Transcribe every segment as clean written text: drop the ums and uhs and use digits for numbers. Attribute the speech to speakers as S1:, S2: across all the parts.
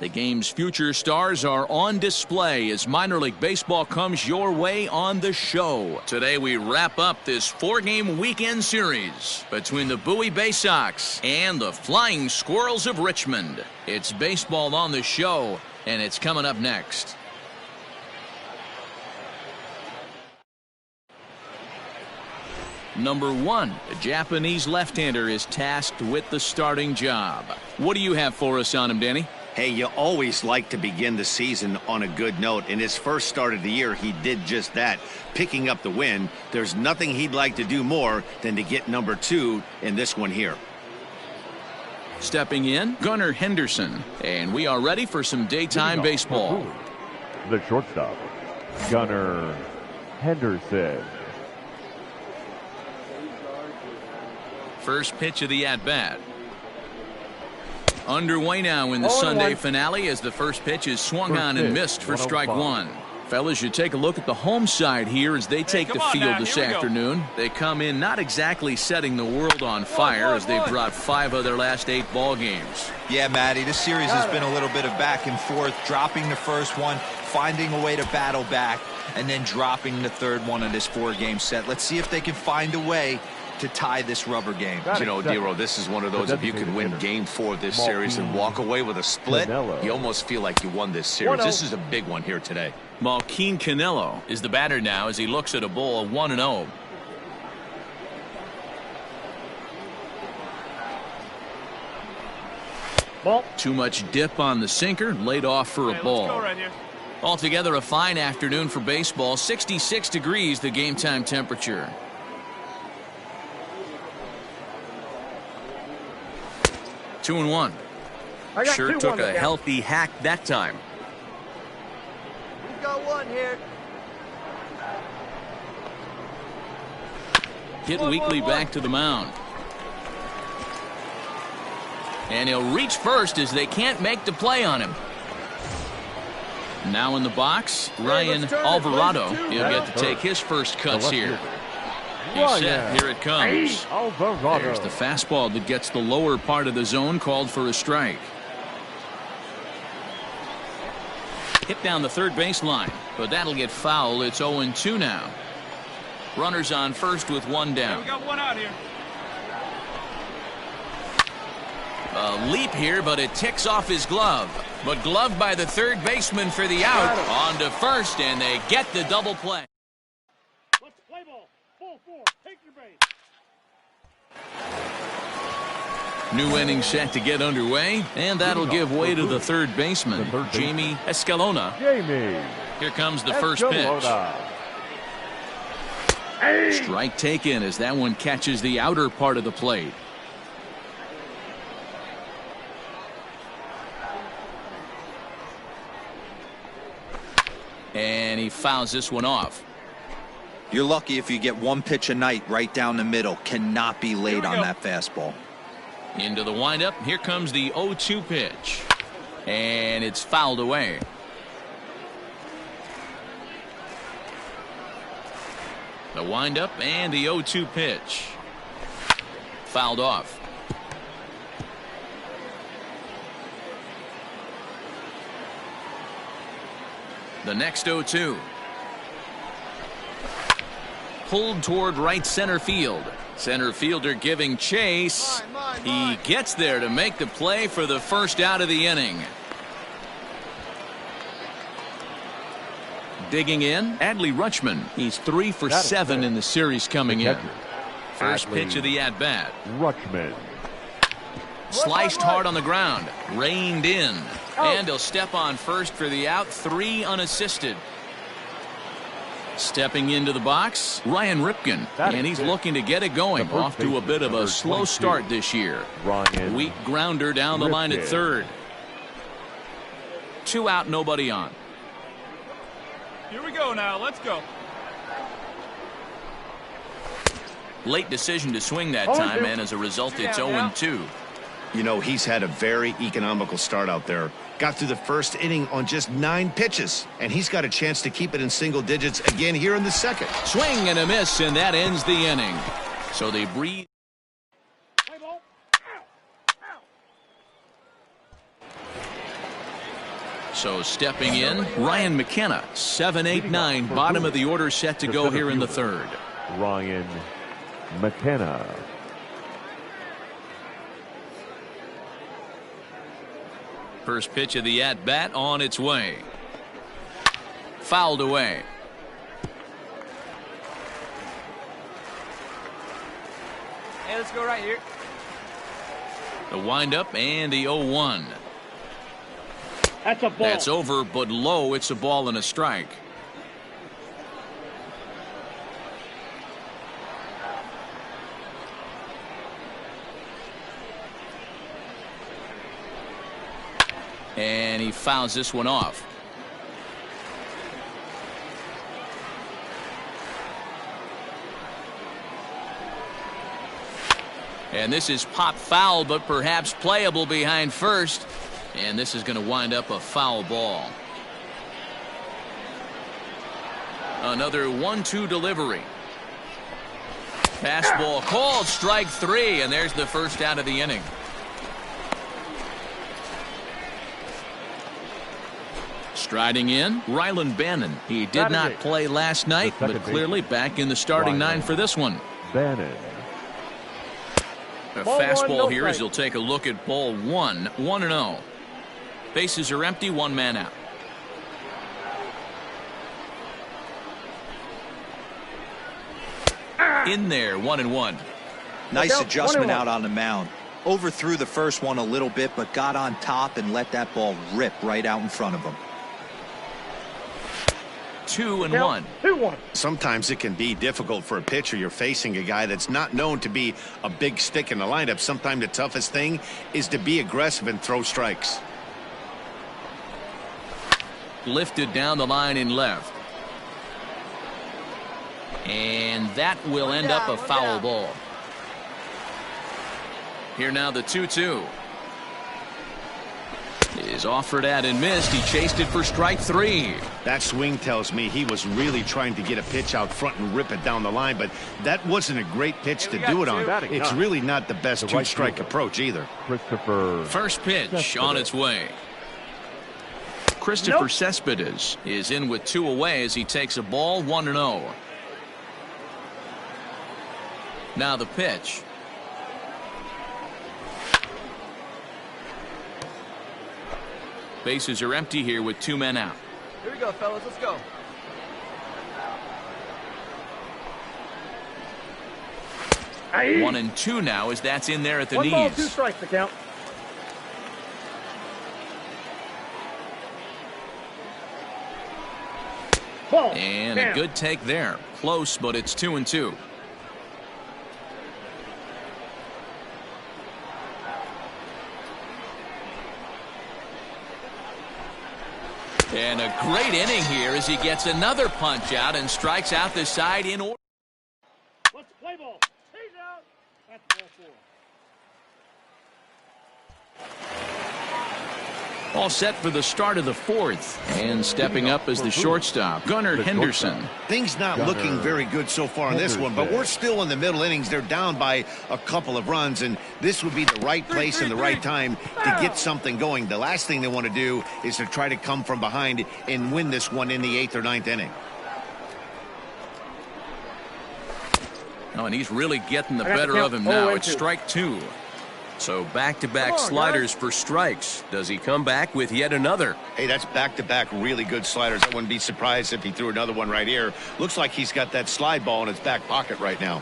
S1: The game's future stars are on display as minor league baseball comes your way on the show. Today we wrap up this 4-game weekend series between the Bowie Bay Sox and the Flying Squirrels of Richmond. It's baseball on the show, and it's coming up next. Number 1, the Japanese left-hander is tasked with the starting job. What do you have for us on him, Danny?
S2: Hey, you always like to begin the season on a good note. In his first start of the year, he did just that, picking up the win. There's nothing he'd like to do more than to get number 2 in this one here.
S1: Stepping in, Gunnar Henderson. And we are ready for some daytime baseball.
S3: The shortstop, Gunnar Henderson.
S1: First pitch of the at-bat. Underway now in the Sunday finale as the first pitch is swung on and missed for strike 1. Fellas, you take a look at the home side here as they take the field this afternoon. They come in not exactly setting the world on fire as they've dropped 5 of their last 8 ball games.
S4: Yeah, Matty, this series has been a little bit of back and forth, dropping the first one, finding a way to battle back, and then dropping the third one of this 4-game set. Let's see if they can find a way to tie this rubber game.
S2: You know, Dero, this is one of those, if you could win game 4 of this series and walk away with a split, you almost feel like you won this series. This is a big one here today.
S1: Malquin Canelo is the batter now as he looks at a ball of 1-0.
S3: Ball.
S1: Too much dip on the sinker, laid off for a ball. Altogether a fine afternoon for baseball. 66 degrees the game time temperature. Two and one. Sure took a healthy hack that time.
S5: We've got one here.
S1: Hit weakly back to the mound. And he'll reach first as they can't make the play on him. Now in the box, Ryan Alvarado. He'll get to take his first cuts here. He's set. Here it comes. There's the fastball that gets the lower part of the zone, called for a strike. Hit down the third baseline, but that'll get foul. It's 0-2 now. Runners on first with 1 down.
S5: We got one out here.
S1: A leap here, but it ticks off his glove. But gloved by the third baseman for the out. On to first, and they get the double play.
S3: Let's play ball. Full 4. Take your base.
S1: New inning set to get underway, and that'll give way to the third baseman, Jamie Escalona. Here comes the first pitch. Strike taken as that one catches the outer part of the plate. And he fouls this one off.
S4: You're lucky if you get 1 pitch a night right down the middle. Cannot be late on that fastball.
S1: Into the windup. Here comes the 0-2 pitch. And it's fouled away. The windup and the 0-2 pitch. Fouled off. The next 0-2. Pulled toward right center field. Center fielder giving chase. He gets there to make the play for the first out of the inning. Digging in, Adley Rutschman. He's 3 for 7 in the series coming in. First pitch of the at-bat.
S3: Rutschman.
S1: Sliced hard on the ground. Reined in. And he'll step on first for the out. 3 unassisted. Stepping into the box, Ryan Ripken, and he's looking to get it going. Off to a bit of a slow start this year. Weak grounder down the line at third. 2 out, nobody on.
S5: Here we go now. Let's go.
S1: Late decision to swing that time, and as a result, it's 0-2.
S2: You know, he's had a very economical start out there. Got through the first inning on just 9 pitches, and he's got a chance to keep it in single digits again here in the second.
S1: Swing and a miss, and that ends the inning. So they breathe. So stepping in, Ryan McKenna, 7, 8, 9, bottom of the order set to go here in the third.
S6: Ryan McKenna.
S1: First pitch of the at-bat on its way. Fouled away.
S5: Hey, let's go right here.
S1: The windup and the 0-1.
S3: That's a ball.
S1: That's over, but low. It's a ball and a strike. And he fouls this one off. And this is pop foul, but perhaps playable behind first. And this is going to wind up a foul ball. Another 1-2 delivery. Fastball called, strike 3, and there's the first out of the inning. Striding in, Ryland Bannon. He did not play last night, but clearly back in the starting nine for this one.
S6: Bannon.
S1: A fastball here as he'll take a look at ball 1, 1-0. Bases are empty, one man out. In there, 1-1.
S4: Nice adjustment out on the mound. Overthrew the first one a little bit, but got on top and let that ball rip right out in front of him.
S1: 2-1.
S3: 2-1.
S2: Sometimes it can be difficult for a pitcher. You're facing a guy that's not known to be a big stick in the lineup. Sometimes the toughest thing is to be aggressive and throw strikes.
S1: Lifted down the line in left. And that will end up a foul ball. Here now the 2-2. Is offered at and missed. He chased it for strike 3.
S2: That swing tells me he was really trying to get a pitch out front and rip it down the line, but that wasn't a great pitch to do it on. It's really not the best two-strike approach either.
S6: Christopher.
S1: First pitch on its way. Christopher Cespedes is in with 2 away as he takes a ball, 1-0. Now the pitch. Bases are empty here with 2 men out.
S5: Here we go, fellas. Let's go.
S3: Aye.
S1: 1-2 now as that's in there at the
S3: 1
S1: knees.
S3: ball, 2 strikes to count. Ball.
S1: And
S3: Down.
S1: a good take there. Close, but it's 2-2. And a great inning here as he gets another punch out and strikes out the side in order.
S3: Let's play ball. He's out. That's ball 4.
S1: All set for the start of the 4th. And stepping up as the shortstop, Gunnar Henderson.
S2: Things not looking very good so far in this one, but we're still in the middle innings. They're down by a couple of runs, and this would be the right place and the right time to get something going. The last thing they want to do is to try to come from behind and win this one in the 8th or 9th inning.
S1: Oh, and he's really getting the better of him now. It's strike 2. So back-to-back sliders for strikes. Does he come back with yet another?
S2: Hey, that's back-to-back really good sliders. I wouldn't be surprised if he threw another one right here. Looks like he's got that slide ball in his back pocket right now.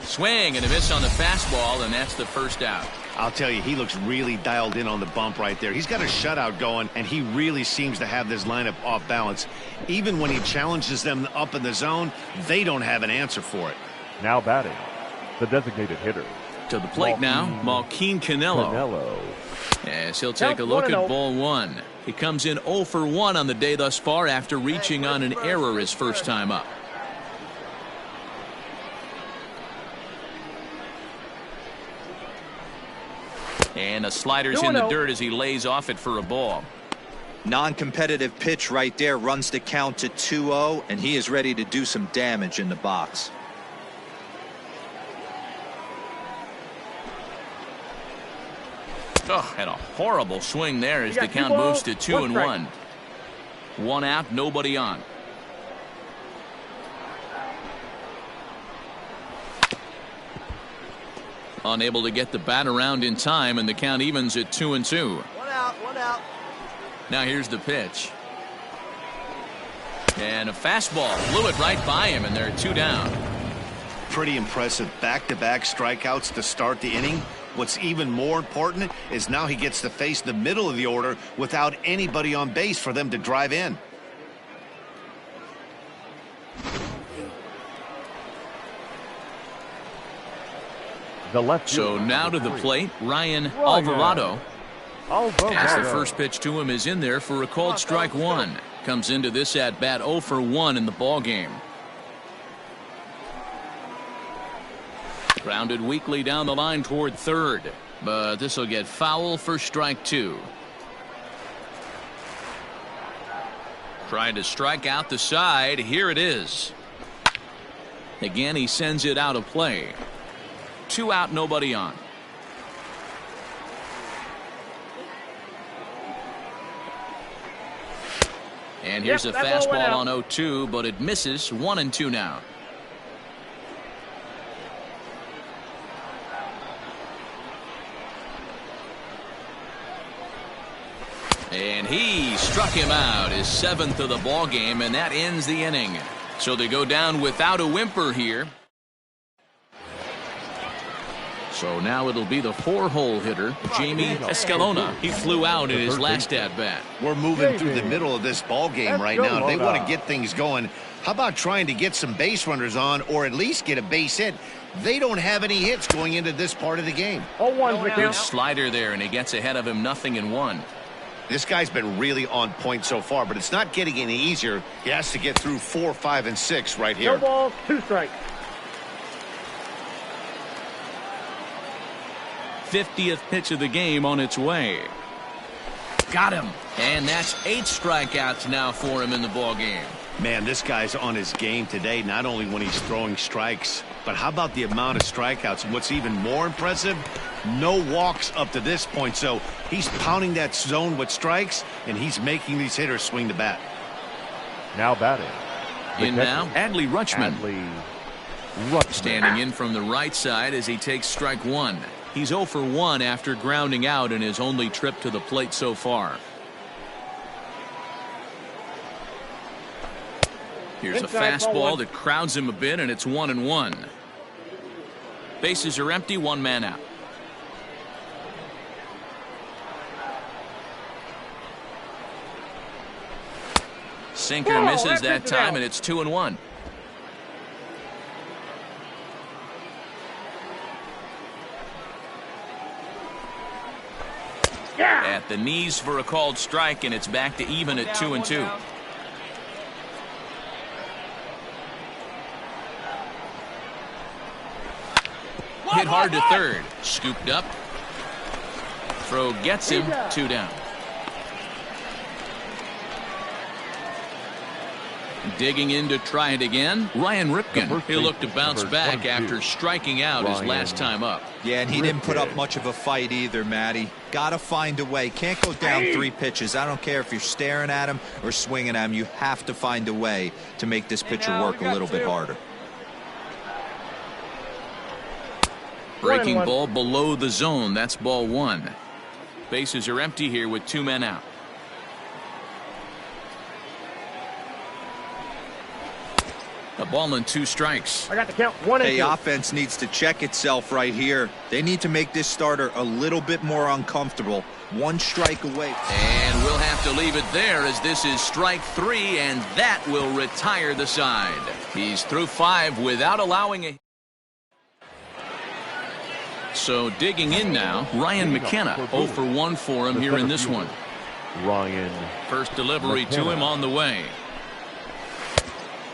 S1: Swing and a miss on the fastball, and that's the first out.
S2: I'll tell you, he looks really dialed in on the bump right there. He's got a shutout going, and he really seems to have this lineup off balance. Even when he challenges them up in the zone, they don't have an answer for it.
S6: Now batting, the designated hitter.
S1: To the plate now, Malquin Canelo. As he'll take a look at ball 1. He comes in 0 for 1 on the day thus far after reaching on an error his first time up. And a slider's in the dirt as he lays off it for a ball.
S4: Non-competitive pitch right there, runs the count to 2-0, and he is ready to do some damage in the box.
S1: Oh, had a horrible swing there as the count moves to 2-1. 1 out, nobody on. Unable to get the bat around in time, and the count evens at 2-2.
S5: 1 out, 1 out.
S1: Now here's the pitch. And a fastball blew it right by him, and they're 2 down.
S2: Pretty impressive back-to-back strikeouts to start the inning. What's even more important is now he gets to face the middle of the order without anybody on base for them to drive in.
S1: So now to the plate, Ryan Alvarado. As the first pitch to him is in there for a called strike 1. Comes into this at bat 0 for 1 in the ball game. Grounded weakly down the line toward third, but this will get foul for strike 2. Trying to strike out the side. Here it is. Again, he sends it out of play. 2 out, nobody on. And here's a fastball on 0-2, but it misses. 1-2 now. And he struck him out, his 7th of the ball game, and that ends the inning. So they go down without a whimper here. So now it'll be the 4-hole hitter, Jamie Escalona. He flew out in his last at-bat.
S2: We're moving through the middle of this ball game right now. If they want to get things going, how about trying to get some base runners on or at least get a base hit? They don't have any hits going into this part of the game.
S1: Good slider there, and he gets ahead of him 0-1.
S2: This guy's been really on point so far, but it's not getting any easier. He has to get through 4, 5, and 6 right here.
S3: 2 balls, 2 strikes.
S1: 50th pitch of the game on its way. Got him. And that's 8 strikeouts now for him in the ball game.
S2: Man, this guy's on his game today, not only when he's throwing strikes, but how about the amount of strikeouts? And what's even more impressive, no walks up to this point. So he's pounding that zone with strikes, and he's making these hitters swing the bat.
S6: Now batting.
S1: In now, Adley Richmond. Standing in from the right side as he takes strike 1. He's 0 for 1 after grounding out in his only trip to the plate so far. Here's a fastball that crowds him a bit, and it's 1-1. Bases are empty, 1 man out. Sinker misses that time, and it's 2-1. At the knees for a called strike, and it's back to even at 2-2. Hit hard to third. Scooped up. Throw gets him. 2 down. Digging in to try it again. Ryan Ripken. He'll look to bounce back after striking out his last time up.
S4: Yeah, and he didn't put up much of a fight either, Matty. Got to find a way. Can't go down 3 pitches. I don't care if you're staring at him or swinging at him. You have to find a way to make this pitcher work a little bit harder.
S1: Breaking ball below the zone. That's ball 1. Bases are empty here with 2 men out. A ball and 2 strikes.
S3: I got the count. 1-2.
S4: The offense needs to check itself right here. They need to make this starter a little bit more uncomfortable. 1 strike away.
S1: And we'll have to leave it there as this is strike 3, and that will retire the side. He's through 5 without allowing a. So digging in now, Ryan McKenna. 0 for 1 for him here in this one.
S6: Ryan.
S1: First delivery to him on the way.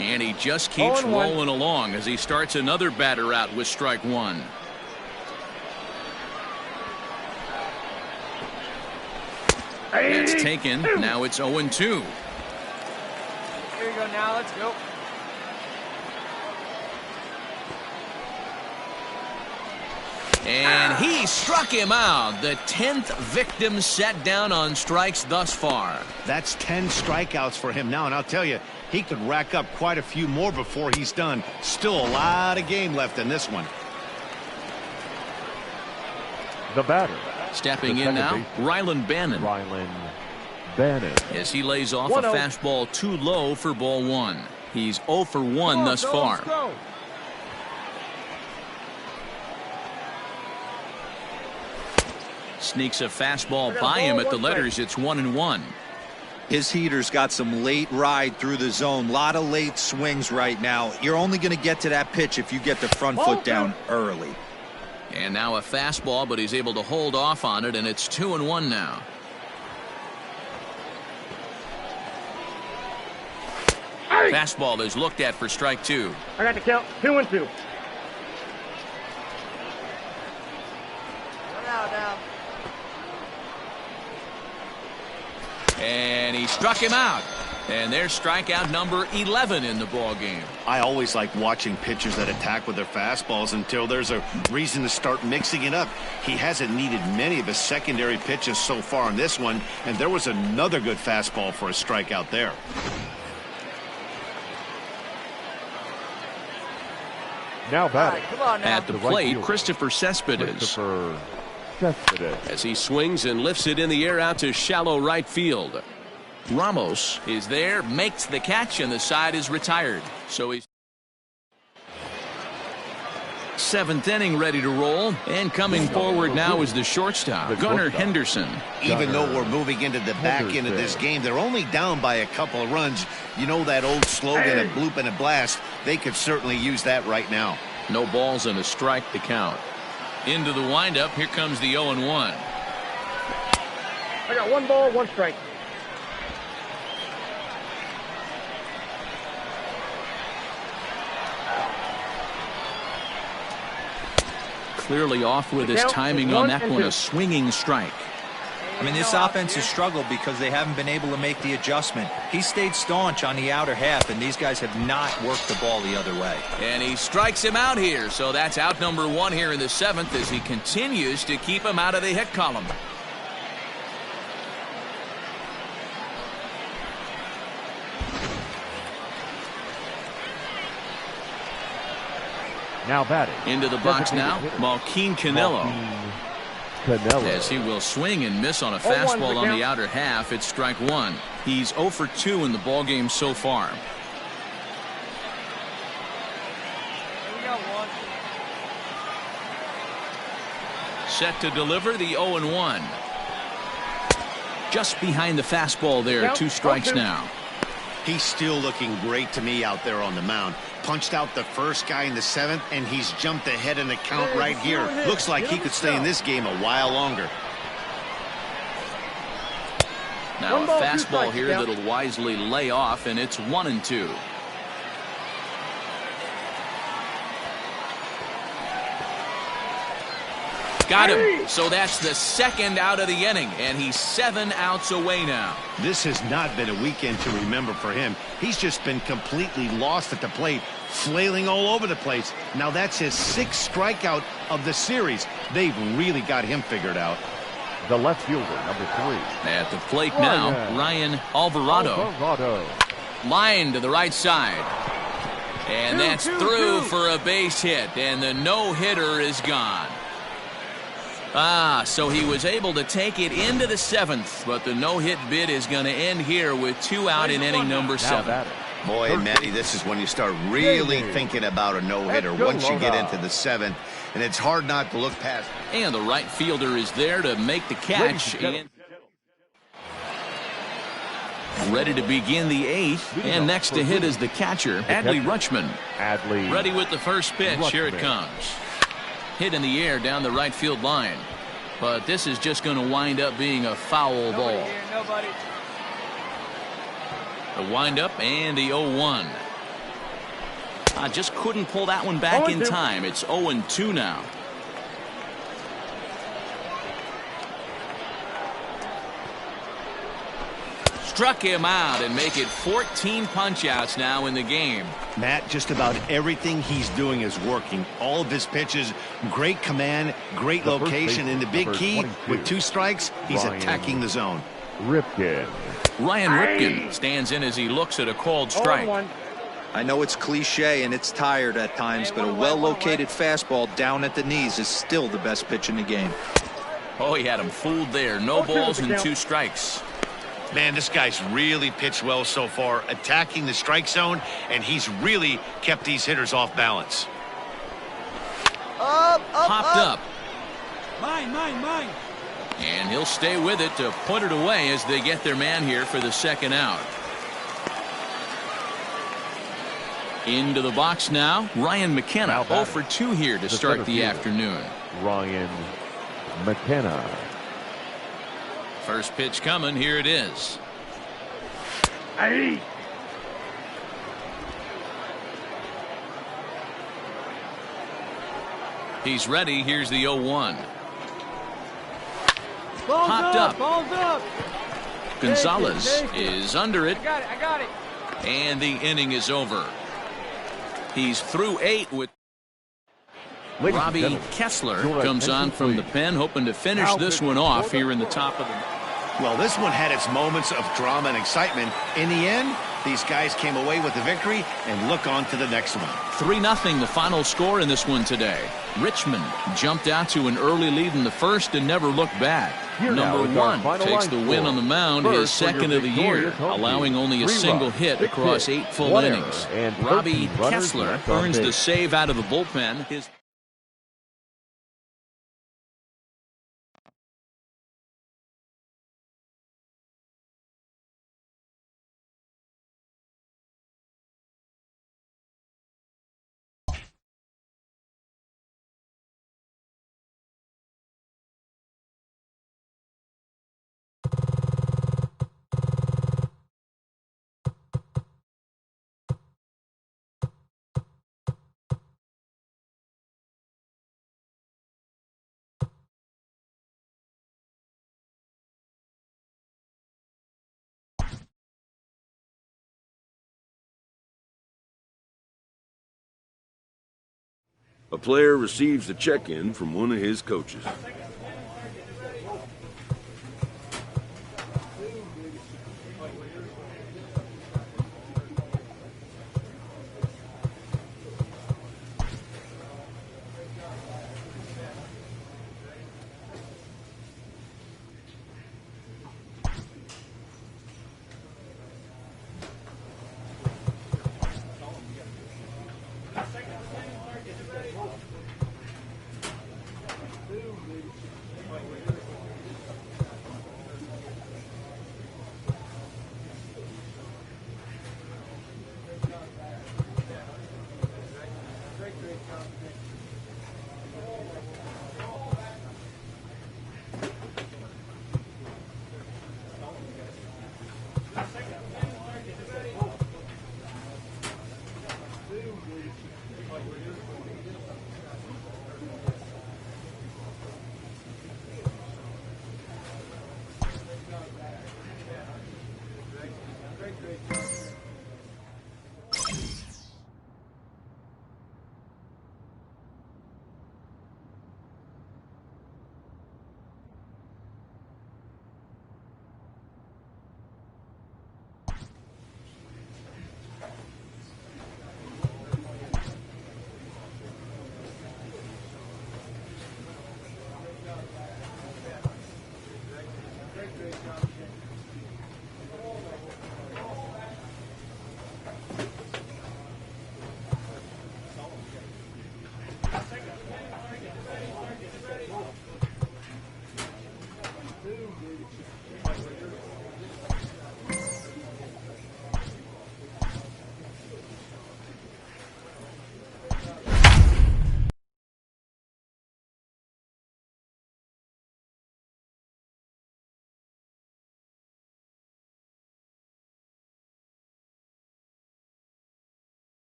S1: And he just keeps rolling along as he starts another batter out with strike 1. That's taken. Now it's 0-2.
S5: Here you go now. Let's go.
S1: And he struck him out. The 10th victim set down on strikes thus far.
S2: That's 10 strikeouts for him now, and I'll tell you, he could rack up quite a few more before he's done. Still a lot of game left in this one.
S6: The batter.
S1: Stepping in now, Rylan Bannon. As he lays off a fastball too low for ball one. He's 0 for 1 thus far. Sneaks a fastball by him at the letters. It's 1-1.
S4: His heater's got some late ride through the zone. A lot of late swings right now. You're only going to get to that pitch if you get the front foot down early.
S1: And now a fastball, but he's able to hold off on it, and it's 2-1 now. Fastball is looked at for strike 2.
S3: I got the count. 2-2.
S1: And he struck him out. And there's strikeout number 11 in the ball game.
S2: I always like watching pitchers that attack with their fastballs until there's a reason to start mixing it up. He hasn't needed many of his secondary pitches so far in this one, and there was another good fastball for a strikeout there.
S6: Now batting.
S1: At the plate, Christopher Cespedes. As he swings and lifts it in the air out to shallow right field. Ramos is there, makes the catch, and the side is retired. So he's 7th inning, ready to roll, and coming forward now is the shortstop, Gunnar Henderson.
S2: Even though we're moving into the back end of this game, they're only down by a couple of runs. You know that old slogan, a bloop and a blast. They could certainly use that right now.
S1: No balls and a strike to count. Into the windup, here comes the 0-1.
S3: I got 1 ball, 1 strike.
S1: Clearly off with his timing on that one, a swinging strike.
S4: I mean, this offense has struggled because they haven't been able to make the adjustment. He stayed staunch on the outer half, and these guys have not worked the ball the other way.
S1: And he strikes him out here, so that's out number 1 here in the 7th as he continues to keep him out of the hit column.
S6: Now batting.
S1: Into the box now, Malquin Canelo. As he will swing and miss on a fastball on the outer half, it's strike 1. He's 0 for 2 in the ballgame so far. Set to deliver the 0-1. Just behind the fastball there, 2 strikes now.
S2: He's still looking great to me out there on the mound. Punched out the first guy in the 7th, and he's jumped ahead in the count right here. Looks like he could stay in this game a while longer.
S1: Now a fastball here that'll wisely lay off, and it's 1-2. Got him. So that's the 2nd out of the inning, and he's 7 outs away now.
S2: This has not been a weekend to remember for him. He's just been completely lost at the plate, flailing all over the place. Now that's his 6th strikeout of the series. They've really got him figured out.
S6: The left fielder, number 3.
S1: At the plate now, Ryan Alvarado. Line to the right side. And that's through for a base hit, and the no-hitter is gone. So he was able to take it into the 7th, but the no-hit bid is going to end here with 2 out in inning number 7.
S2: Boy, Matty, this is when you start really thinking about a no-hitter once you get into the 7th, and it's hard not to look past.
S1: And the right fielder is there to make the catch. Ready to begin the 8th, and next to hit is the catcher, Adley Richmond. Ready with the first pitch. Here it comes. Hit in the air down the right field line. But this is just going to wind up being a foul ball. The windup and the 0-1. I just couldn't pull that one back in time. It's 0-2 now. struck him out and make it 14 punch-outs now in the game.
S2: Matt, just about everything he's doing is working. All of his pitches, great command, great location, and the big key, with 2 strikes, he's attacking the zone.
S6: Ripken.
S1: Ryan Ripken stands in as he looks at a called strike.
S4: I know it's cliche and it's tired at times, but a well-located fastball down at the knees is still the best pitch in the game.
S1: Oh, he had him fooled there. No balls and 2 strikes.
S2: Man, this guy's really pitched well so far, attacking the strike zone, and he's really kept these hitters off balance.
S1: Popped up.
S3: Mine.
S1: And he'll stay with it to put it away as they get their man here for the second out. Into the box now, Ryan McKenna, 0 for 2 here to start the afternoon.
S6: Ryan McKenna.
S1: First pitch coming, here it is. He's ready, here's the 0-1. Popped up.
S5: Balls up.
S1: Gonzalez is under it.
S5: I got it.
S1: And the inning is over. He's through 8 with Robbie Kessler comes on from the pen, hoping to finish this one off here in the top of the.
S2: Well, this one had its moments of drama and excitement. In the end, these guys came away with the victory and look on to the next one.
S1: 3-0 the final score in this one today. Richmond jumped out to an early lead in the first and never looked back. Number 1 takes the win on the mound, his second of the year, allowing only a single hit across 8 full innings. Robbie Kessler earns the save out of the bullpen.
S7: A player receives a check-in from one of his coaches.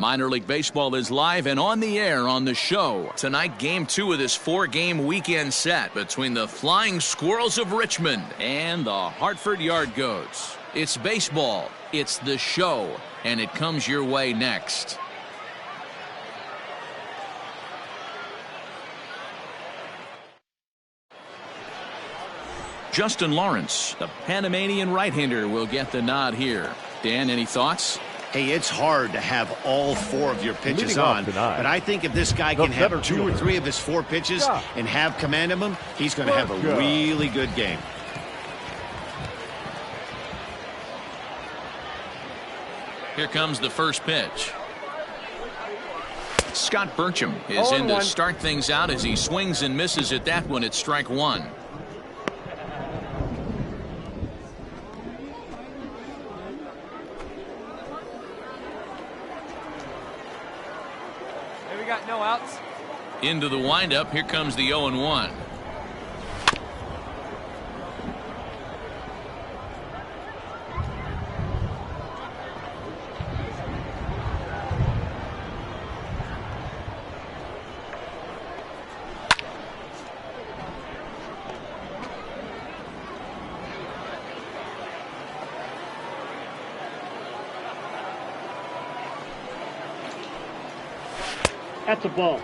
S1: Minor League Baseball is live and on the air on the show. Tonight, Game 2 of this 4-game weekend set between the Flying Squirrels of Richmond and the Hartford Yard Goats. It's baseball, it's the show, and it comes your way next. Justin Lawrence, the Panamanian right-hander, will get the nod here. Dan, any thoughts?
S2: Hey, it's hard to have all 4 of your pitches on, but I think if this guy can have 2 or 3 of his 4 pitches and have command of them, he's going to have a really good game.
S1: Here comes the first pitch. Scott Burcham is in to start things out as he swings and misses at that one. It's strike 1.
S5: We got no outs.
S1: Into the windup. Here comes the 0-1.
S3: That's a ball.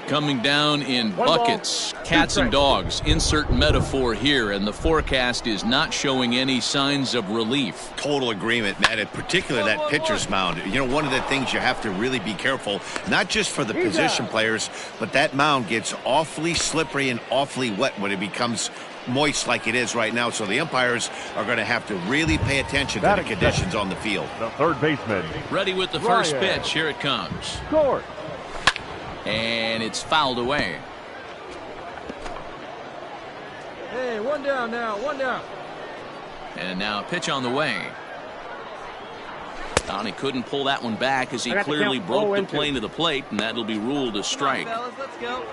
S1: Coming down in buckets, cats and dogs, insert metaphor here, and the forecast is not showing any signs of relief.
S2: Total agreement, Matt, and particularly that pitcher's mound. You know, one of the things you have to really be careful, not just for the position players, but that mound gets awfully slippery and awfully wet when it becomes moist like it is right now. So the umpires are going to have to really pay attention to the conditions on the field.
S6: The third baseman.
S1: Ready with the first pitch. Here it comes.
S6: Score.
S1: And it's fouled away.
S5: Hey, 1 down now, 1 down.
S1: And now a pitch on the way. He couldn't pull that one back as he clearly broke the plane to the plate, and that'll be ruled a strike.
S5: Come on, fellas, let's go.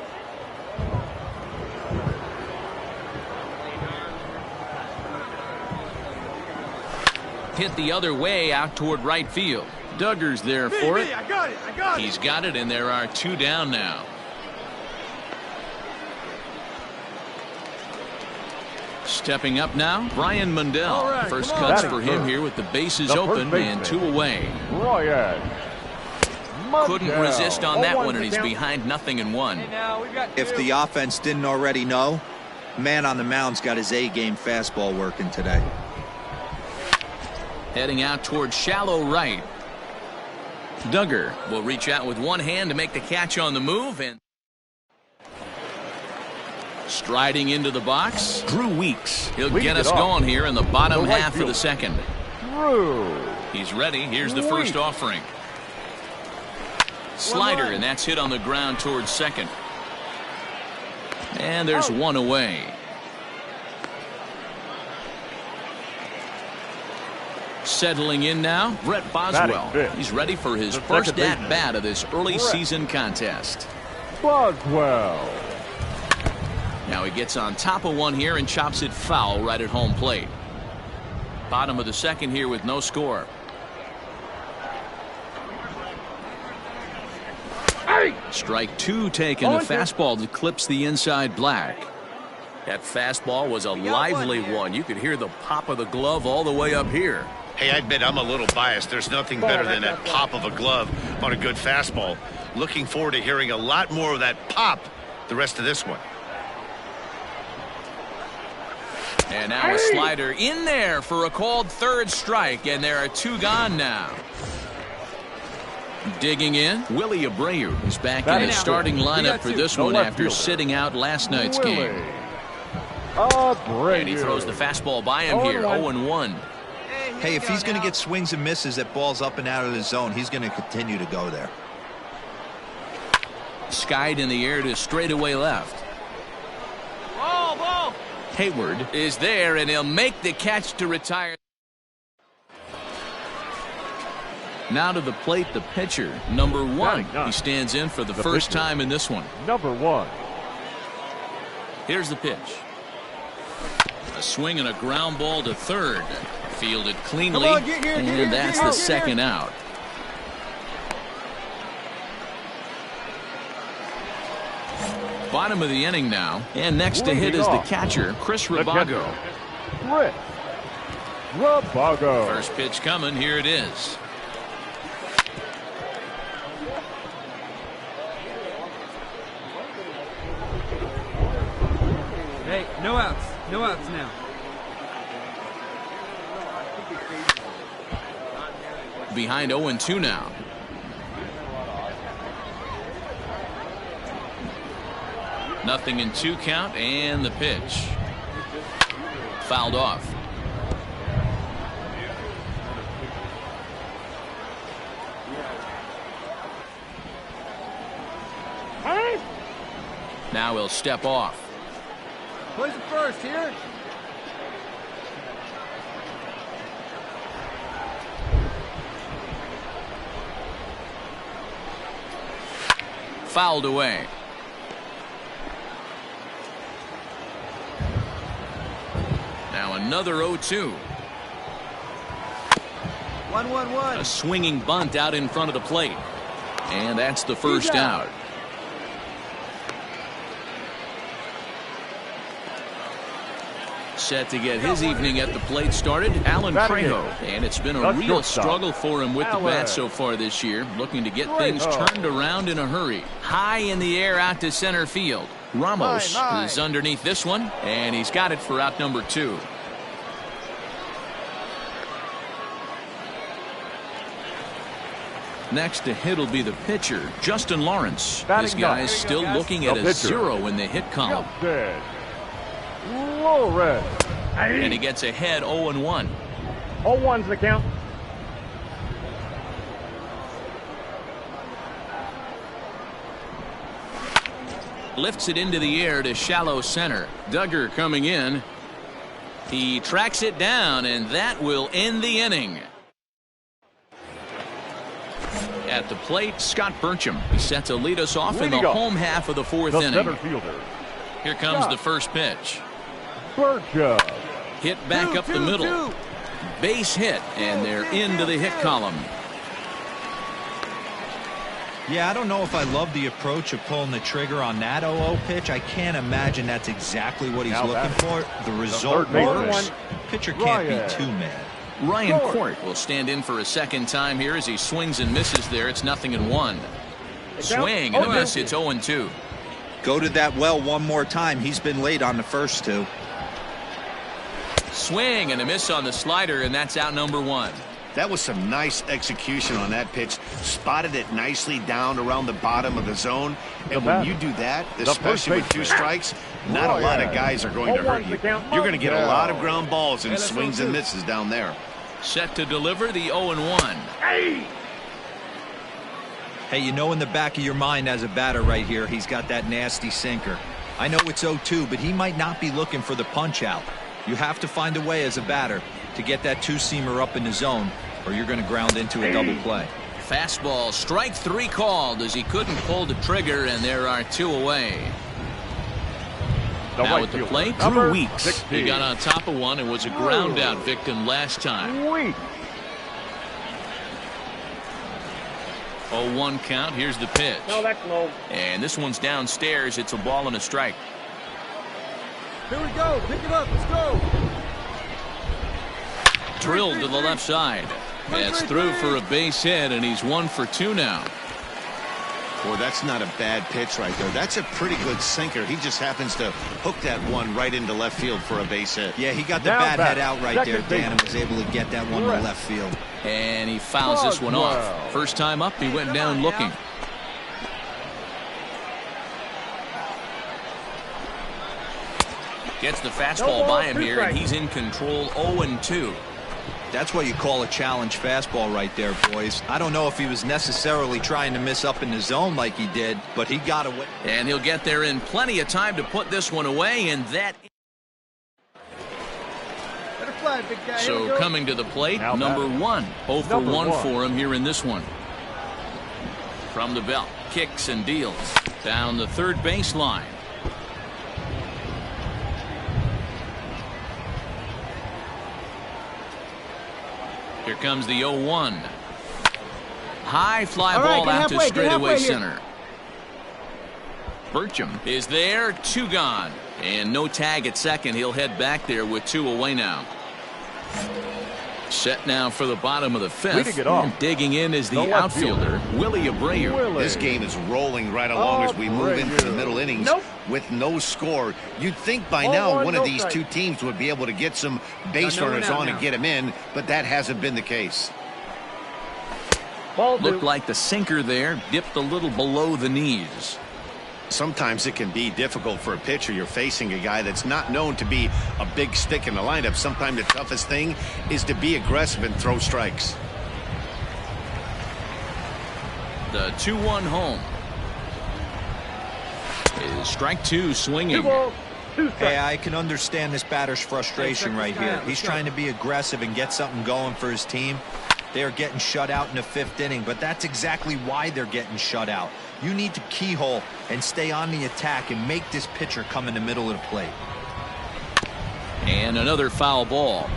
S1: Hit the other way out toward right field. Duggar's there for it.
S5: I got it.
S1: He's got it, and there are 2 down now. Stepping up now, Brian Mundell. First cuts for him here with the bases open and 2 away. Couldn't resist on that one, and he's behind 0-1.
S5: Hey, now, we've got 2.
S4: If the offense didn't already know, man on the mound's got his A-game fastball working today.
S1: Heading out towards shallow right. Duggar will reach out with one hand to make the catch on the move, and striding into the box, Drew Weeks. He'll get us going here in the bottom half of the second. He's ready. Here's the first offering. Slider, and that's hit on the ground towards second. And there's 1 away. Settling in now, Brett Boswell. He's ready for his first at-bat of this early season contest.
S6: Boswell.
S1: Now he gets on top of one here and chops it foul right at home plate. Bottom of the second here with no score. Strike 2 taken. A fastball that clips the inside black. That fastball was a lively one. You could hear the pop of the glove all the way up here.
S2: Hey, I admit I'm a little biased. There's nothing better than that pop of a glove on a good fastball. Looking forward to hearing a lot more of that pop the rest of this one.
S1: And now a slider in there for a called third strike, and there are 2 gone now. Digging in, Willie Abreu is back in the starting lineup for this one after sitting out last night's game. And he throws the fastball by him here, 0-1.
S4: Hey, if he's going to get swings and misses at balls up and out of the zone, he's going to continue to go there.
S1: Skied in the air to straightaway left.
S5: Ball.
S1: Hayward is there, and he'll make the catch to retire. Now to the plate, the pitcher, number 1. He stands in for the first time in this one.
S6: Number 1.
S1: Here's the pitch. A swing and a ground ball to third. Fielded cleanly, and that's the second out. Bottom of the inning now, and next to hit is the catcher, Chris Rabago.
S6: Chris Rabago.
S1: First pitch coming, here it is.
S5: Hey, no outs. No outs now.
S1: Behind 0-2 now. Nothing in 2 count, and the pitch. Fouled off. Now he'll step off.
S5: Plays it first here.
S1: Fouled away. Now another 0-2.
S5: 1-1-1.
S1: A swinging bunt out in front of the plate. And that's the first out. Set to get his evening at the plate started, Alan Trejo. And it's been a real struggle for him with the bat so far this year, looking to get things turned around in a hurry. High in the air out to center field. Ramos is underneath this one, and he's got it for out number 2. Next to hit will be the pitcher, Justin Lawrence. This guy's still looking at a 0 in the hit column. And he gets ahead 0-1.
S6: 0-1's the count.
S1: Lifts it into the air to shallow center. Duggar coming in. He tracks it down, and that will end the inning. At the plate, Scott Burcham. He's set to lead us off in the home half of the 4th inning.
S6: Center fielder.
S1: Here comes the first pitch.
S6: Burcham.
S1: Hit back up the middle. Base hit, and they're into the hit column.
S4: Yeah, I don't know if I love the approach of pulling the trigger on that 0-0 pitch. I can't imagine that's exactly what he's looking for. The result works. Pitcher can't be too mad.
S1: Ryan Court will stand in for a second time here as he swings and misses there. It's 0-1. Swing and a miss. It's 0-2.
S4: Go to that well one more time. He's been late on the first 2.
S1: Swing and a miss on the slider, and that's out number 1.
S2: That was some nice execution on that pitch. Spotted it nicely down around the bottom of the zone. And when you do that, especially with 2 strikes, not a lot of guys are going to hurt you. You're going to get a lot of ground balls and swings and misses down there.
S1: Set to deliver the 0-1.
S4: Hey, you know in the back of your mind as a batter right here, he's got that nasty sinker. I know it's 0-2, but he might not be looking for the punch out. You have to find a way as a batter to get that 2-seamer up in the zone, or you're going to ground into a double play.
S1: Fastball, strike 3 called as he couldn't pull the trigger, and there are 2 away. Now at the plate, Drew Weeks.
S6: 16.
S1: He got on top of one and was a ground out victim last time.
S6: Weeks.
S1: 0-1 count. Here's the pitch.
S3: No, that's low.
S1: And this one's downstairs. It's a ball and a strike.
S5: Here we go. Pick it up. Let's go.
S1: Drilled to the left side. That's through for a base hit, and he's 1 for 2 now.
S2: Boy, that's not a bad pitch right there. That's a pretty good sinker. He just happens to hook that one right into left field for a base hit.
S4: Yeah, he got the bat head out right there, Dan, and was able to get that one to left field.
S1: And he fouls this one off. First time up, he went down looking. Gets the fastball by him here, and he's in control. 0-2.
S4: That's what you call a challenge fastball right there, boys. I don't know if he was necessarily trying to miss up in the zone like he did, but he got away.
S1: And he'll get there in plenty of time to put this one away, and that. So coming to the plate, number 1. 0 for 1 for him here in this one. From the belt, kicks and deals. Down the third baseline. Here comes the 0-1. High fly ball out to straightaway center. Burcham is there, 2 gone. And no tag at second. He'll head back there with 2 away now. Set now for the bottom of the 5th. And digging in is the outfielder, Willie Abreu.
S2: This game is rolling right along as we move into the middle innings with no score. You'd think by now one of these two teams would be able to get some base runners on and get them in, but that hasn't been the case.
S1: Looked like the sinker there dipped a little below the knees.
S2: Sometimes it can be difficult for a pitcher. You're facing a guy that's not known to be a big stick in the lineup. Sometimes the toughest thing is to be aggressive and throw strikes.
S1: The 2-1 home. Is strike 2 swinging.
S4: Hey, I can understand this batter's frustration right here. He's trying to be aggressive and get something going for his team. They're getting shut out in the 5th inning, but that's exactly why they're getting shut out. You need to keyhole and stay on the attack and make this pitcher come in the middle of the plate.
S1: And another foul ball.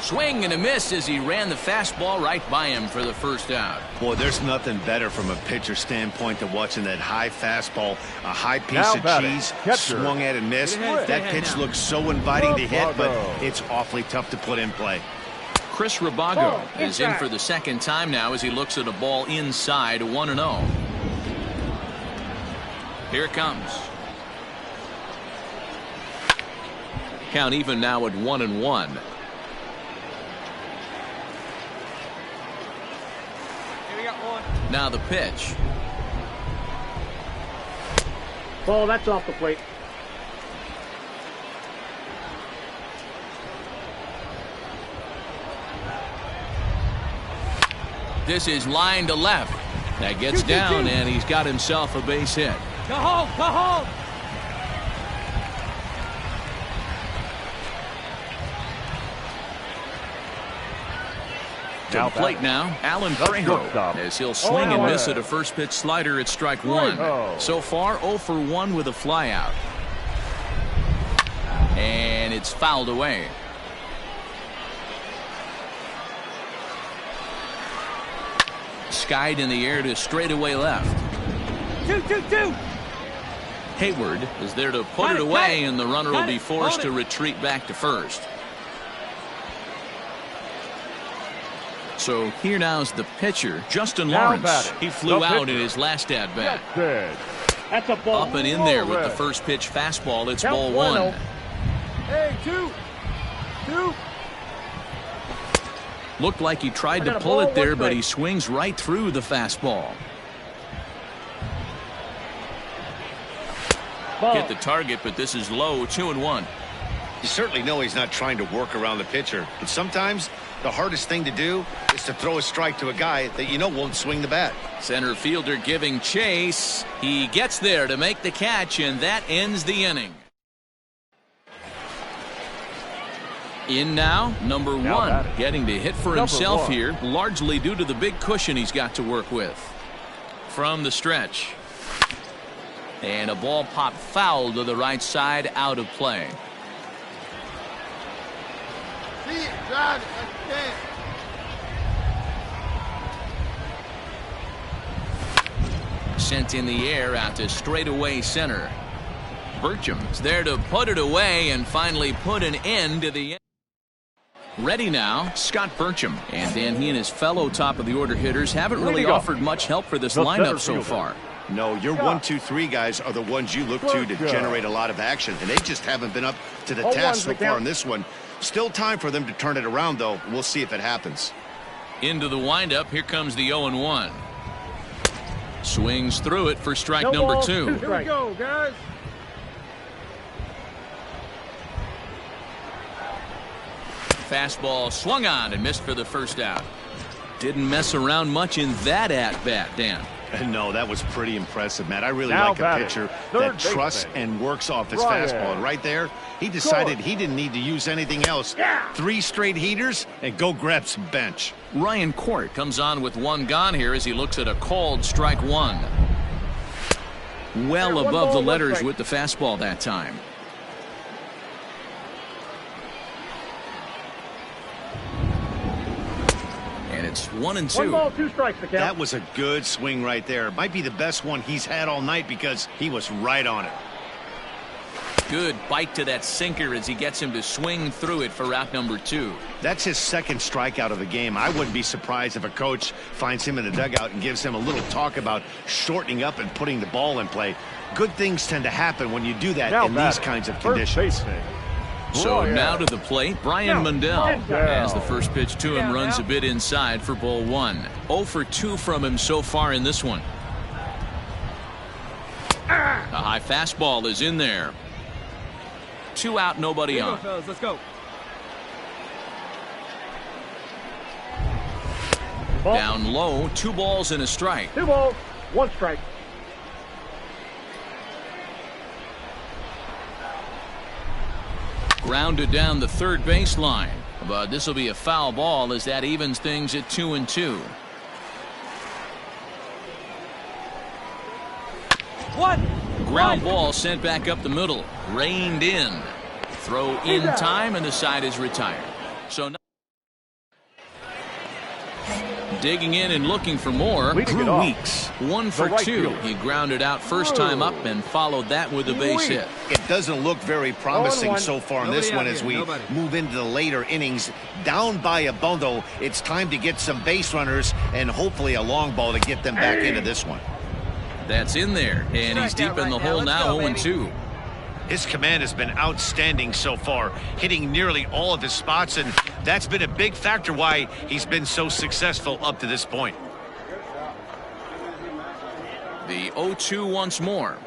S1: Swing and a miss as he ran the fastball right by him for the first out.
S2: Boy, there's nothing better from a pitcher standpoint than watching that high fastball, a high piece of cheese, swung at and missed. That pitch looks so inviting to hit, but it's awfully tough to put in play.
S1: Chris Rabago is in for the 2nd time now as he looks at a ball inside, 1-0. Here it comes. Count even now at 1-1. Now the pitch.
S3: Ball, that's off the plate.
S1: This is line to left. That gets down, and he's got himself a base hit.
S5: Go home, go home.
S1: To the plate now, Alan Trejo, as he'll swing and miss at a first pitch slider at strike 1. So far, 0 for 1 with a flyout. And it's fouled away. Skied in the air to straightaway left.
S5: 2-2-2.
S1: Hayward is there to put it away, and the runner will be forced to retreat back to first. So here now is the pitcher, Justin Lawrence. He flew out in his last at bat.
S3: That's a ball.
S1: Up and in there with the first pitch fastball. It's ball 1.
S5: Hey, 2-2.
S1: Looked like he tried to pull it there, but he swings right through the fastball. Hit the target, but this is low, 2-1.
S2: You certainly know he's not trying to work around the pitcher, but sometimes the hardest thing to do is to throw a strike to a guy that you know won't swing the bat.
S1: Center fielder giving chase. He gets there to make the catch, and that ends the inning. In now, number 1, getting to hit for himself here, largely due to the big cushion he's got to work with. From the stretch. And a ball popped foul to the right side, out of play. Sent in the air out to straightaway center. Burcham's there to put it away and finally put an end to the inning. Ready now, Scott Burcham. And then he and his fellow top of the order hitters haven't really offered much help for this lineup so far.
S2: No, your 1, 2, 3 guys are the ones you look to generate a lot of action, and they just haven't been up to the task so far in this one. Still time for them to turn it around, though. We'll see if it happens.
S1: Into the windup, here comes the 0-1. Swings through it for strike number 2.
S5: Here we go, guys.
S1: Fastball swung on and missed for the first out. Didn't mess around much in that at-bat, Dan.
S2: No, that was pretty impressive, Matt. I really like a pitcher that trusts and works off his fastball. And right there, he decided he didn't need to use anything else. 3 straight heaters and go grab some bench.
S1: Ryan Court comes on with 1 gone here as he looks at a called strike 1. Well above the letters with the fastball that time. It's 1-2.
S6: 1 ball, 2 strikes to count.
S2: That was a good swing right there. Might be the best one he's had all night because he was right on it.
S1: Good bite to that sinker as he gets him to swing through it for out number 2.
S2: That's his second strikeout of the game. I wouldn't be surprised if a coach finds him in the dugout and gives him a little talk about shortening up and putting the ball in play. Good things tend to happen when you do that in these kinds of conditions.
S1: So now to the plate, Brian Mundell. As the first pitch to him runs a bit inside for ball 1. 0 for 2 from him so far in this one. A high fastball is in there. 2 out, nobody on.
S5: Let's go.
S1: Down low, 2 balls and a strike.
S6: 2 balls, 1 strike.
S1: Grounded down the third baseline. But this will be a foul ball as that evens things at 2-2.
S5: 1.
S1: Ground ball sent back up the middle. Reined in. Throw in time and the side is retired. So now digging in and looking for more.
S6: Drew
S1: Weeks. 1 for 2. He grounded out first time up and followed that with a base hit.
S2: It doesn't look very promising so far in this one as we move into the later innings. Down by a bundle, it's time to get some base runners and hopefully a long ball to get them back into this one.
S1: That's in there, and he's deep in the hole now, 0-2.
S2: His command has been outstanding so far, hitting nearly all of his spots, and that's been a big factor why he's been so successful up to this point.
S1: The 0-2 once more.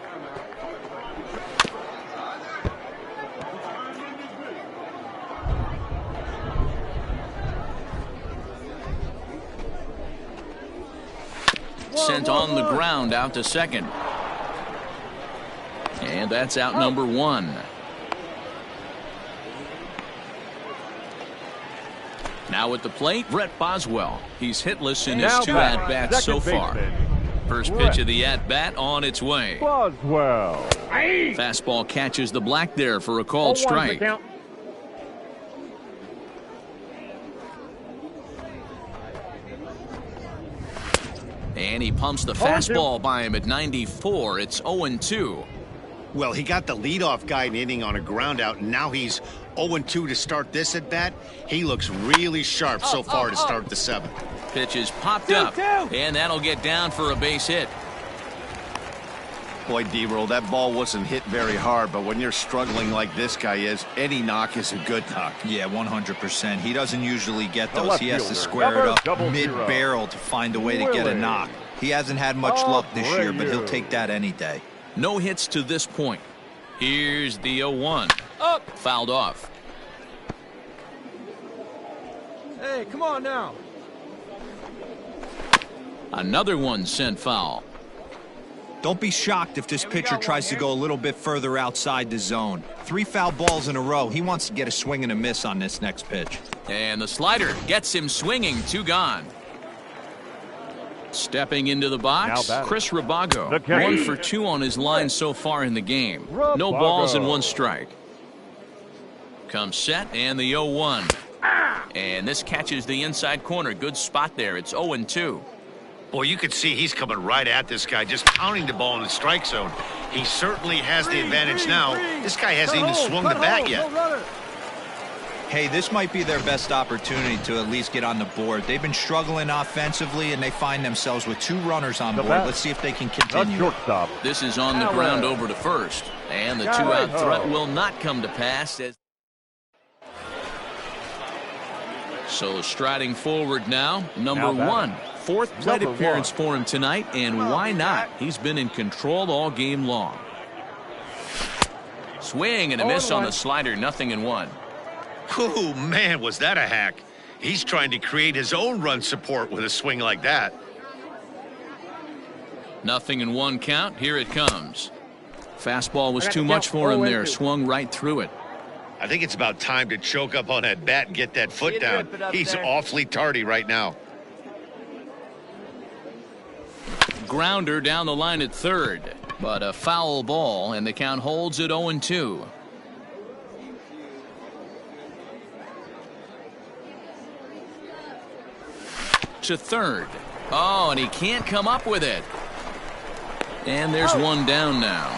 S1: Sent on the ground out to second. And that's out number 1. Now at the plate, Brett Boswell. He's hitless in his 2 at-bats so far. First pitch of the at-bat on its way.
S6: Boswell.
S1: Fastball catches the black there for a called strike. And he pumps the fastball by him at 94. It's 0-2.
S2: Well, he got the leadoff guy in the inning on a ground out, and now he's 0-2 to start this at bat. He looks really sharp so far to start the 7th.
S1: Pitch is popped up, and that'll get down for a base hit.
S2: Boy, D-Roll, that ball wasn't hit very hard, but when you're struggling like this guy is, any knock is a good knock.
S4: Yeah, 100%. He doesn't usually get those. He has to square it up mid-barrel to find a way to get a knock. He hasn't had much luck this year, but he'll take that any day.
S1: No hits to this point. Here's the 0-1. Fouled off.
S5: Hey, come on now.
S1: Another one sent foul.
S4: Don't be shocked if this pitcher tries to go a little bit further outside the zone. 3 foul balls in a row. He wants to get a swing and a miss on this next pitch.
S1: And the slider gets him swinging. 2 gone. Stepping into the box, Chris Rabago. 1 for 2 on his line so far in the game. No balls and 1 strike. Comes set and the 0-1. And this catches the inside corner. Good spot there. It's 0-2.
S2: Boy, you could see he's coming right at this guy, just pounding the ball in the strike zone. He certainly has the advantage now. This guy hasn't even swung the bat yet.
S4: Hey, this might be their best opportunity to at least get on the board. They've been struggling offensively, and they find themselves with 2 runners on board. Let's see if they can continue.
S1: This is on the ground over to first, and the 2-out threat will not come to pass. So striding forward now, number 1. 4th plate appearance for him tonight, and why not? He's been in control all game long. Swing and a miss on the slider, 0-1.
S2: Oh, man, was that a hack. He's trying to create his own run support with a swing like that.
S1: 0-1 count. Here it comes. Fastball was too much for him there. Swung right through it.
S2: I think it's about time to choke up on that bat and get that foot down. He's awfully tardy right now.
S1: Grounder down the line at third, but a foul ball, and the count holds at 0-2. To third. Oh, and he can't come up with it. And there's one down now.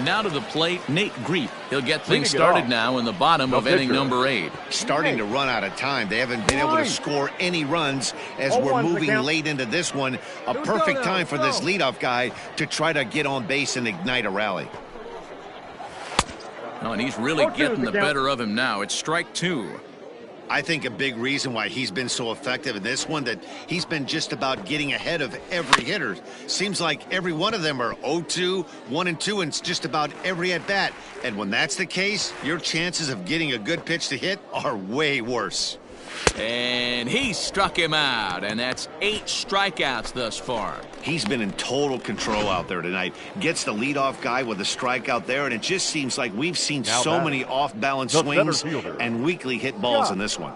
S1: Now to the plate, Nate Griep. He'll get things started now in the bottom of inning number 8.
S2: Starting to run out of time. They haven't been able to score any runs as we're moving late into this one. A perfect time for this leadoff guy to try to get on base and ignite a rally.
S1: Oh, and he's really getting the better of him now. It's strike 2.
S2: I think a big reason why he's been so effective in this one, that he's been just about getting ahead of every hitter. Seems like every one of them are 0-2, 1-2, and it's just about every at-bat. And when that's the case, your chances of getting a good pitch to hit are way worse.
S1: And he struck him out, and that's 8 strikeouts thus far.
S2: He's been in total control out there tonight. Gets the leadoff guy with a strikeout there, and it just seems like we've seen so many off-balance swings and weakly hit balls in this one.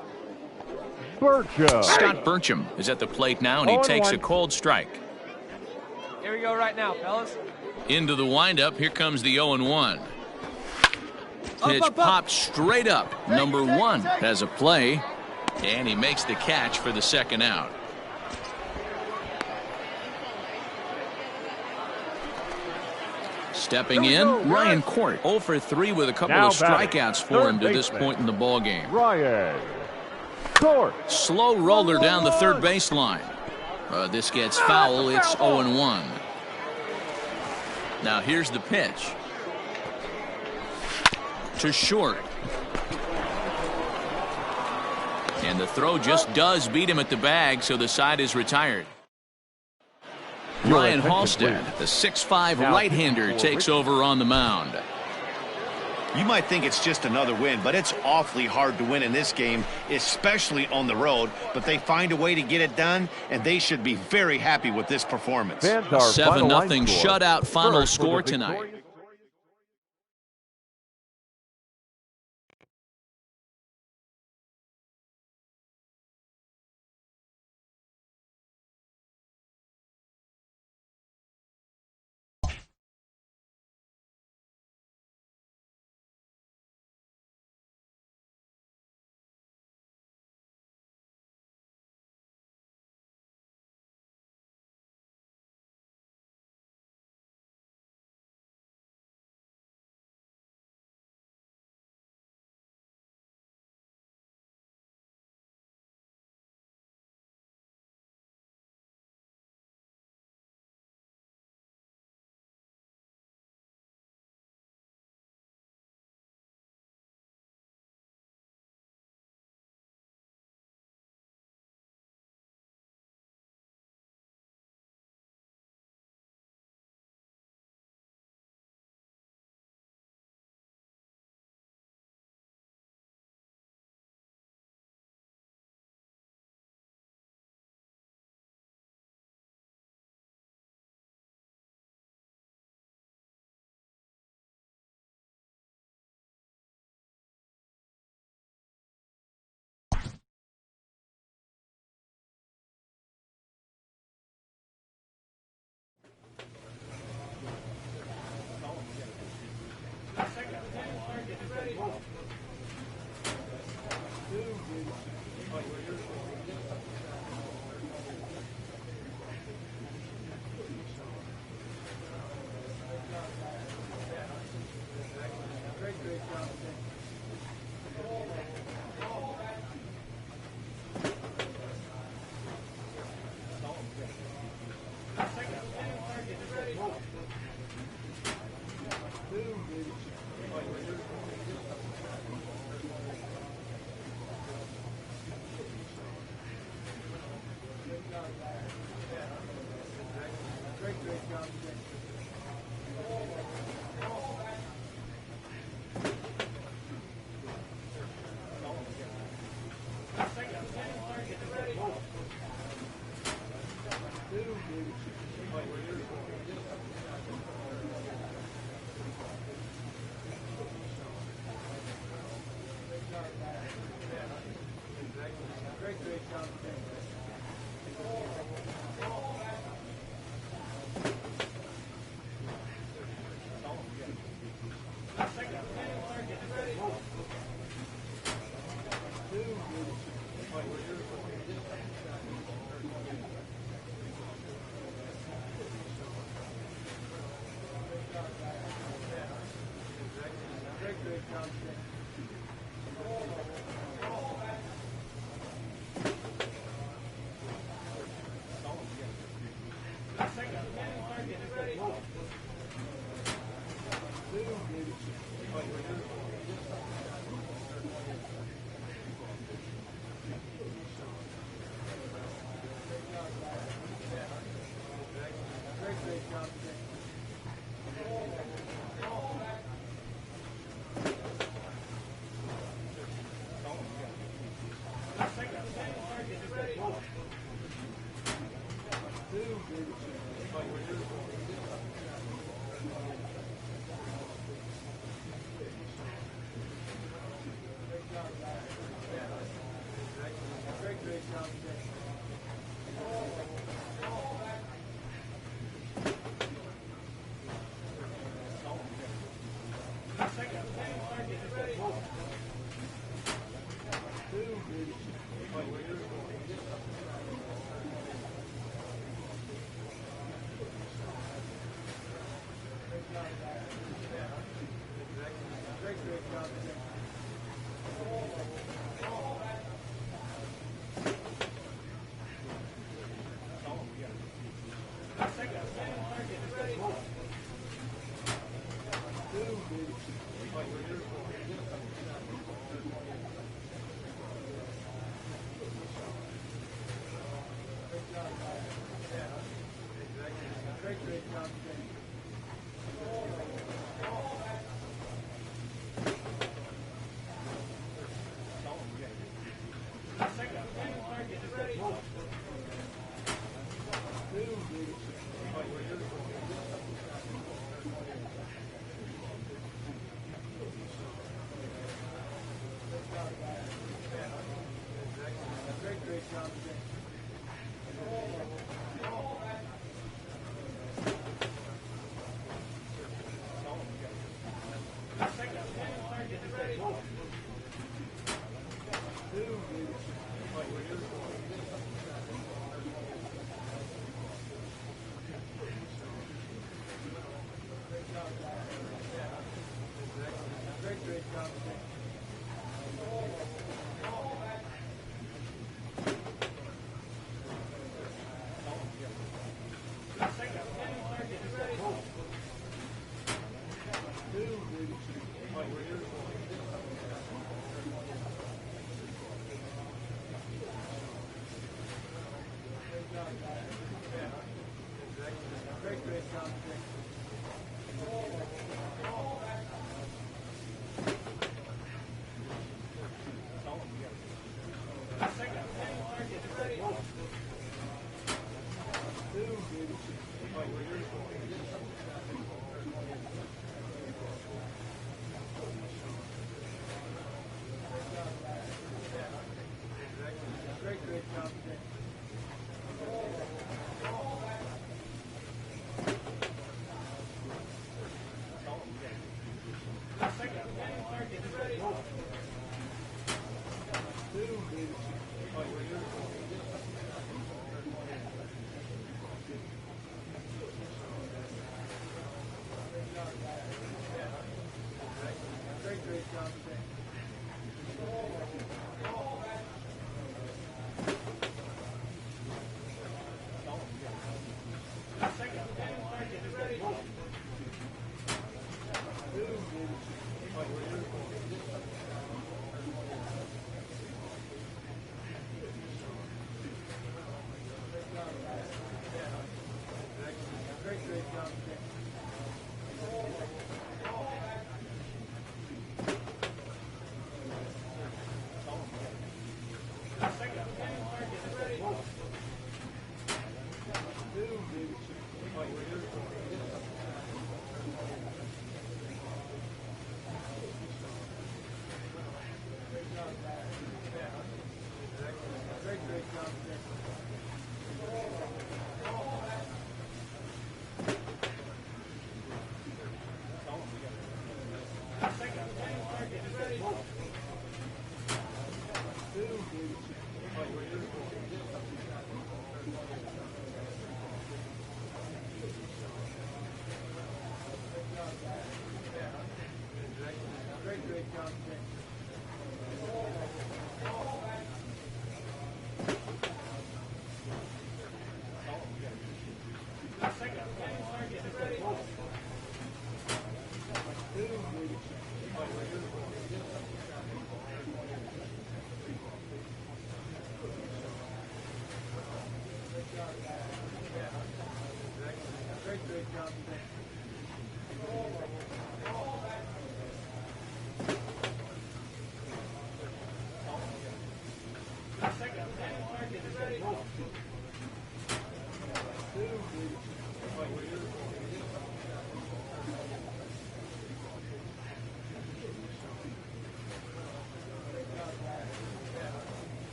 S1: Scott Burcham is at the plate now, and he takes a cold strike.
S5: Here we go right now, fellas.
S1: Into the windup, here comes the 0-1. Pitch popped straight up. Number 1 has a play, and he makes the catch for the second out. Stepping in, Ryan Court, 0 for 3 with a couple of strikeouts for him to this point in the ball game.
S6: Ryan Court.
S1: Slow roller down the third baseline. This gets foul. It's 0-1. Now here's the pitch. To short. And the throw just does beat him at the bag, so the side is retired. Ryan Halstead, the 6'5" right-hander, takes over on the mound.
S2: You might think it's just another win, but it's awfully hard to win in this game, especially on the road. But they find a way to get it done, and they should be very happy with this performance.
S1: 7-0 shutout final score tonight.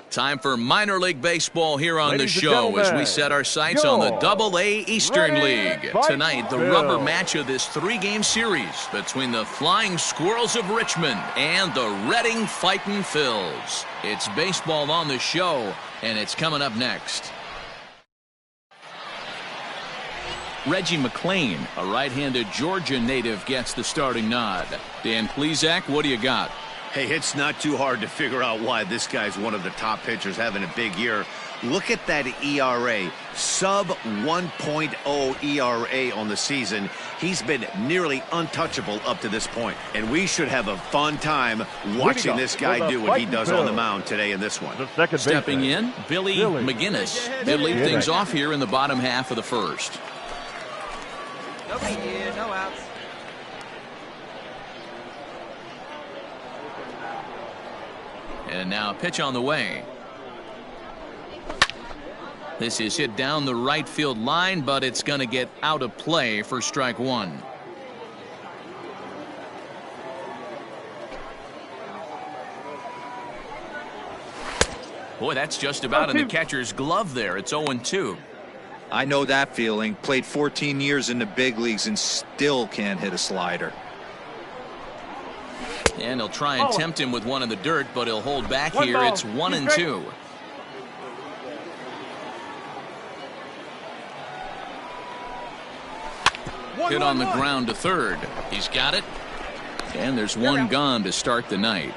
S1: Time for minor league baseball here on the show as we set our sights on the Double-A Eastern League. Tonight, the rubber match of this three-game series between the Flying Squirrels of Richmond and the Reading Fightin' Phils. It's baseball on the show, and it's coming up next. Reggie McLean, a right-handed Georgia native, gets the starting nod. Dan Plesac, what do you got?
S2: Hey, it's not too hard to figure out why this guy's one of the top pitchers having a big year. Look at that ERA, sub 1.0 ERA on the season. He's been nearly untouchable up to this point. And we should have a fun time watching this guy do what he does on the mound today in this one.
S1: Stepping in, Billy McGinnis. They'll lead things off here in the bottom half of the first.
S5: Nobody here, no outs.
S1: And now a pitch on the way. This is hit down the right field line, but it's going to get out of play for strike one. Boy, that's just about in the catcher's glove there. It's 0-2.
S4: I know that feeling. Played 14 years in the big leagues and still can't hit a slider.
S1: And he'll try and tempt him with one in the dirt, but he'll hold back here. It's 1-2. Hit on the ground to third. He's got it. And there's one gone to start the night.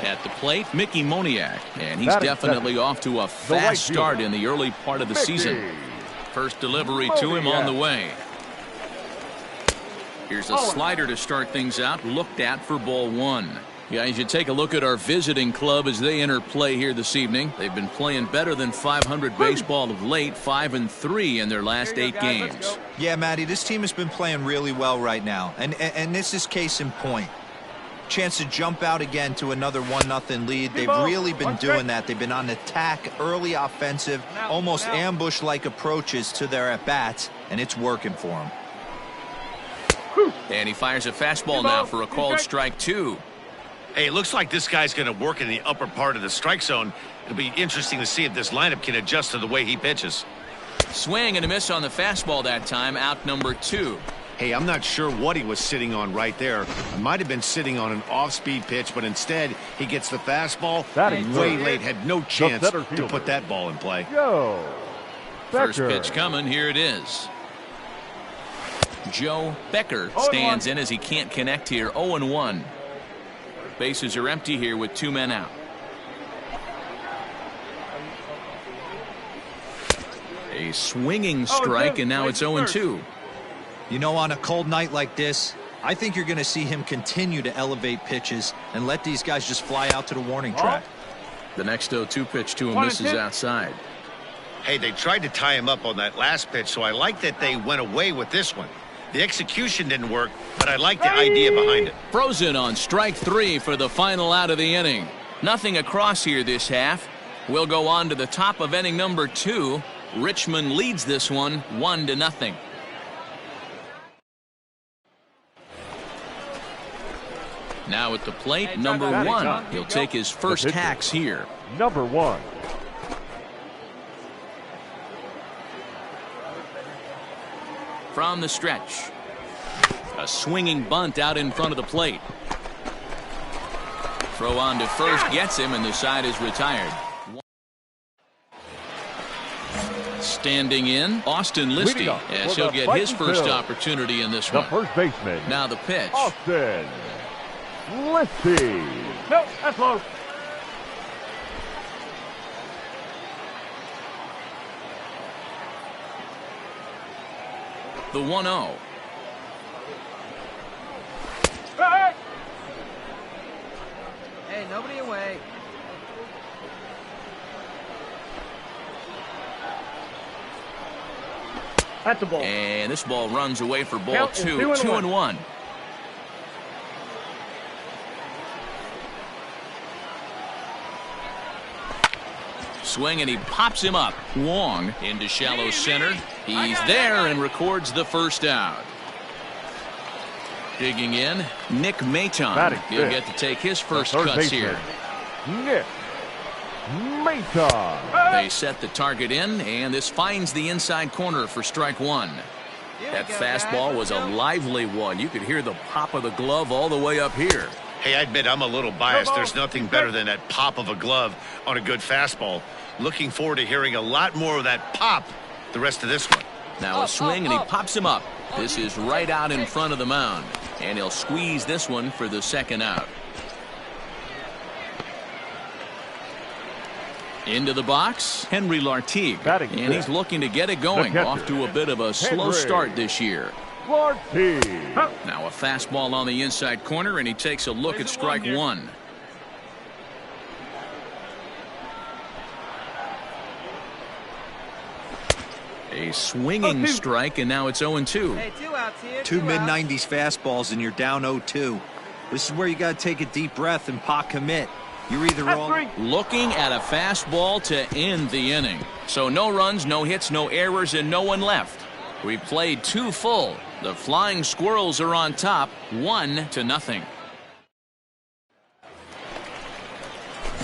S1: At the plate, Mickey Moniak. And he's definitely off to a fast start in the early part of the season. First delivery to him on the way. Here's a slider to start things out, looked at for ball one. Guys, you take a look at our visiting club as they enter play here this evening. They've been playing better than 500 baseball of late, 5-3 in their last 8 games.
S4: Yeah, Matty, this team has been playing really well right now, and this is case in point. Chance to jump out again to another 1-0 lead. They've really been doing that. They've been on attack, early offensive, almost ambush-like approaches to their at-bats, and it's working for them.
S1: And he fires a fastball now for a called strike two.
S2: Hey, it looks like this guy's going to work in the upper part of the strike zone. It'll be interesting to see if this lineup can adjust to the way he pitches.
S1: Swing and a miss on the fastball that time, out number 2.
S2: Hey, I'm not sure what he was sitting on right there. It might have been sitting on an off-speed pitch, but instead he gets the fastball way late, had no chance to put that ball in play.
S1: First pitch coming, here it is. Joe Becker stands in as he can't connect here, 0-1. Bases are empty here with 2 men out. A swinging strike, and now it's 0-2.
S4: You know, on a cold night like this, I think you're going to see him continue to elevate pitches and let these guys just fly out to the warning track.
S1: The next 0-2 pitch to him misses outside.
S2: Hey, they tried to tie him up on that last pitch, so I like that they went away with this one. The execution didn't work, but I like the idea behind it.
S1: Frozen on strike 3 for the final out of the inning. Nothing across here this half. We'll go on to the top of inning number 2. Richmond leads this one 1-0. Now at the plate, number 1. He'll take his first hacks here.
S6: Number 1.
S1: From the stretch. A swinging bunt out in front of the plate. Throw on to first gets him, and the side is retired. Standing in, Austin Listy, as he'll get his first opportunity in this one.
S6: The first baseman.
S1: Now the pitch.
S6: Austin Listy.
S3: Nope, that's low.
S1: The 1-0.
S5: Hey, nobody away.
S3: That's a ball.
S1: And this ball runs away for ball
S3: Count
S1: 2.
S3: 2-1.
S1: 2-1. Swing, and he pops him up. Wong into shallow center. He's there and records the first out. Digging in, Nick Maton. He'll get to take his first cuts here.
S6: Nick Maton.
S1: They set the target in, and this finds the inside corner for strike 1. That fastball was a lively one. You could hear the pop of the glove all the way up here.
S2: Hey, I admit I'm a little biased. There's nothing better than that pop of a glove on a good fastball. Looking forward to hearing a lot more of that pop the rest of this one.
S1: Now a swing, and he pops him up. This is right out in front of the mound, and he'll squeeze this one for the second out. Into the box, Henry Lartigue, and he's looking to get it going. Off to a bit of a slow start this year.
S6: Lartigue.
S1: Now a fastball on the inside corner, and he takes a look at strike 1. A swinging strike, and now it's 0-2.
S5: Hey, 2 outs here.
S4: 2 mid-90s fastballs, and you're down 0-2. This is where you got to take a deep breath and pot commit. You're either all
S1: looking at a fastball to end the inning. So no runs, no hits, no errors, and no one left. We played 2 full. The Flying Squirrels are on top, 1-0.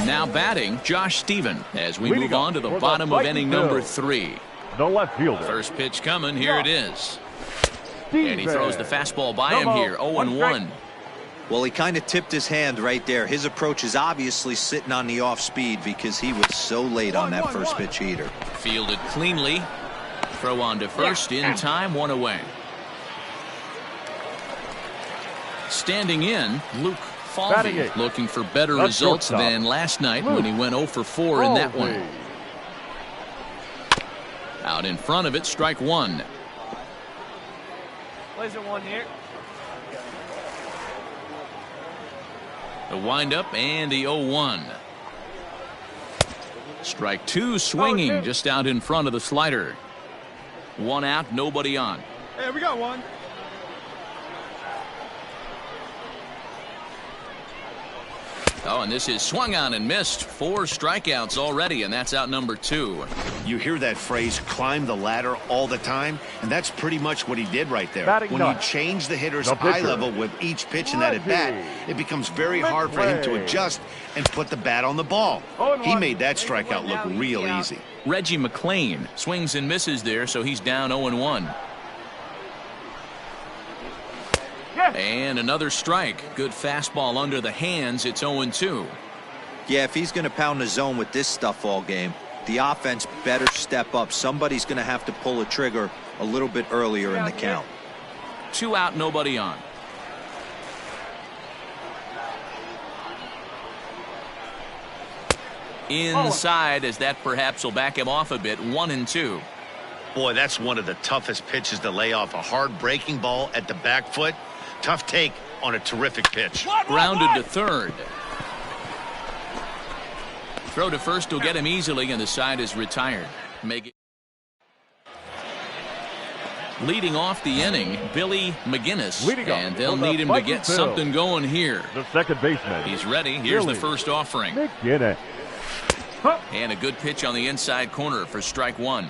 S1: Now batting, Josh Stephen, as we move on to the bottom of inning number 3.
S6: The left fielder.
S1: First pitch coming, here it is. And he throws the fastball by him here, 0-1.
S4: Well, he kind of tipped his hand right there. His approach is obviously sitting on the off speed because he was so late on that first pitch heater.
S1: Fielded cleanly. Throw on to first in time, 1 away. Standing in, Luke Falvey, looking for better results than last night when he went 0 for 4 in that one. Out in front of it, strike 1.
S5: Plays it 1 here.
S1: The windup and the 0-1. Strike 2, swinging just out in front of the slider. 1 out, nobody on.
S3: Hey, we got 1.
S1: Oh, and this is swung on and missed. 4 strikeouts already, and that's out number 2.
S2: You hear that phrase, climb the ladder, all the time, and that's pretty much what he did right there. When you change the hitter's eye level with each pitch in that at-bat, it becomes very hard for him to adjust and put the bat on the ball. He made that strikeout look real easy.
S1: Reggie McLean swings and misses there, so he's down 0-1. And another strike. Good fastball under the hands. It's 0-2.
S4: Yeah, if he's going to pound the zone with this stuff all game, the offense better step up. Somebody's going to have to pull a trigger a little bit earlier in the count.
S1: 2 out, nobody on. Inside, as that perhaps will back him off a bit. 1-2.
S2: Boy, that's one of the toughest pitches to lay off. A hard breaking ball at the back foot. Tough take on a terrific pitch.
S1: Grounded to third. Throw to first will get him easily, and the side is retired. Make it. Leading off the inning, Billy McGinnis, and they'll need him to get something going here.
S6: The second baseman.
S1: He's ready. Here's the first offering.
S6: McGinnis.
S1: And a good pitch on the inside corner for strike 1.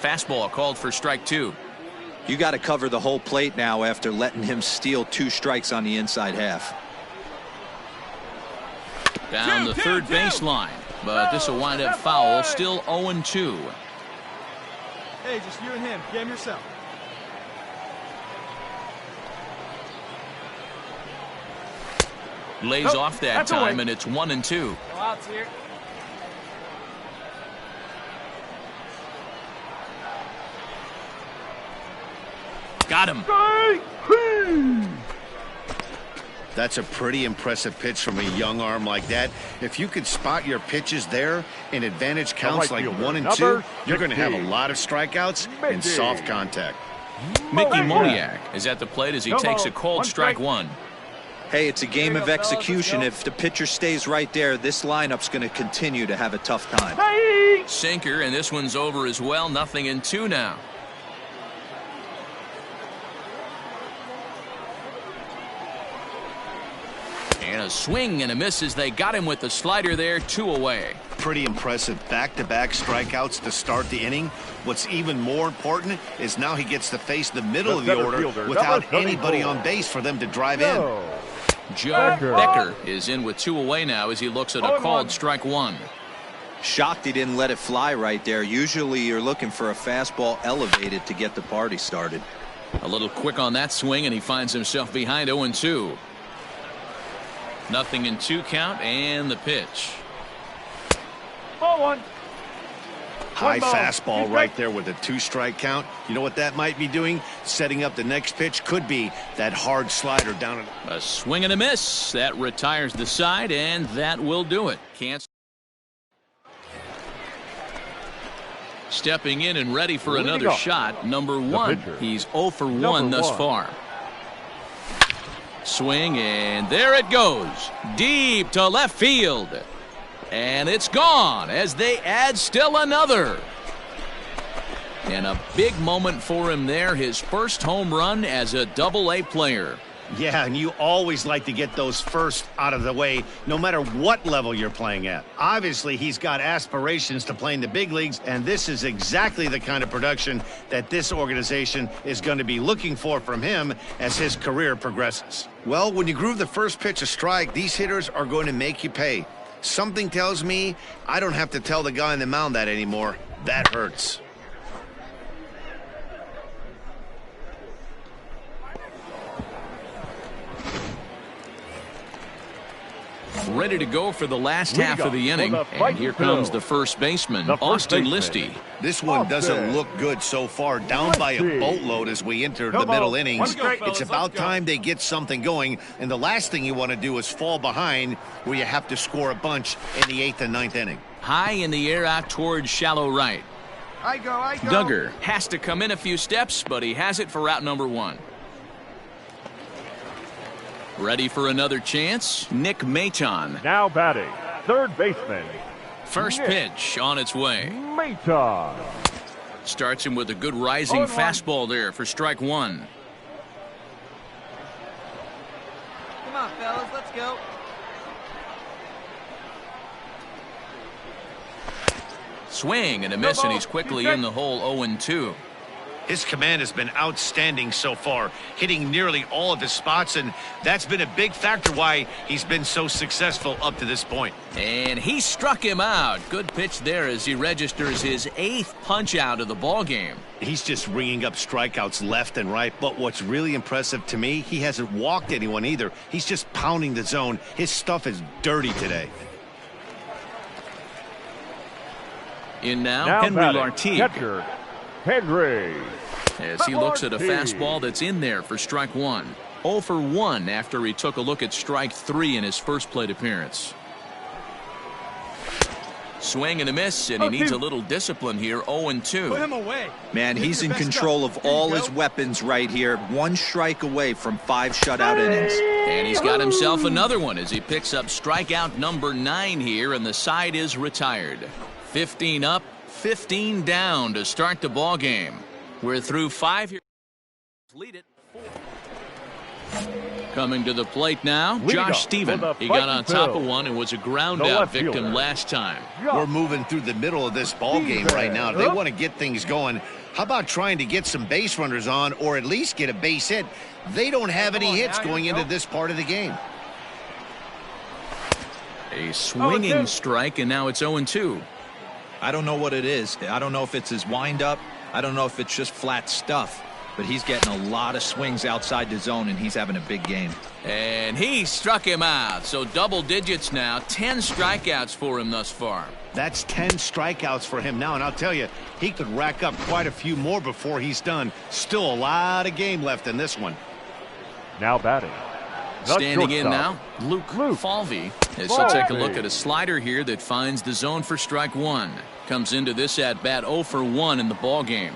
S1: Fastball called for strike 2.
S4: You got to cover the whole plate now after letting him steal 2 strikes on the inside half.
S1: Down the third baseline, but this will wind up foul. Still 0-2.
S5: Hey, just you and him. Game yourself.
S1: Lays off that time, and it's 1-2.
S5: No outs here.
S1: Got him.
S2: That's a pretty impressive pitch from a young arm like that. If you could spot your pitches there in advantage counts like 1 and 2, you're going to have a lot of strikeouts and soft contact.
S1: Mickey Moniak is at the plate as he takes a called strike 1.
S4: Hey, it's a game of execution. If the pitcher stays right there, this lineup's going to continue to have a tough time.
S1: Sinker, and this one's over as well. 0-2 now. And a swing and a miss as they got him with the slider there. 2 away.
S2: Pretty impressive back-to-back strikeouts to start the inning. What's even more important is now he gets to face the middle of the order without anybody on base for them to drive in.
S1: Joe Becker is in with 2 away now as he looks at a called strike 1.
S4: Shocked he didn't let it fly right there. Usually you're looking for a fastball elevated to get the party started.
S1: A little quick on that swing, and he finds himself behind 0-2. 0-2 count, and the pitch.
S3: Ball 1.
S2: High fastball right there with a 2-strike count. You know what that might be doing? Setting up the next pitch. Could be that hard slider down.
S1: A swing and a miss. That retires the side, and that will do it. Can't. Stepping in and ready for another shot. Number 1. He's 0 for 1 thus far. Swing, and there it goes. Deep to left field. And it's gone as they add still another. And a big moment for him there. His first home run as a Double-A player.
S2: Yeah, and you always like to get those first out of the way, no matter what level you're playing at. Obviously, he's got aspirations to play in the big leagues, and this is exactly the kind of production that this organization is going to be looking for from him as his career progresses. Well, when you groove the first pitch a strike, these hitters are going to make you pay. Something tells me I don't have to tell the guy on the mound that anymore. That hurts.
S1: Ready to go for the last half of the inning, and here comes the first baseman, Austin Listy.
S2: This one doesn't look good so far, down by a boatload as we enter the middle innings. It's about time they get something going, and the last thing you want to do is fall behind where you have to score a bunch in the 8th and 9th inning.
S1: High in the air out towards shallow right.
S5: I go.
S1: Duggar has to come in a few steps, but he has it for route number 1. Ready for another chance, Nick Maton.
S6: Now batting, third baseman.
S1: First pitch on its way.
S6: Maton.
S1: Starts him with a good rising fastball there for strike 1.
S5: Come on, fellas, let's go.
S1: Swing and a miss, and he's quickly in the hole. 0-2.
S2: His command has been outstanding so far, hitting nearly all of his spots, and that's been a big factor why he's been so successful up to this point.
S1: And he struck him out. Good pitch there as he registers his 8th punch out of the ball game.
S2: He's just ringing up strikeouts left and right, but what's really impressive to me, he hasn't walked anyone either. He's just pounding the zone. His stuff is dirty today.
S1: In now Henry Lartigue.
S6: Catcher, Henry.
S1: As he looks at a fastball that's in there for strike 1. 0 for 1 after he took a look at strike 3 in his first plate appearance. Swing and a miss, and he needs a little discipline here. 0-2.
S5: Put him away.
S4: Man, he's in control of all his weapons right here. 1 strike away from 5 shutout innings.
S1: And he's got himself another one as he picks up strikeout number 9 here, and the side is retired. 15 up, 15 down to start the ball game. We're through 5 here. Lead it 4. Coming to the plate now, Josh Stephen. He got on top of one and was a ground out victim last time.
S2: We're moving through the middle of this ball game right now. They want to get things going. How about trying to get some base runners on or at least get a base hit? They don't have any hits going into this part of the game.
S1: A swinging strike, and now it's 0-2.
S4: I don't know what it is. I don't know if it's his windup. I don't know if it's just flat stuff. But he's getting a lot of swings outside the zone, and he's having a big game.
S1: And he struck him out. So double digits now. 10 strikeouts for him thus far.
S2: That's 10 strikeouts for him now, and I'll tell you, he could rack up quite a few more before he's done. Still a lot of game left in this one.
S6: Now batting.
S1: Standing in now, Luke Falvey. As he'll take a look at a slider here that finds the zone for strike 1. Comes into this at bat 0 for 1 in the ball game.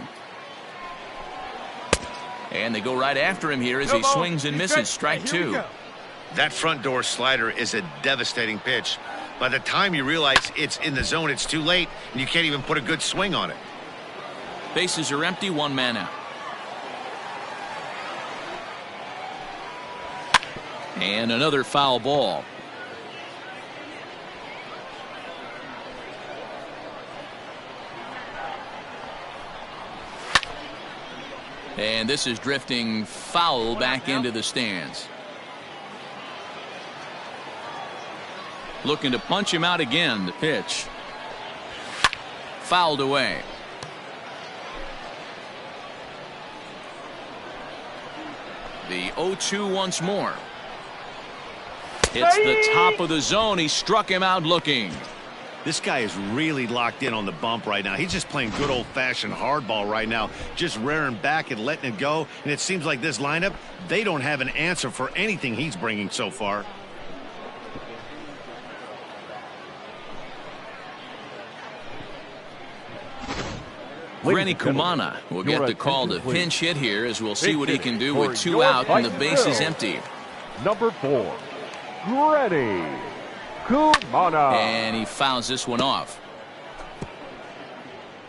S1: And they go right after him here as he swings and misses. Strike 2.
S2: That front door slider is a devastating pitch. By the time you realize it's in the zone, it's too late, and you can't even put a good swing on it.
S1: Bases are empty, 1 man out. And another foul ball. And this is drifting foul back into the stands. Looking to punch him out again. The pitch. Fouled away. The 0-2 once more. It's the top of the zone. He struck him out looking.
S2: This guy is really locked in on the bump right now. He's just playing good old-fashioned hardball right now, just rearing back and letting it go. And it seems like this lineup, they don't have an answer for anything he's bringing so far.
S1: Granny Kumana will get the call to pinch hit here, as we'll see what he can do with 2 out and the base is empty.
S6: Number 4, Granny Kumana.
S1: And he fouls this one off.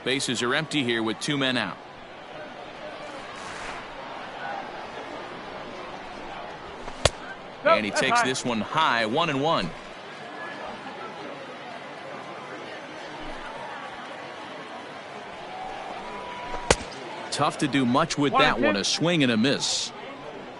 S1: Bases are empty here with 2 men out. And he takes this one high, 1-1. Tough to do much with that one. A swing and a miss.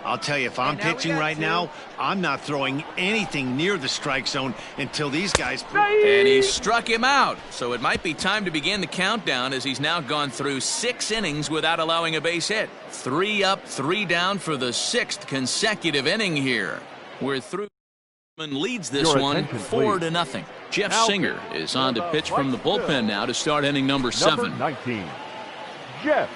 S2: I'll tell you, if I'm pitching right now, I'm not throwing anything near the strike zone until these guys.
S1: And he struck him out. So it might be time to begin the countdown, as he's now gone through 6 innings without allowing a base hit. 3 up, 3 down for the 6th consecutive inning here. We're through. Leads this one 4-0. Jeff Singer is on to pitch from the bullpen now to start inning number 7.
S6: Number 19, Jeff.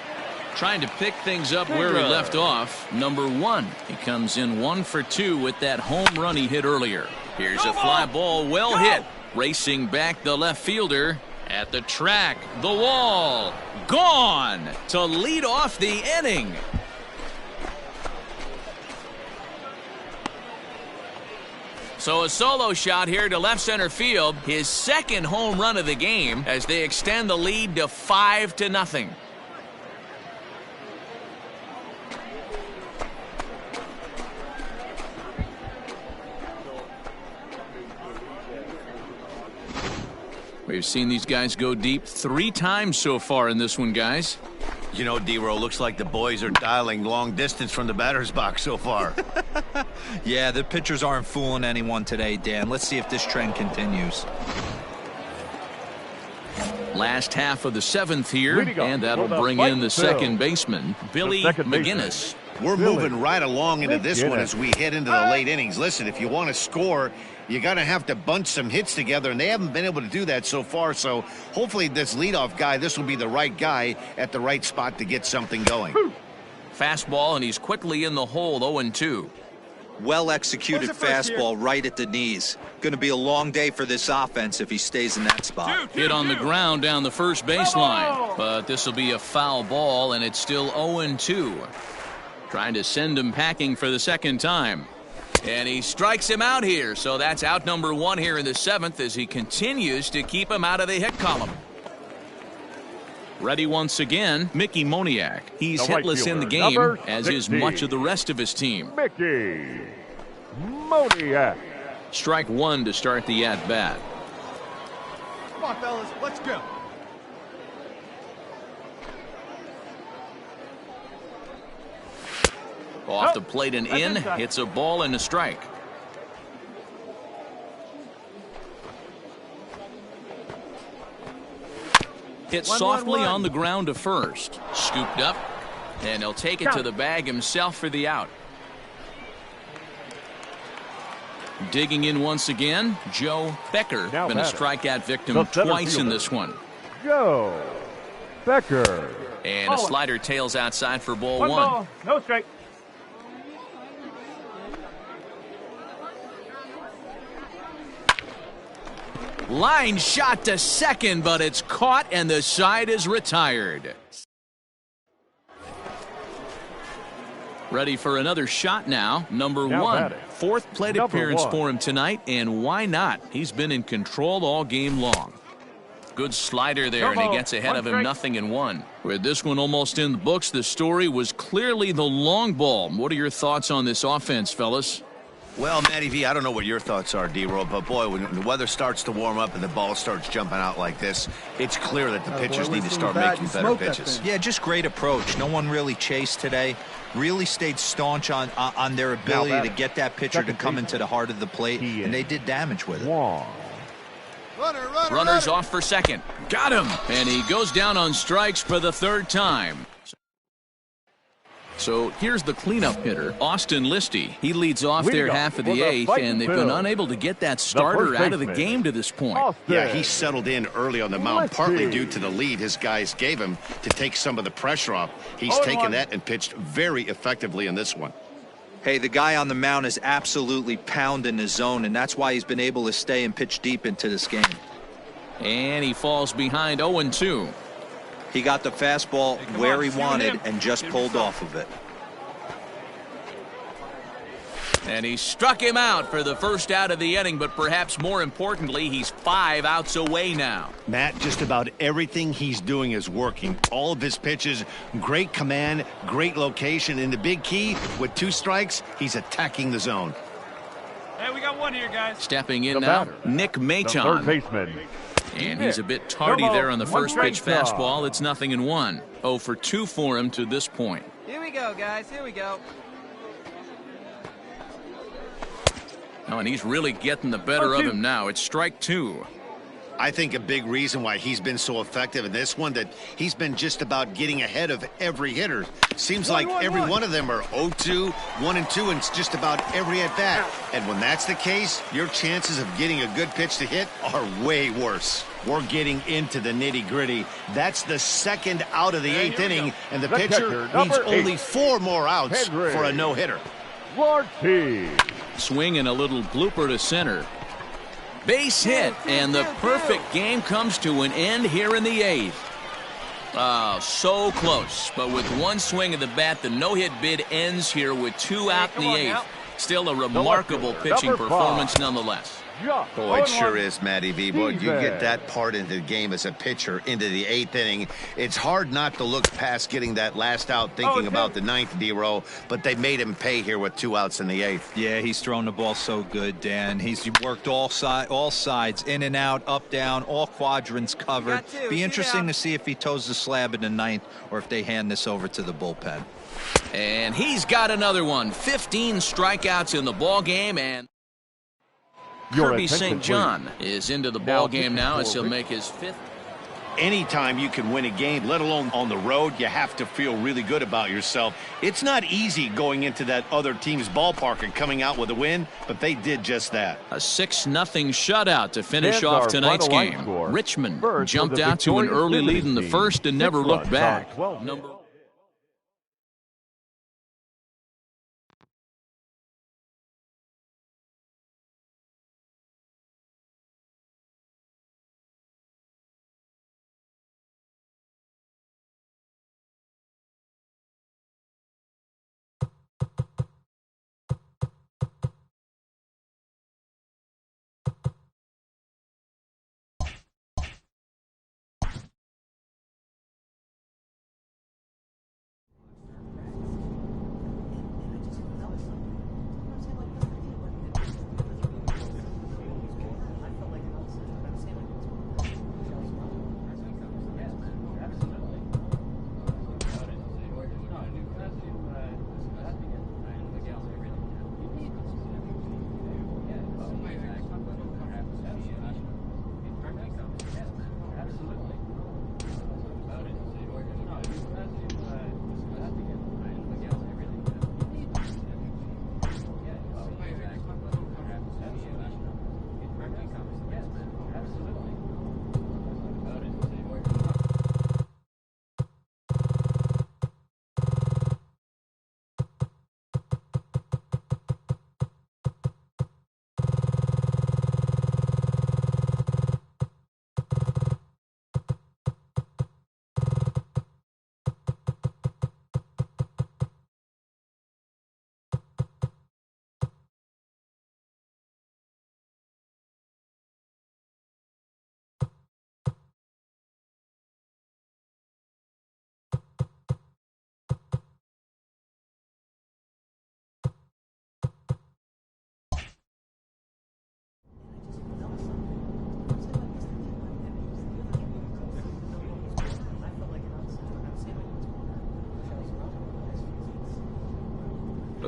S1: Trying to pick things up where he left off. Number 1. He comes in 1 for 2 with that home run he hit earlier. Here's a fly ball, well hit. Racing back the left fielder at the track. The wall. Gone to lead off the inning. So a solo shot here to left center field. His 2nd home run of the game as they extend the lead to 5-0. We've seen these guys go deep 3 times so far in this one, guys.
S2: You know, D-Row, looks like the boys are dialing long distance from the batter's box so far.
S4: Yeah, the pitchers aren't fooling anyone today, Dan. Let's see if this trend continues.
S1: Last half of the 7th here, and that'll bring in the second baseman, Billy McGinnis.
S2: We're moving right along into this one as we head into the late innings. Listen, if you want to score, you're going to have to bunch some hits together, and they haven't been able to do that so far. So hopefully this leadoff guy, this will be the right guy at the right spot to get something going.
S1: Fastball, and he's quickly in the hole, 0-2.
S4: Well-executed fastball right at the knees. Going to be a long day for this offense if he stays in that spot.
S1: Hit on the ground down the first baseline, but this will be a foul ball, and it's still 0-2. Trying to send him packing for the second time. And he strikes him out here, so that's out number 1 here in the 7th as he continues to keep him out of the hit column. Ready once again, Mickey Moniak. He's hitless in the game, as is much of the rest of his team.
S6: Mickey Moniak.
S1: Strike 1 to start the at-bat.
S5: Come on, fellas, let's go.
S1: Off the plate and in, hits a ball and a strike. Hit softly on the ground to first. Scooped up, and he'll take it to the bag himself for the out. Digging in once again, Joe Becker. Been a strikeout victim twice in this one.
S6: Joe Becker.
S1: And a slider tails outside for ball 1.
S3: Ball, no strike.
S1: Line shot to second, but it's caught and the side is retired. Ready for another shot now. Number 1. 4th plate appearance for him tonight, and why not? He's been in control all game long. Good slider there, and he gets ahead of him 0-1. With this one almost in the books, the story was clearly the long ball. What are your thoughts on this offense, fellas?
S2: Well, Matty V, I don't know what your thoughts are, D-Roll, but boy, when the weather starts to warm up and the ball starts jumping out like this, it's clear that the pitchers need to start making better pitches.
S4: Yeah, just great approach. No one really chased today. Really stayed staunch on their ability to get that pitcher to come into the heart of the plate, and they did damage with it.
S1: Runner's off for second. Got him! And he goes down on strikes for the 3rd time. So here's the cleanup hitter, Austin Listy. He leads off their half of the 8th, and they've been unable to get that starter out of the game to this point.
S2: Yeah, he settled in early on the mound, partly due to the lead his guys gave him to take some of the pressure off. He's taken that and pitched very effectively in this one.
S4: Hey, the guy on the mound is absolutely pounding his zone, and that's why he's been able to stay and pitch deep into this game.
S1: And he falls behind 0-2.
S4: He got the fastball where he wanted and just pulled off of it.
S1: And he struck him out for the first out of the inning, but perhaps more importantly, he's 5 outs away now.
S2: Matt, just about everything he's doing is working. All of his pitches, great command, great location, and the big key, with 2 strikes, he's attacking the zone.
S3: Hey, we got one here, guys.
S1: Stepping in now, Nick Machon.
S6: 3rd baseman.
S1: And he's a bit tardy there on the first pitch fastball. It's 0-1. 0 for 2 for him to this point.
S5: Here we go, guys. Here we go.
S1: Oh, and he's really getting the better of him now. It's strike 2.
S2: I think a big reason why he's been so effective in this one, that he's been just about getting ahead of every hitter. Seems like every one of them are 0-2, 1-2, and it's just about every at-bat. And when that's the case, your chances of getting a good pitch to hit are way worse. We're getting into the nitty-gritty. That's the 2nd out of the 8th inning, and the pitcher needs only 4 more outs for a no-hitter.
S1: Swing and a little blooper to center. Base hit, and the perfect game comes to an end here in the 8th. Oh, so close. But with 1 swing of the bat, the no-hit bid ends here with 2 out in the 8th. Still a remarkable pitching performance nonetheless.
S6: just
S2: Oh, it sure
S6: 1.
S2: is, Matty V. Boy, you
S6: Defense.
S2: get that part into the game as a pitcher into the 8th inning. It's hard not to look past getting that last out thinking about the 9th, D-Row, but they made him pay here with 2 outs in the 8th.
S4: Yeah, he's thrown the ball so good, Dan. He's worked all sides, in and out, up, down, all quadrants covered. Be interesting to see if he toes the slab in the 9th or if they hand this over to the bullpen.
S1: And he's got another one. 15 strikeouts in the ball game, and
S6: Your
S1: Kirby
S6: attention,
S1: St. John is into the ball game now as he'll make his 5th.
S2: Anytime you can win a game, let alone on the road, you have to feel really good about yourself. It's not easy going into that other team's ballpark and coming out with a win, but they did just that.
S1: A 6-0 shutout to finish
S6: Stands
S1: off
S6: our
S1: tonight's
S6: final line
S1: game.
S6: score.
S1: Richmond
S6: First
S1: jumped
S6: was the
S1: out to an
S6: victorious
S1: early lead in the
S6: team.
S1: first and
S6: 6
S1: never looked
S6: runs on
S1: back.
S6: 12
S1: Number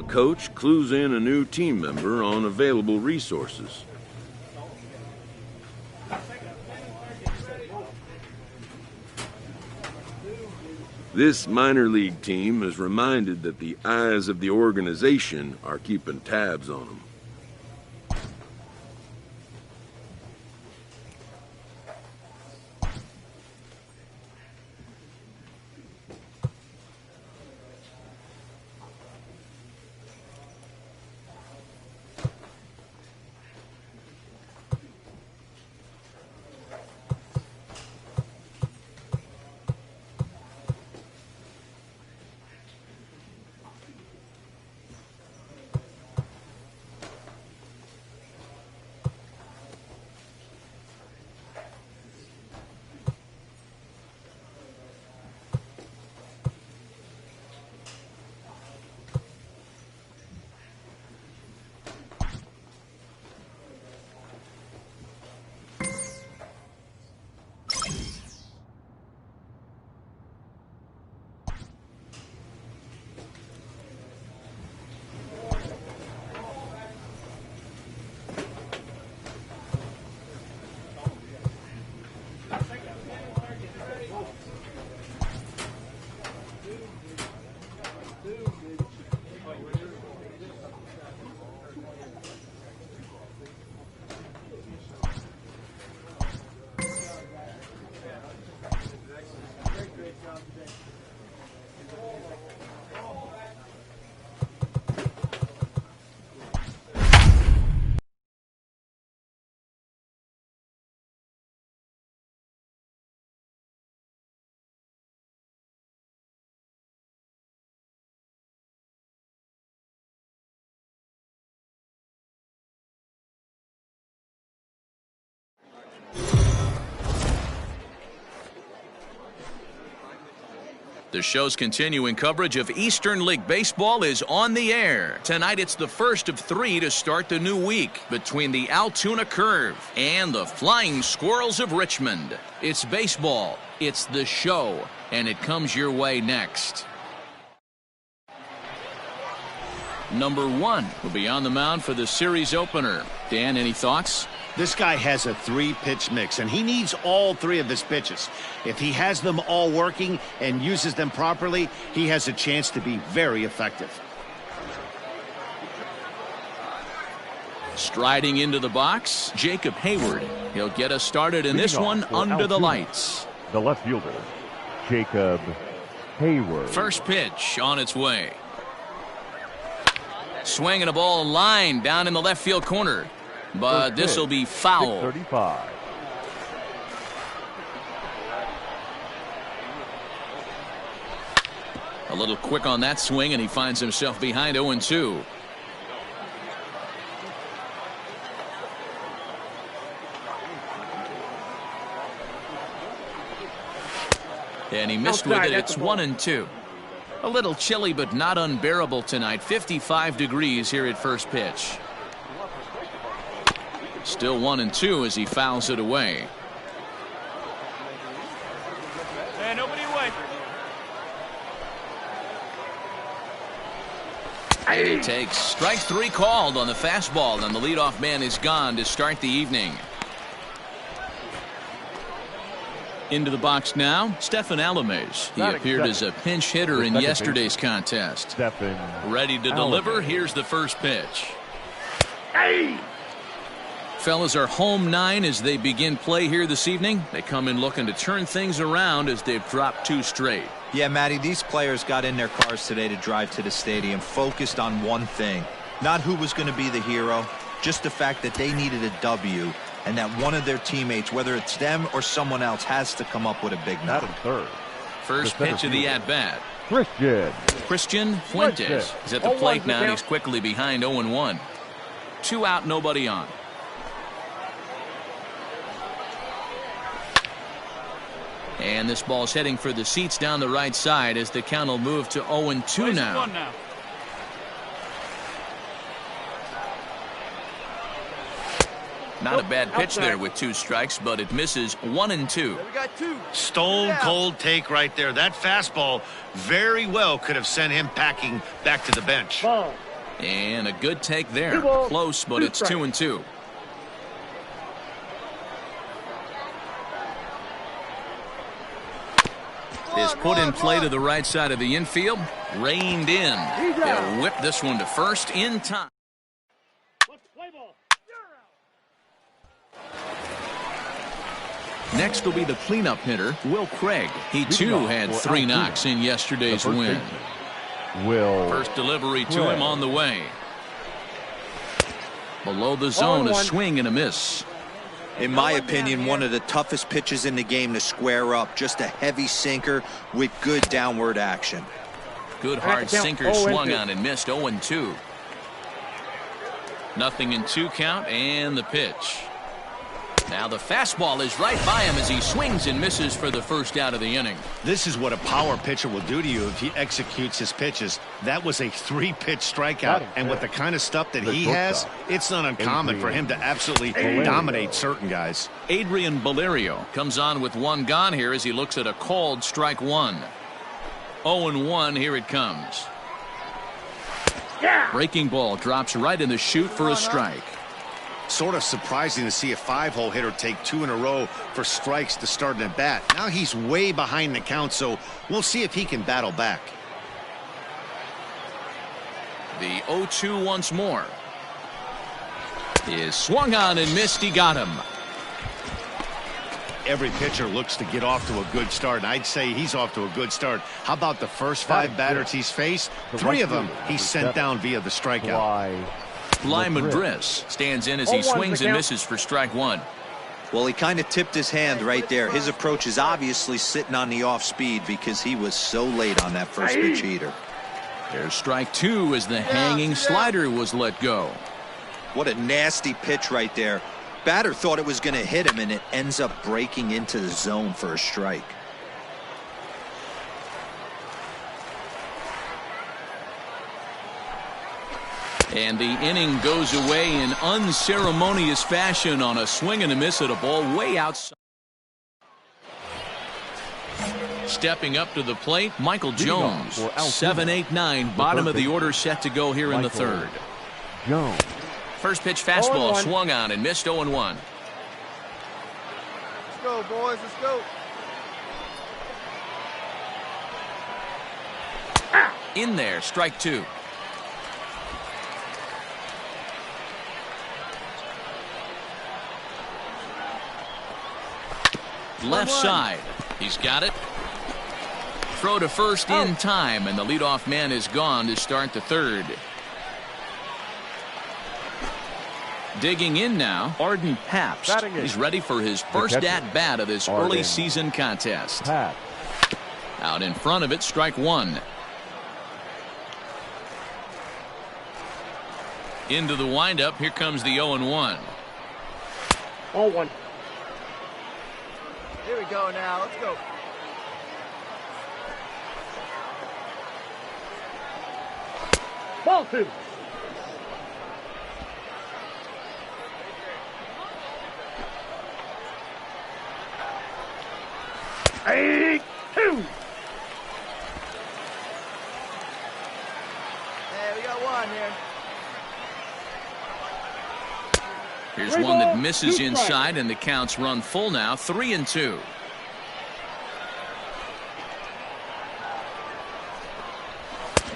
S7: A coach clues in a new team member on available resources. This minor league team is reminded that the eyes of the organization are keeping tabs on them.
S1: The show's continuing coverage of Eastern League Baseball is on the air. Tonight it's the first of 3 to start the new week between the Altoona Curve and the Flying Squirrels of Richmond. It's baseball, it's the show, and it comes your way next. Number 1 will be on the mound for the series opener. Dan, any thoughts?
S2: This guy has a 3-pitch mix, and he needs all 3 of his pitches. If he has them all working and uses them properly, he has a chance to be very effective.
S1: Striding into the box, Jacob Hayward. He'll get us started in this one under the lights.
S6: The left fielder, Jacob Hayward.
S1: First pitch on its way. Swinging a ball line down in the left field corner. But this will be foul.
S6: 35.
S1: A little quick on that swing, and he finds himself behind 0-2. And he missed with it. It's 1-2. A little chilly, but not unbearable tonight. 55 degrees here at first pitch. Still 1-2 as he fouls it away.
S5: Hey, nobody away.
S1: He takes strike 3 called on the fastball, and the leadoff man is gone to start the evening. Into the box now, Stephen Alames. He appeared as a pinch hitter in yesterday's contest. Ready to deliver. Here's the first pitch. Fellas are home 9 as they begin play here this evening. They come in looking to turn things around as they've dropped 2 straight.
S4: Yeah, Matty, these players got in their cars today to drive to the stadium, focused on one thing. Not who was going to be the hero, just the fact that they needed a W, and that one of their teammates, whether it's them or someone else, has to come up with a big night.
S1: First pitch of the at-bat. Christian Fuentes is at the plate now, and he's quickly behind 0-1. 2 out, nobody on. And this ball's heading for the seats down the right side as the count will move to 0-2 now. Not a bad pitch there with 2 strikes, but it misses 1-2.
S2: Stone cold take right there. That fastball very well could have sent him packing back to the bench.
S1: And a good take there. Close, but it's 2-2. Is put in play to the right side of the infield. Reined in. They'll whip this one to first in time. Next will be the cleanup hitter, Will Craig. He too had 3 knocks in yesterday's win. First delivery to him on the way. Below the zone, a swing and a miss.
S4: In my opinion, one of the toughest pitches in the game to square up. Just a heavy sinker with good downward action.
S1: Good hard sinker swung on and missed. 0-2. Nothing in 2 count, and the pitch. Now the fastball is right by him as he swings and misses for the first out of the inning.
S2: This is what a power pitcher will do to you if he executes his pitches. That was a 3-pitch strikeout, and with the kind of stuff that he has, it's not uncommon for him to absolutely dominate certain guys.
S1: Adrian Valerio comes on with 1 gone here as he looks at a called strike 1. 0-1, here it comes. Breaking ball drops right in the chute for a strike.
S2: Sort of surprising to see a 5-hole hitter take 2 in a row for strikes to start an at-bat. Now he's way behind the count, so we'll see if he can battle back.
S1: The 0-2 once more. Is swung on and missed. He got him.
S2: Every pitcher looks to get off to a good start, and I'd say he's off to a good start. How about the first 5 batters he's faced? 3 of them he's sent down via the strikeout.
S1: Lyman Briss stands in as he swings and misses for strike 1.
S4: Well, he kind of tipped his hand right there. His approach is obviously sitting on the off speed because he was so late on that first pitch heater.
S1: There's strike 2 as the hanging slider was let go.
S4: What a nasty pitch right there. Batter thought it was going to hit him, and it ends up breaking into the zone for a strike.
S1: And the inning goes away in unceremonious fashion on a swing and a miss at a ball way outside. Stepping up to the plate, Michael Jones. 7-8-9, bottom of the order set to go here in the third.
S6: Jones.
S1: First pitch fastball swung on and missed 0-1.
S5: Let's go, boys. Let's go.
S1: In there, strike two. Left side. He's got it. Throw to first in time, and the leadoff man is gone to start the third. Digging in now, Arden Pabst. He's ready for his first at-bat of this early season contest. Out in front of it, strike one. Into the windup, here comes the 0-1.
S3: 0-1.
S5: Here we go now. Let's go.
S3: Ball two. Eight, two.
S5: Hey, we got one here.
S1: Here's one that misses inside, and the count's run full now, 3-2.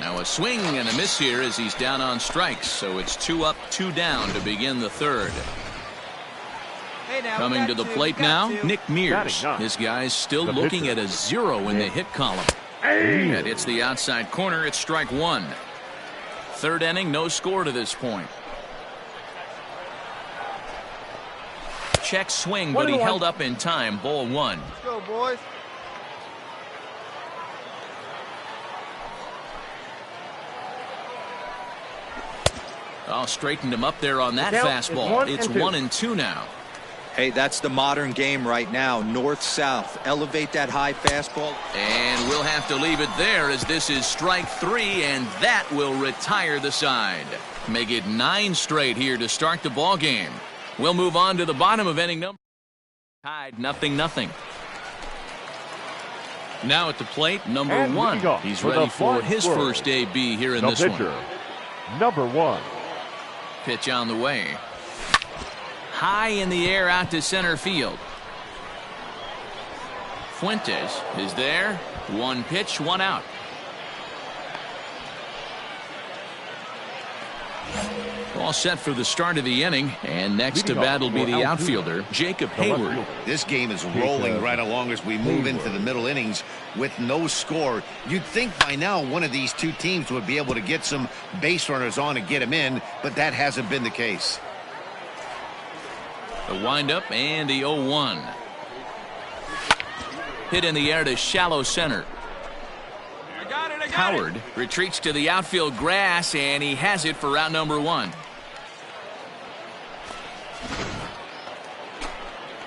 S1: Now a swing and a miss here as he's down on strikes, so it's 2 up, 2 down to begin the third.
S5: Hey, now,
S1: Coming to the plate now, Nick Mears.
S6: Batting
S1: His guy's still looking at a 0 in the hit column. That hits the outside corner. It's strike one. Third inning, no score to this point. Check swing, but he held up in time. Ball one.
S5: Let's go, boys.
S1: Oh, straightened him up there on that fastball. It's 1-2 now.
S4: Hey, that's the modern game right now. North-south. Elevate that high fastball.
S1: And we'll have to leave it there as this is strike three, and that will retire the side. Make it 9 straight here to start the ball game. We'll move on to the bottom of inning number. Tied 0-0. Now at the plate, number 1. He's ready for his first AB here in this one.
S6: Number 1.
S1: Pitch on the way. High in the air out to center field. Fuentes is there. 1 pitch, 1 out. All set for the start of the inning, and next to bat will be the outfielder, Jacob Hayward.
S2: This game is rolling right along as we move into the middle innings with no score. You'd think by now one of these two teams would be able to get some base runners on and get them in, but that hasn't been the case.
S1: The windup and the 0-1. Hit in the air to shallow center.
S5: I got it.
S1: Howard retreats to the outfield grass, and he has it for out number 1.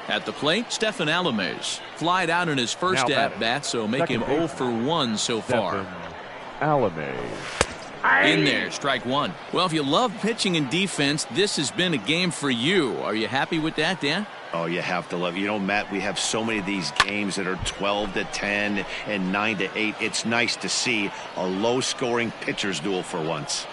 S1: At the plate, Stephen Alamez. Flied out in his first at-bat, so make him 0 for 1 so far.
S6: Alamez.
S1: In there, strike one. Well, if you love pitching and defense, this has been a game for you. Are you happy with that, Dan?
S2: Oh, you have to love it. You know, Matt, we have so many of these games that are 12-10 and 9-8. It's nice to see a low-scoring pitcher's duel for once.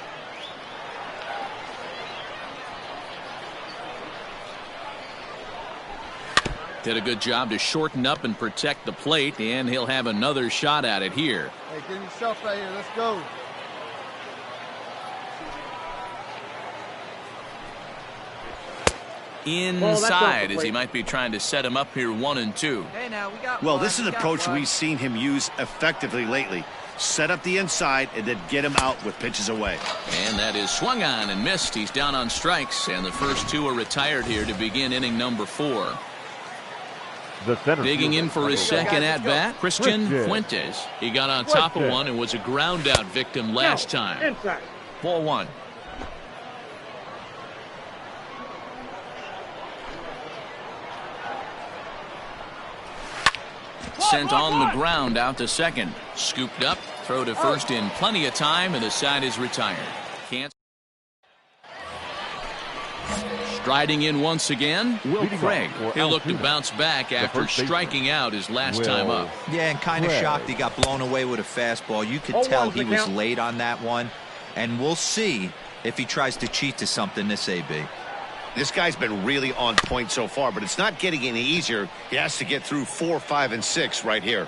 S1: Did a good job to shorten up and protect the plate, and he'll have another shot at it here.
S5: Hey, get yourself right here. Let's go.
S1: Inside, as he might be trying to set him up here 1-2.
S5: Hey, now we got
S2: Well,
S5: one.
S2: this is an approach we've seen him use effectively lately. Set up the inside and then get him out with pitches away.
S1: And that is swung on and missed. He's down on strikes, and the first 2 are retired here to begin inning number 4. Digging in for his second at-bat, Christian Fuentes. He got on top of one and was a ground-out victim last time.
S3: Inside.
S1: Ball 1. Sent on the ground out to second. Scooped up, throw to first in plenty of time, and the side is retired. Can't. Striding in once again, Will Craig. He'll look to bounce back after striking out his last time up.
S4: Yeah, and kind of shocked he got blown away with a fastball. You could tell he was late on that one. And we'll see if he tries to cheat to something this AB.
S2: This guy's been really on point so far, but it's not getting any easier. He has to get through 4, 5, and 6 right here.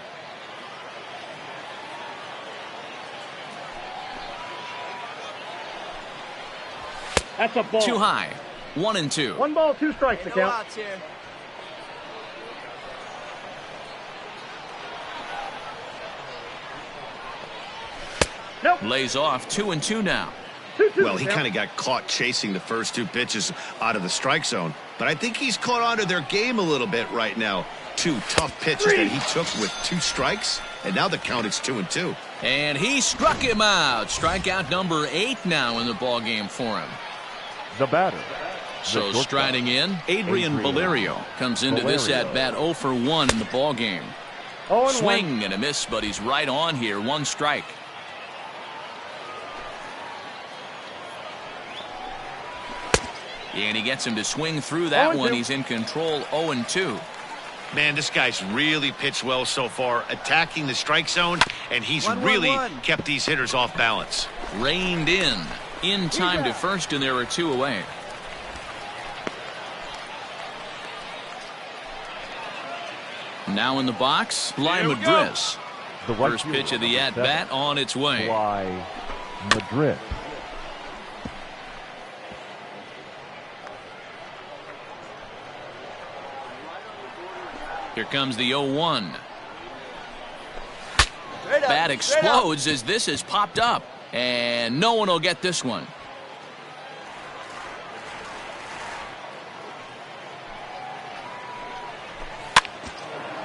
S3: That's a ball.
S1: Too high. 1-2.
S3: 1 ball, 2 strikes to count.
S5: outs here.
S3: Nope.
S1: Lays off 2-2 now.
S3: 2-2
S2: Well, he
S3: count.
S2: kind of got caught chasing the first 2 pitches out of the strike zone. But I think he's caught on to their game a little bit right now. 2 tough pitches that he took with 2 strikes, and now the count is 2-2.
S1: And he struck him out. Strikeout number 8 now in the ball game for him.
S6: The batter.
S1: So striding in, Adrian Valerio comes into this at bat 0 for 1 in the ball game.
S3: 0-1.
S1: Swing and a miss, but he's right on here. 1 strike. And he gets him to swing through that one. He's in control. 0-2.
S2: Man, this guy's really pitched well so far, attacking the strike zone, and he's really kept these hitters off balance.
S1: Reined in time to first, and there are 2 away. Now in the box, Bly Madris.
S6: The right
S1: First
S6: fielder,
S1: pitch of the at-bat on its way.
S6: Bly Madris.
S1: Here comes the 0-1. Bat explodes as this is popped up. And no one will get this one.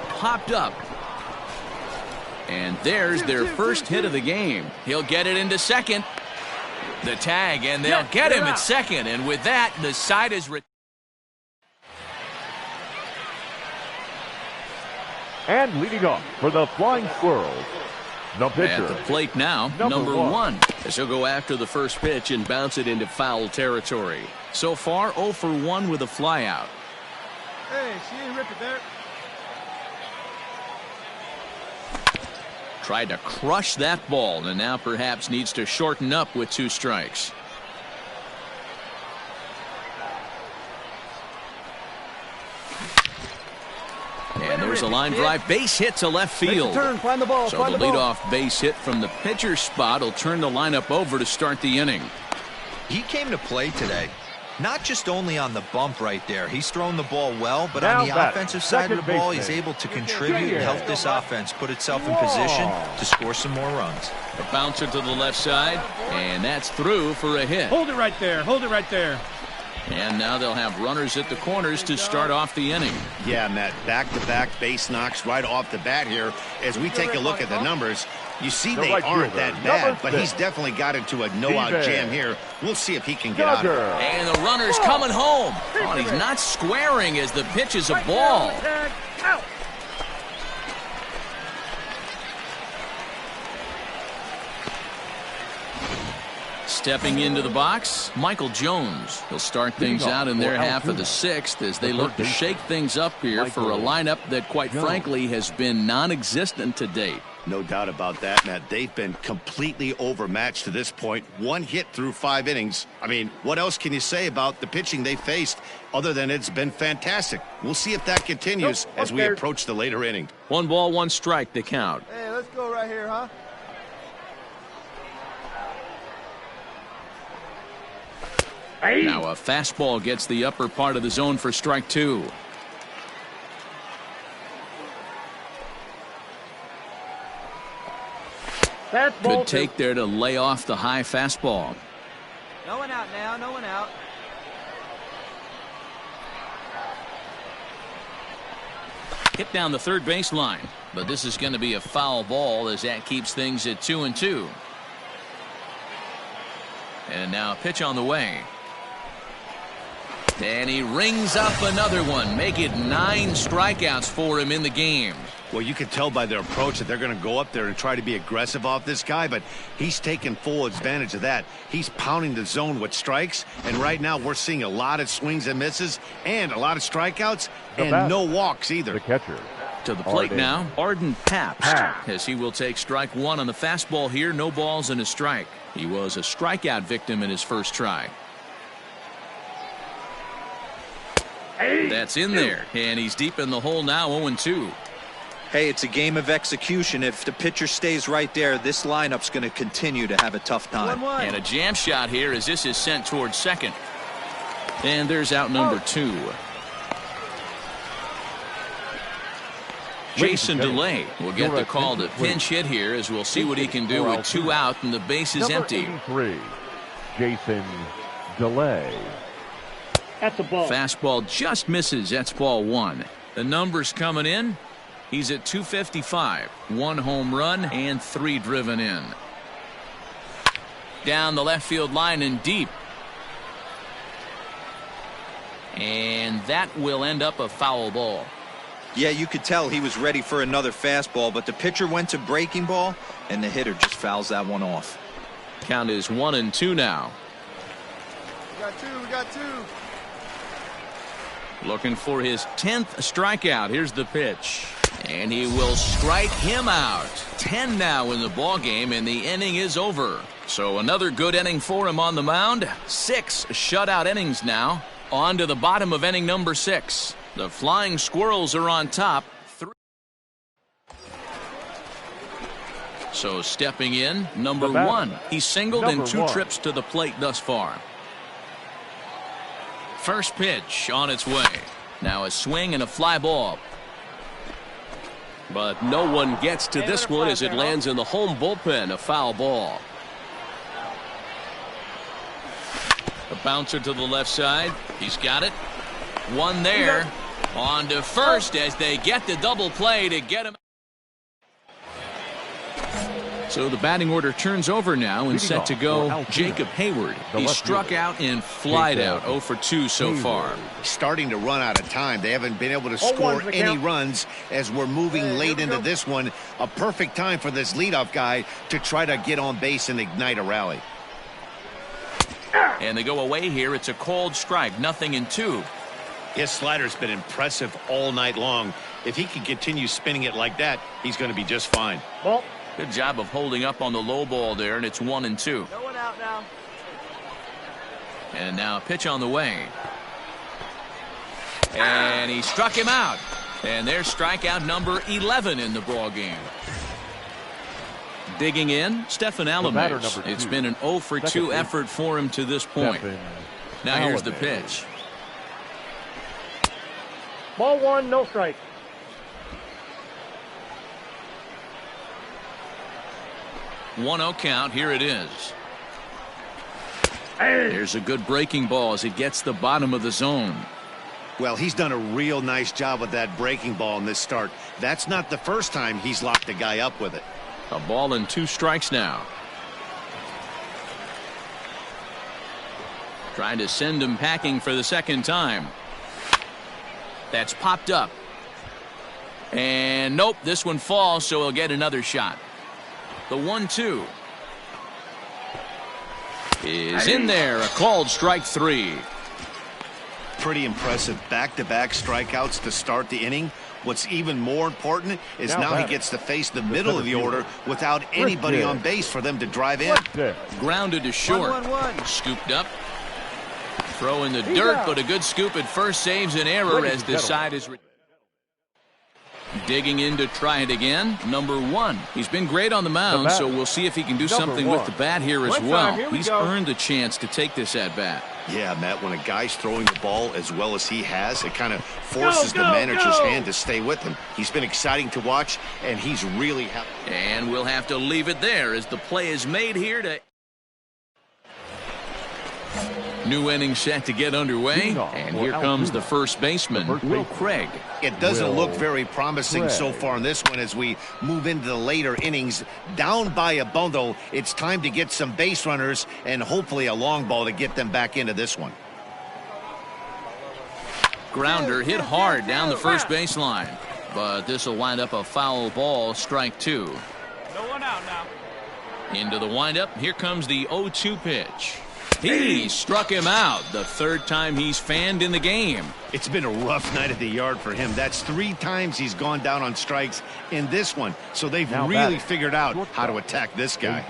S1: Popped up. And there's their first hit of the game. He'll get it into second. The tag, and they'll get him at second. And with that, the side is...
S6: And leading off for the Flying Squirrels, the pitcher.
S1: At the plate now, number 1. As he'll go after the first pitch and bounce it into foul territory. So far, 0 for 1 with a flyout.
S5: Hey, she didn't rip it there.
S1: Tried to crush that ball, and now perhaps needs to shorten up with 2 strikes. And there's a line drive, base hit to left field.
S3: Turn, find the ball,
S1: So
S3: find
S1: the
S3: the ball.
S1: leadoff base hit from the pitcher's spot will turn the lineup over to start the inning.
S4: He came to play today. Not just only on the bump right there. He's thrown the ball well, but
S6: Now
S4: on the
S6: batting,
S4: offensive side of the
S6: second
S4: ball, he's
S6: baseman.
S4: able to contribute and help this offense put itself in position to score some more runs.
S1: A bouncer to the left side, and that's through for a hit.
S3: Hold it right there. Hold it right there.
S1: And now they'll have runners at the corners to start off the inning.
S2: Yeah, Matt, back-to-back base knocks right off the bat here. As we take a look at the numbers, you see they
S6: right
S2: aren't
S6: fielder,
S2: that bad,
S6: number
S2: but
S6: 6.
S2: he's definitely got into a no-out
S6: Defense.
S2: jam here. We'll see if he can get out of it.
S6: Duggar.
S1: And the runner's coming home. Oh, he's not squaring as the pitch is a ball.
S3: Tag, out.
S1: Stepping into the box, Michael Jones. He'll start things out in their half of the 6th as they look to shake things up here for a lineup that, quite frankly, has been non-existent to date.
S2: No doubt about that, Matt. They've been completely overmatched to this point. 1 hit through 5 innings. I mean, what else can you say about the pitching they faced other than it's been fantastic? We'll see if that continues as we approach the later inning.
S1: 1 ball, 1 strike, the count.
S5: Hey, let's go right here, huh?
S1: Now a fastball gets the upper part of the zone for strike 2.
S3: Fastball.
S1: Good take there to lay off the high fastball.
S5: No one out now. No one out.
S1: Hit down the third baseline, but this is going to be a foul ball as that keeps things at 2-2. And now a pitch on the way. And he rings up another one. Make it 9 strikeouts for him in the game.
S2: Well, you can tell by their approach that they're going to go up there and try to be aggressive off this guy, but he's taking full advantage of that. He's pounding the zone with strikes, and right now we're seeing a lot of swings and misses and a lot of strikeouts and no walks either.
S6: The catcher.
S1: To the plate now, Arden Paps, as he will take strike one on the fastball here. No balls and a strike. He was a strikeout victim in his first try. That's in there, and he's deep in the hole now, 0-2.
S4: Hey, it's a game of execution. If the pitcher stays right there, this lineup's going to continue to have a tough time.
S1: And a jam shot here as this is sent towards second. And there's out number 2. Jason DeLay will get the call to pinch hit here, as we'll see what he can do with 2 out and the base is empty.
S6: Jason DeLay.
S3: That's a ball.
S1: Fastball just misses. That's ball 1. The numbers coming in. He's at 255. 1 home run and 3 driven in. Down the left field line and deep. And that will end up a foul ball.
S4: Yeah, you could tell he was ready for another fastball, but the pitcher went to breaking ball, and the hitter just fouls that one off.
S1: Count is 1-2 now.
S5: We got two.
S1: Looking for his 10th strikeout. Here's the pitch. And he will strike him out. 10 now in the ball game, and the inning is over. So another good inning for him on the mound. 6 shutout innings now. On to the bottom of inning number 6. The Flying Squirrels are on top. 3. So stepping in, number 1. He's singled in 2 trips to the plate thus far. First pitch on its way. Now a swing and a fly ball. But no one gets to this one as it lands in the home bullpen. A foul ball. A bouncer to the left side. He's got it. One there. On to first as they get the double play to get him. So the batting order turns over now and set to go Jacob Hayward. He struck out and flied out. 0 for 2 so far.
S2: Starting to run out of time. They haven't been able to score any runs as we're moving late into this one. A perfect time for this leadoff guy to try to get on base and ignite a rally.
S1: And they go away here. It's a cold strike. 0-2.
S2: His slider's been impressive all night long. If he can continue spinning it like that, he's going to be just fine.
S3: Ball.
S1: Good job of holding up on the low ball there, and it's 1-2.
S5: No one out now.
S1: And now a pitch on the way. And he struck him out. And there's strikeout number 11 in the ball game. Digging in, Stephen Alamez. It's been an 0 for 2 effort for him to this point. Now here's the pitch.
S3: Ball 1, no strike.
S1: 1-0 count. Here it is. There's a good breaking ball as it gets the bottom of the zone.
S2: Well, he's done a real nice job with that breaking ball in this start. That's not the first time he's locked a guy up with it.
S1: A ball and 2 strikes now. Trying to send him packing for the second time. That's popped up. And nope, this one falls, so he'll get another shot. The 1-2 is in there. A called strike 3.
S2: Pretty impressive back-to-back strikeouts to start the inning. What's even more important is now he gets to face the middle of the order without anybody on base for them to drive in.
S1: Grounded to short. Scooped up. Throw in the dirt, but a good scoop at first saves an error as this side is digging in to try it again. Number 1. He's been great on the mound, so we'll see if he can do something with the bat here as well. He's earned a chance to take this at bat.
S2: Yeah, Matt, when a guy's throwing the ball as well as he has, it kind of forces the manager's hand to stay with him. He's been exciting to watch, and he's really happy.
S1: And we'll have to leave it there as the play is made here to... New inning set to get underway, and here comes the first baseman, Will Craig.
S2: It doesn't look very promising so far in this one as we move into the later innings. Down by a bundle, it's time to get some base runners and hopefully a long ball to get them back into this one.
S1: Grounder hit hard down the first baseline. but this will wind up a foul ball, strike 2.
S5: No one out now.
S1: Into the windup. Here comes the 0-2 pitch. He struck him out, the 3rd time he's fanned in the game.
S2: It's been a rough night at the yard for him. That's 3 times he's gone down on strikes in this one. So they've really figured out how to attack this guy.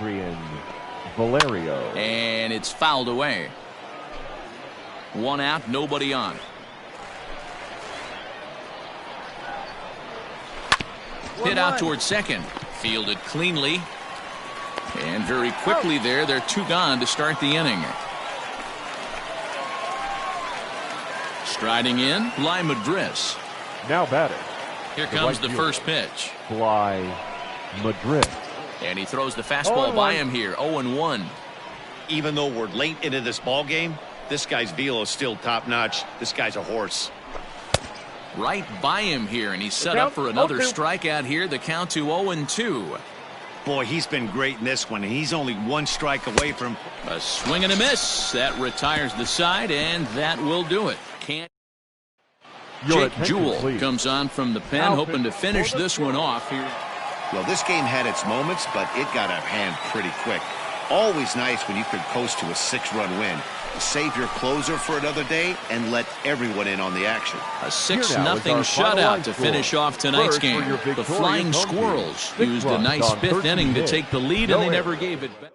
S6: Valerio.
S1: And it's fouled away. 1 out, nobody on. Hit out towards second. Fielded cleanly. And very quickly there, they're 2 gone to start the inning. Striding in, Bly Madris.
S6: Now batting.
S1: Here comes the first pitch.
S6: Bly Madris.
S1: And he throws the fastball by him here, 0-1.
S2: Even though we're late into this ball game, this guy's velo is still top-notch. This guy's a horse.
S1: Right by him here, and he's set up for another strikeout here. The count to 0-2.
S2: Boy, he's been great in this one, and he's only 1 strike away from
S1: a swing and a miss. That retires the side, and that will do it. Jake Duel comes on from the pen, hoping to finish this one off here.
S2: Well, this game had its moments, but it got out of hand pretty quick. Always nice when you could coast to a 6-run win. Save your closer for another day and let everyone in on the action.
S1: A 6-0 shutout to finish off tonight's game. The Flying Squirrels used a nice 5th inning to take the lead, and they never gave it back.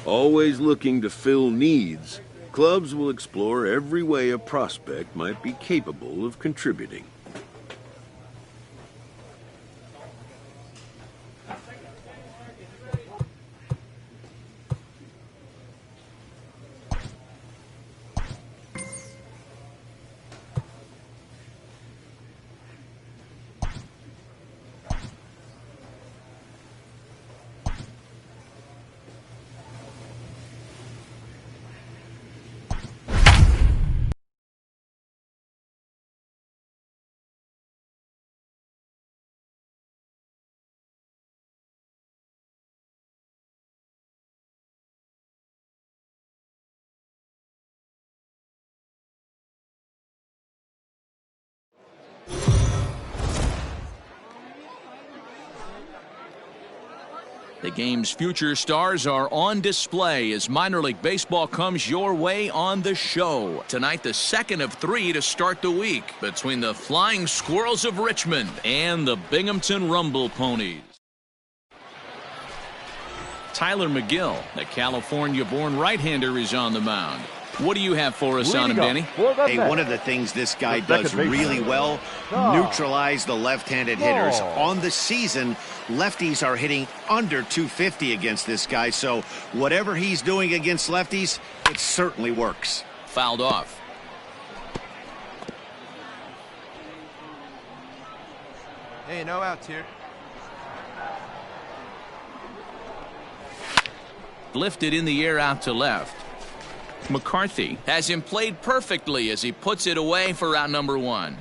S7: Always looking to fill needs, clubs will explore every way a prospect might be capable of contributing.
S1: The game's future stars are on display as minor league baseball comes your way on the show. Tonight, the second of 3 to start the week between the Flying Squirrels of Richmond and the Binghamton Rumble Ponies. Tyler McGill, the California-born right-hander, is on the mound. What do you have for us on him, Danny?
S2: Hey, one of the things this guy does really well, neutralize the left-handed hitters. On the season, lefties are hitting under 250 against this guy, so whatever he's doing against lefties, it certainly works.
S1: Fouled off.
S5: Hey, no outs here.
S1: Lifted in the air out to left. McCarthy has him played perfectly as he puts it away for out number 1.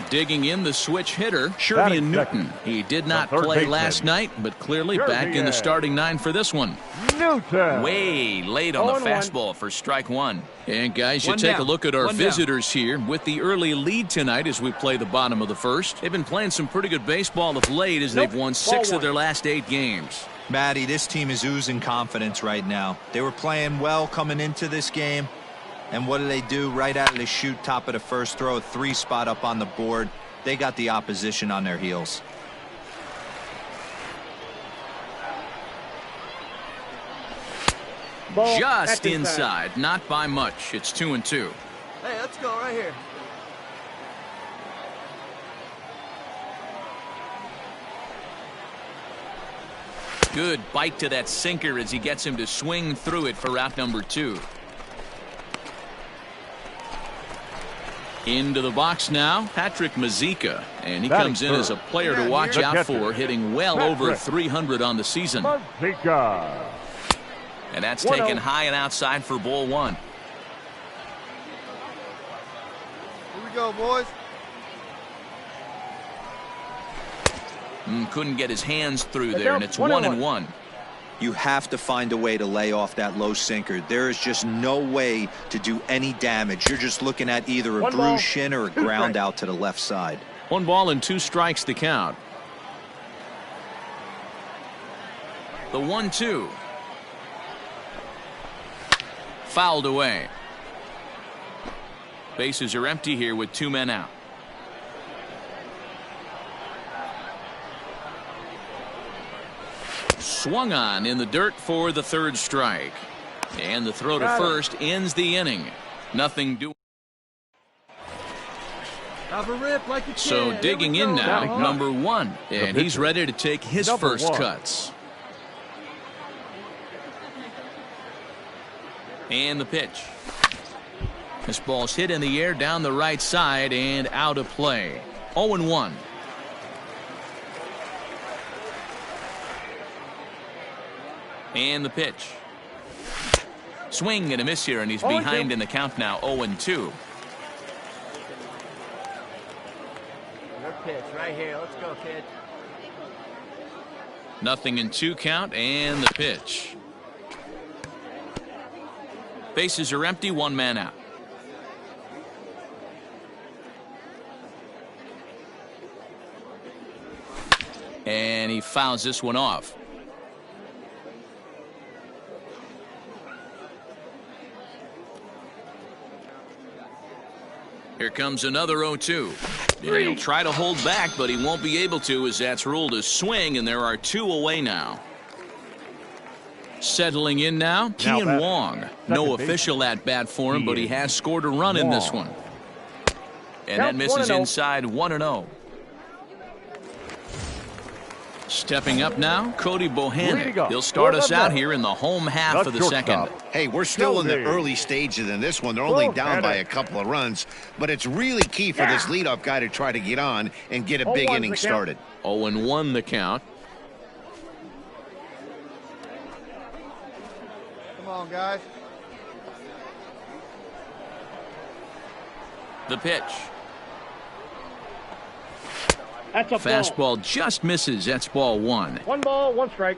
S1: Digging in the switch hitter, Shervian Newton. He did not play last night, but clearly back in the starting 9 for this one.
S6: Newton.
S1: Way late on the fastball for strike 1. And guys, you take a look at our visitors here with the early lead tonight as we play the bottom of the first. They've been playing some pretty good baseball of late as they've won 6 of their last 8 games.
S4: Matty, this team is oozing confidence right now. They were playing well coming into this game. And what do? Right out of the chute, top of the first, throw a 3 spot up on the board. They got the opposition on their heels.
S1: Just inside, not by much. It's 2-2.
S5: Hey, let's go right here.
S1: Good bite to that sinker as he gets him to swing through it for out number 2. Into the box now, Patrick Mazika, and he comes in as a player to watch out for, hitting well over 300 on the season.
S6: Mazika.
S1: And that's taken high and outside for ball 1.
S5: Here we go, boys.
S1: Couldn't get his hands through there, and it's 1-1.
S4: You have to find a way to lay off that low sinker. There is just no way to do any damage. You're just looking at either a bruised shin or a ground out to the left side.
S1: 1 ball and 2 strikes to count. The 1-2. Fouled away. Bases are empty here with 2 men out. Swung on in the dirt for the 3rd strike. And the throw to first ends the inning. Nothing doing. So digging in now, number 1. And he's ready to take his first cuts. And the pitch. This ball's hit in the air down the right side and out of play. 0-1. And the pitch. Swing and a miss here, and he's behind in the count now, 0-2.
S5: Good pitch right here. Let's go, kid.
S1: 0-2 count, and the pitch. Bases are empty, 1 man out. And he fouls this one off. Here comes another 0-2. And he'll try to hold back, but he won't be able to, as that's ruled a swing, and there are 2 away now. Settling in now, Kian Wong. No official at bat for him, but he has scored a run in this one. And that misses inside 1-0. Stepping up now, Cody Bohannon. He'll start us out here in the home half of the second.
S2: Hey, we're still in the early stages in this one. They're only down by a couple of runs, but it's really key for this leadoff guy to try to get on and get a big inning started.
S1: 0-1 the count.
S5: Come on, guys.
S1: The pitch.
S3: That's a
S1: Fastball just misses. That's ball 1.
S3: 1 ball, 1 strike.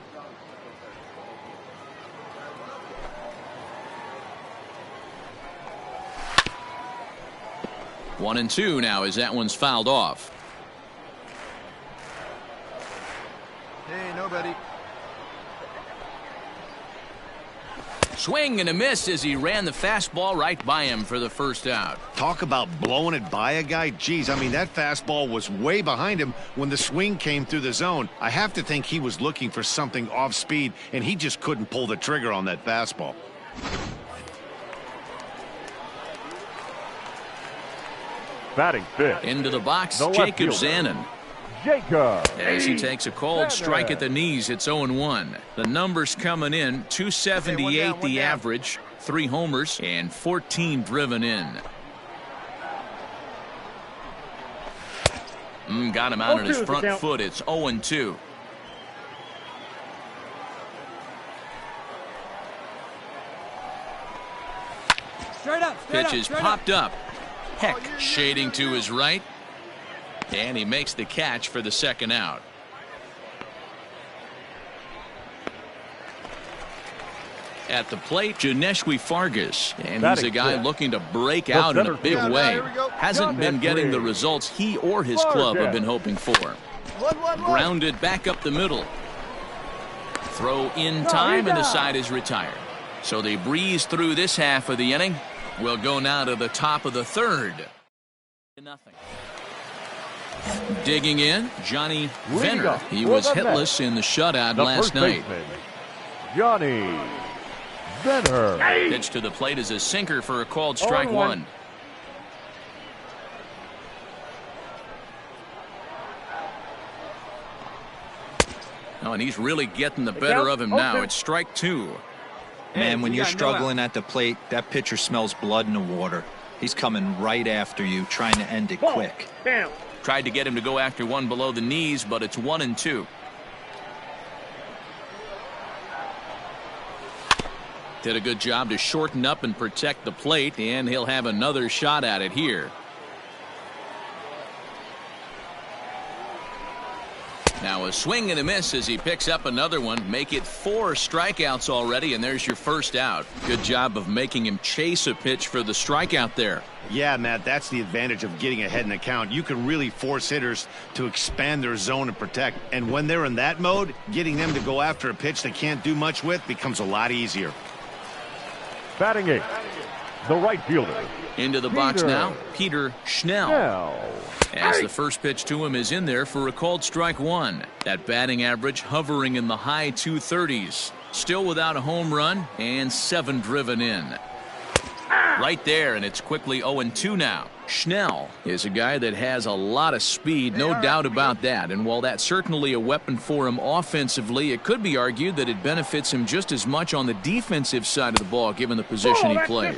S1: One and 2 now as that one's fouled off.
S5: Hey, nobody.
S1: Swing and a miss as he ran the fastball right by him for the first out.
S2: Talk about blowing it by a guy. Geez, I mean, that fastball was way behind him when the swing came through the zone. I have to think he was looking for something off speed, and he just couldn't pull the trigger on that fastball.
S6: Batting fifth.
S1: Into the box,
S6: The left
S1: Jacob
S6: fielder.
S1: Zanin.
S6: Jacob.
S1: As he takes a cold strike at the knees, it's 0-1. The numbers coming in, 278 the average, 3 homers, and 14 driven in. Got him out on his front foot. It's 0-2.
S5: Straight up.
S1: Pitch is popped up. Heck shading to his right. And he makes the catch for the second out. At the plate, Janeshwi Fargas. And he's a guy looking to break out in a big way. Hasn't been getting the results he or his club have been hoping for. Grounded back up the middle. Throw in time and the side is retired. So they breeze through this half of the inning. We'll go now to the top of the third. Nothing. Digging in, Johnny Venner. He was hitless in the shutout last night.
S6: Johnny Venner.
S1: Pitch to the plate is a sinker for a called strike 1. Oh, and he's really getting the better of him now. It's strike 2.
S4: Man, when you're struggling at the plate, that pitcher smells blood in the water. He's coming right after you, trying to end it quick.
S3: Down.
S1: Tried to get him to go after one below the knees, but it's 1-2. Did a good job to shorten up and protect the plate, and he'll have another shot at it here. Now a swing and a miss as he picks up another one. Make it 4 strikeouts already, and there's your first out. Good job of making him chase a pitch for the strikeout there.
S2: Yeah, Matt, that's the advantage of getting ahead in the count. You can really force hitters to expand their zone and protect. And when they're in that mode, getting them to go after a pitch they can't do much with becomes a lot easier.
S6: Batting 8th, the right fielder.
S1: Into the box now, Peter Schnell. As the first pitch to him is in there for a called strike 1. That batting average hovering in the high 230s. Still without a home run and 7 driven in. Right there, and it's quickly 0-2 now. Schnell is a guy that has a lot of speed, no doubt about that. And while that's certainly a weapon for him offensively, it could be argued that it benefits him just as much on the defensive side of the ball, given the position he plays.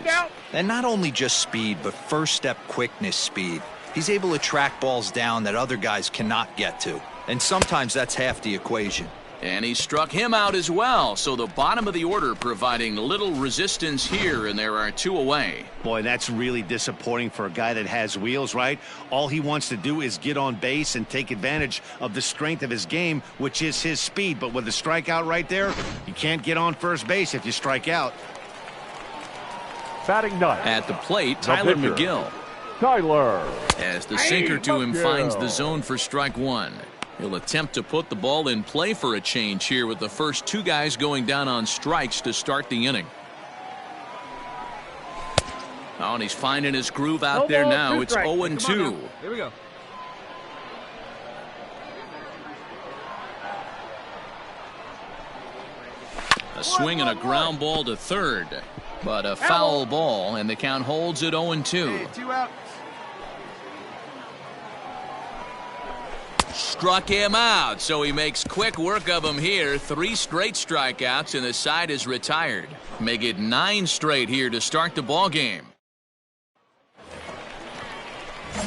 S4: And not only just speed, but first step quickness speed. He's able to track balls down that other guys cannot get to. And sometimes that's half the equation.
S1: And he struck him out as well. So the bottom of the order providing little resistance here, and there are 2 away.
S2: Boy, that's really disappointing for a guy that has wheels, right? All he wants to do is get on base and take advantage of the strength of his game, which is his speed. But with the strikeout right there, you can't get on first base if you strike out.
S6: Batting 9th.
S1: At the plate, Tyler McGill.
S6: Tyler.
S1: As the sinker to him finds the zone for strike 1. He'll attempt to put the ball in play for a change here with the first 2 guys going down on strikes to start the inning. Oh, and he's finding his groove out there now. It's 0-2.
S5: Here we go.
S1: A swing and a ground ball to third. But a foul ball, and the count holds at 0-2.
S5: Hey, 2 outs.
S1: Struck him out, so he makes quick work of him here. 3 straight strikeouts, and the side is retired. Make it 9 straight here to start the ball game.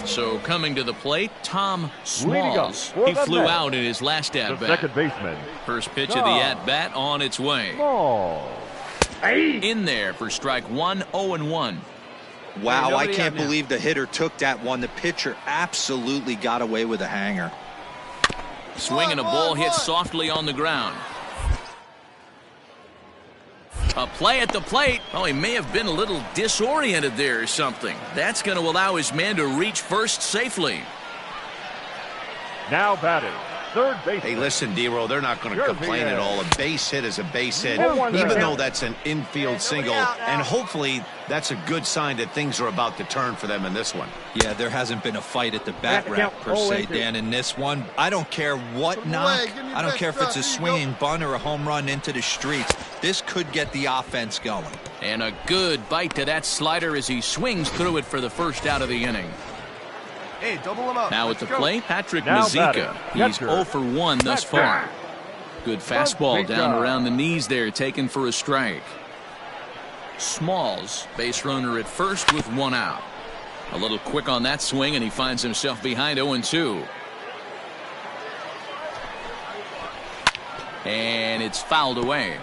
S1: So coming to the plate, Tom Smalls. He flew out in his last at-bat.
S6: Second baseman.
S1: First pitch of the at-bat on its way. In there for strike 1, 0-1.
S4: Wow, I can't believe the hitter took that one. The pitcher absolutely got away with a hanger.
S1: Swing and a ball hit softly on the ground. A play at the plate. Oh, he may have been a little disoriented there or something. That's going to allow his man to reach first safely.
S6: Now batting, third base.
S2: Hey, listen, D-Row, they're not going to complain at all. A base hit is a base hit,
S6: One
S2: even
S6: right.
S2: though that's an infield single. And hopefully that's a good sign that things are about to turn for them in this one.
S4: Yeah, there hasn't been a fight at the bat rack per se, Dan, in this one. I don't care what knock. I don't care if it's a swinging bunt or a home run into the streets. This could get the offense going.
S1: And a good bite to that slider as he swings through it for the first out of the inning.
S5: Hey, double him up.
S1: Now at the plate, Patrick
S6: Now
S1: Mazeika.
S6: batting,
S1: He's
S6: catcher.
S1: 0 for 1 thus far. Good fastball down around the knees there, taken for a strike. Smalls, base runner at first with 1 out. A little quick on that swing, and he finds himself behind 0-2. And it's fouled away.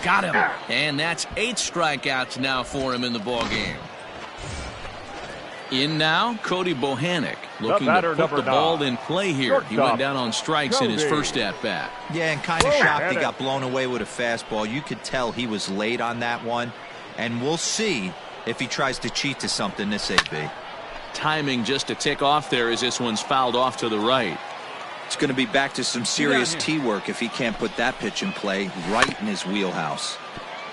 S1: Got him. And that's 8 strikeouts now for him in the ball game. In now, Cody Bohannon, looking to put the ball in play here. He went down on strikes in his first at-bat.
S4: Yeah, and kind of shocked he got blown away with a fastball. You could tell he was late on that one. And we'll see if he tries to cheat to something this AB.
S1: Timing just to tick off there as this one's fouled off to the right.
S4: It's going to be back to some serious tee work if he can't put that pitch in play right in his wheelhouse.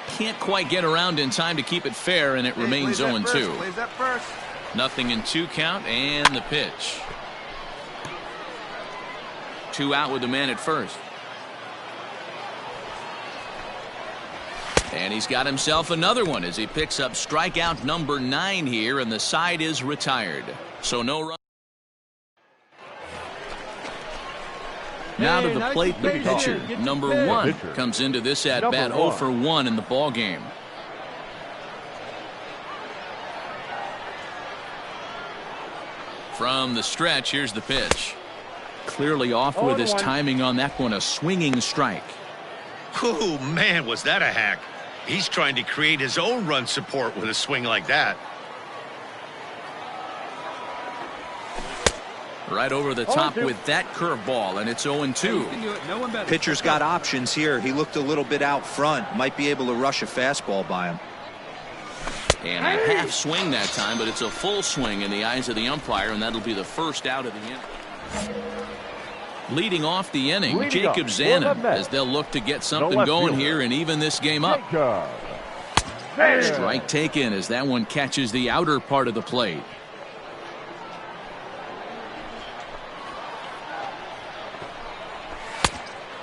S1: Can't quite get around in time to keep it fair, and it remains 0-2.
S5: Plays that first.
S1: Nothing in 2 count, and the pitch. 2 out with the man at first. And he's got himself another one as he picks up strikeout number 9 here, and the side is retired. So no run. Now to the plate, the pitcher, number 1, comes into this at-bat 0 for 1 in the ball game. From the stretch, here's the pitch. Clearly off with his timing on that one, a swinging strike.
S2: Oh, man, was that a hack. He's trying to create his own run support with a swing like that.
S1: Right over the top with that curveball, and it's 0-2.
S4: Pitcher's got options here. He looked a little bit out front. Might be able to rush a fastball by him.
S1: And a half swing that time, but it's a full swing in the eyes of the umpire, and that'll be the first out of the inning. Leading off the inning, Jacob Zanin, as they'll look to get something going here and even this game up. Strike taken as that one catches the outer part of the plate.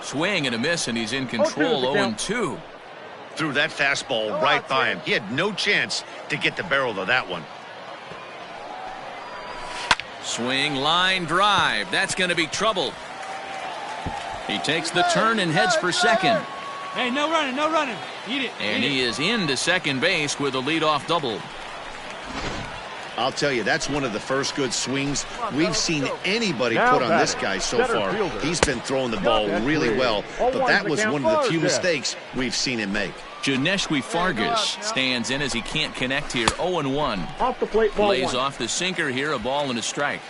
S1: Swing and a miss, and he's in control. 0-2.
S2: Threw that fastball right by him. He had no chance to get the barrel of that one.
S1: Swing, line drive. That's going to be trouble. He takes the turn and heads for second.
S5: Hey, no running, no running. Eat it.
S1: And he is into second base with a leadoff double.
S2: I'll tell you, that's one of the first good swings we've seen anybody put on this guy so far. He's been throwing the ball really well, but that was one of the few mistakes we've seen him make.
S1: Janeshwi Fargas stands in as he can't connect here. 0-1.
S3: Off the plate, ball
S1: Lays
S3: 1.
S1: off the sinker here, a ball and a strike.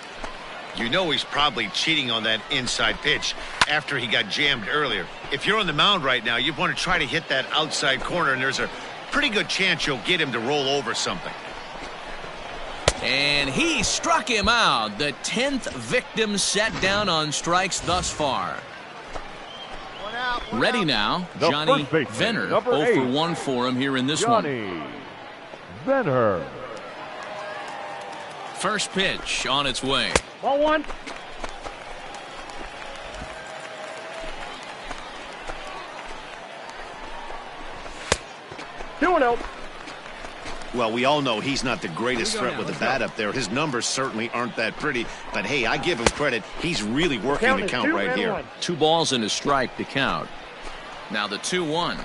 S2: You know he's probably cheating on that inside pitch after he got jammed earlier. If you're on the mound right now, you want to try to hit that outside corner, and there's a pretty good chance you'll get him to roll over something.
S1: And he struck him out. The 10th victim set down on strikes thus far.
S5: 1 out.
S1: Ready now,
S6: The
S1: Johnny
S6: first baseman,
S1: Venner.
S6: number
S1: 0 for
S6: 8.
S1: 1 for him here in this one.
S6: Johnny Venner.
S1: First pitch on its way.
S3: Ball 1. Two and out.
S2: Well, we all know he's not the greatest threat with the bat up there. His numbers certainly aren't that pretty. But, hey, I give him credit. He's really working the count right here.
S3: 1.
S1: 2 balls and a strike to count. Now the 2-1.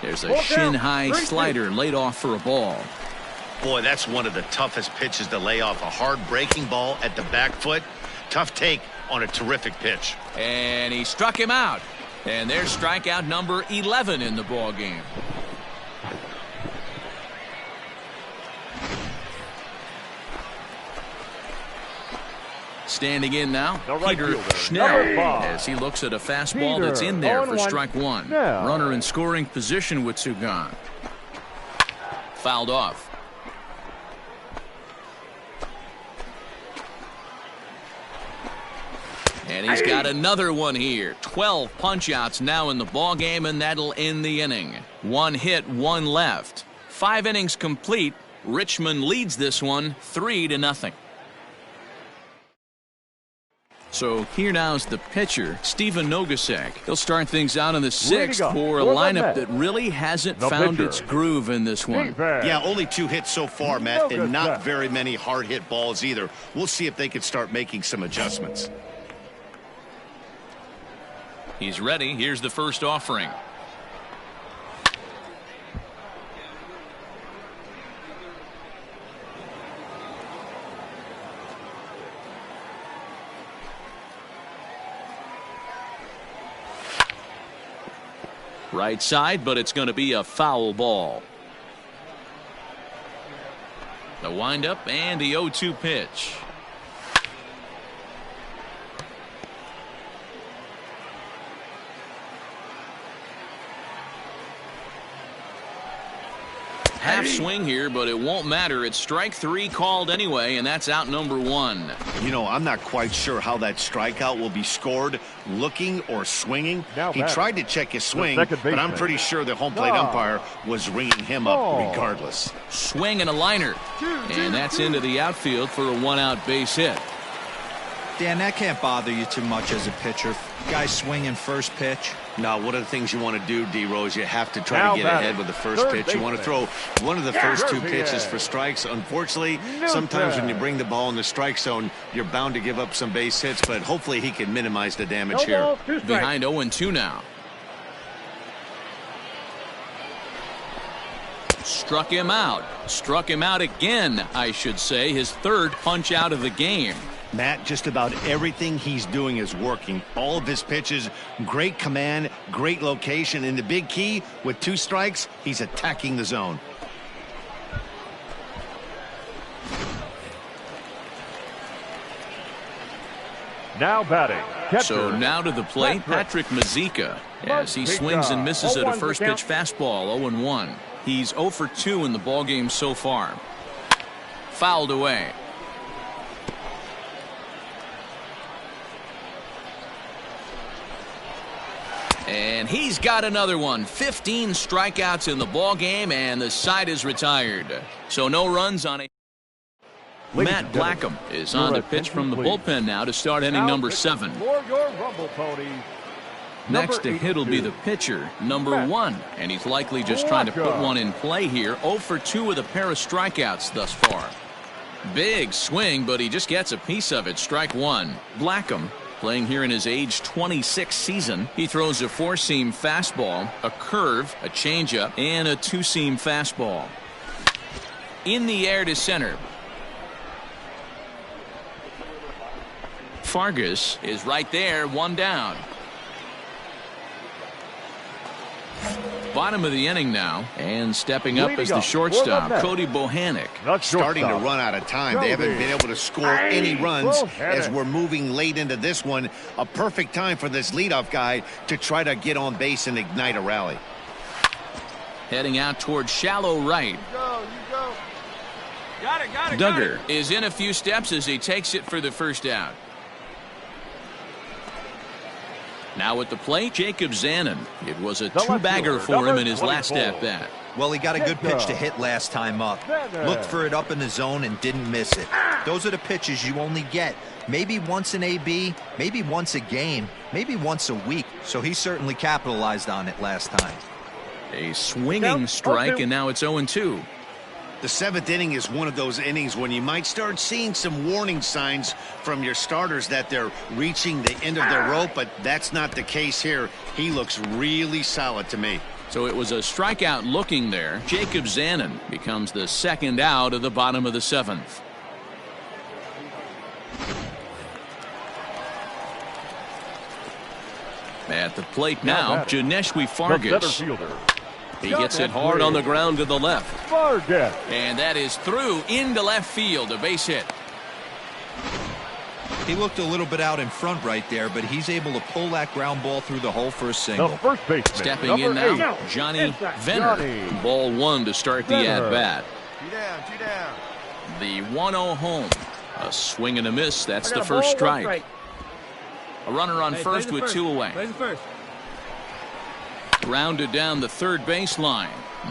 S1: There's a shin-high slider laid off for a ball.
S2: Boy, that's one of the toughest pitches to lay off. A hard breaking ball at the back foot. Tough take on a terrific pitch.
S1: And he struck him out. And there's strikeout number 11 in the ball game. Standing in now,
S6: The right
S1: Peter
S6: fielder,
S1: Schnell,
S6: number 5.
S1: as he looks at a fastball that's in
S6: Peter,
S1: there for
S3: 0-1.
S1: strike 1.
S6: Schnell.
S1: Runner in scoring position with 2 gone. Fouled off. And he's got another one here. 12 punch-outs now in the ball game, and that'll end the inning. 1 hit, 1 left. 5 innings complete. Richmond leads this one 3-0. So here now is the pitcher, Steven Nogasek. He'll start things out in the 6th for a lineup that really hasn't found its groove in this one.
S2: Yeah, only 2 hits so far, Matt, and not very many hard hit balls either. We'll see if they can start making some adjustments.
S1: He's ready. Here's the first offering. Right side, but it's going to be a foul ball. The windup and the 0-2 pitch. Half swing here, but it won't matter. It's strike 3 called anyway, and that's out number 1.
S2: You know, I'm not quite sure how that strikeout will be scored, looking or swinging. He tried to check his swing, but I'm pretty sure the home plate umpire was ringing him up regardless.
S1: Swing and a liner, and that's into the outfield for a 1-out base hit.
S4: Dan, that can't bother you too much as a pitcher. Guys swinging first pitch.
S2: Now, one of the things you want to do, D-Rose, you have to try to get ahead with the first pitch. You want to throw one of the first 2 pitches for strikes. Unfortunately, sometimes when you bring the ball in the strike zone, you're bound to give up some base hits, but hopefully he can minimize the damage here.
S1: Behind 0-2 now. Struck him out. Struck him out again, I should say. His 3rd punch out of the game.
S2: Matt, just about everything he's doing is working. All of his pitches, great command, great location, and the big key, with 2 strikes, he's attacking the zone.
S6: Now batting. Catcher.
S1: So now to the plate, Patrick Mazika, as he swings and misses at a first pitch fastball, 0-1. He's 0 for 2 in the ballgame so far. Fouled away. And he's got another one. 15 strikeouts in the ball game, and the side is retired. So no runs on a. Matt Blackham is on to pitch from the bullpen now to start inning number 7.
S6: For your Rumble Ponies.
S1: Next to hit will be the pitcher, number 1. And he's likely just trying to put one in play here. 0 for 2 with a pair of strikeouts thus far. Big swing, but he just gets a piece of it. Strike 1. Blackham, playing here in his age 26 season, he throws a 4-seam fastball, a curve, a changeup, and a 2-seam fastball. In the air to center. Fargas is right there, 1 down. Bottom of the inning now, and stepping up as the shortstop, Cody Bohannick.
S2: Starting to run out of time. They haven't been able to score any runs as we're moving late into this one. A perfect time for this leadoff guy to try to get on base and ignite a rally.
S1: Heading out towards shallow right.
S3: You go.
S1: Duggar is in a few steps as he takes it for the first out. Now at the plate, Jacob Zanin. It was a two-bagger for him in his last at-bat.
S4: Well, he got a good pitch to hit last time up. Looked for it up in the zone and didn't miss it. Those are the pitches you only get maybe once in AB, maybe once a game, maybe once a week. So he certainly capitalized on it last time.
S1: A swinging strike, and now it's 0-2.
S2: The seventh inning is one of those innings when you might start seeing some warning signs from your starters that they're reaching the end of their rope, but that's not the case here. He looks really solid to me.
S1: So it was a strikeout looking there. Jacob Zanin becomes the second out of the bottom of the seventh. At the plate now, Janeshwi Fargas. He gets it hard on the ground to the left. And that is through into left field, a base hit.
S4: He looked a little bit out in front right there, but he's able to pull that ground ball through the hole for a single.
S1: Stepping in now, Johnny Venner. Ball one to start the at-bat.
S3: Two down.
S1: The 1-0 home. A swing and a miss. That's the first strike. A runner on first with two away. Grounded down the third baseline,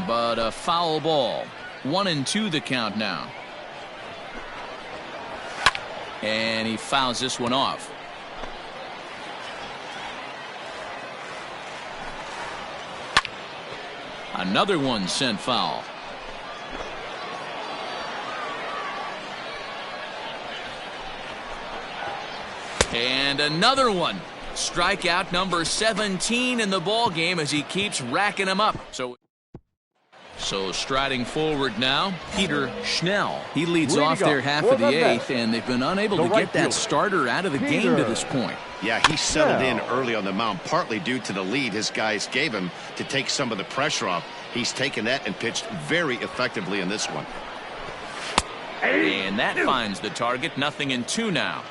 S1: but a foul ball. 1-2 the count now. And he fouls this one off. Another one sent foul. And another one. Strikeout number 17 in the ball game as he keeps racking them up. So striding forward now, Peter Schnell. He leads off their half of the eighth, and they've been unable to get that starter out of the game to this point.
S2: Yeah, he settled in early on the mound, partly due to the lead his guys gave him to take some of the pressure off. He's taken that and pitched very effectively in this one.
S1: And that finds the target. 0-2 now.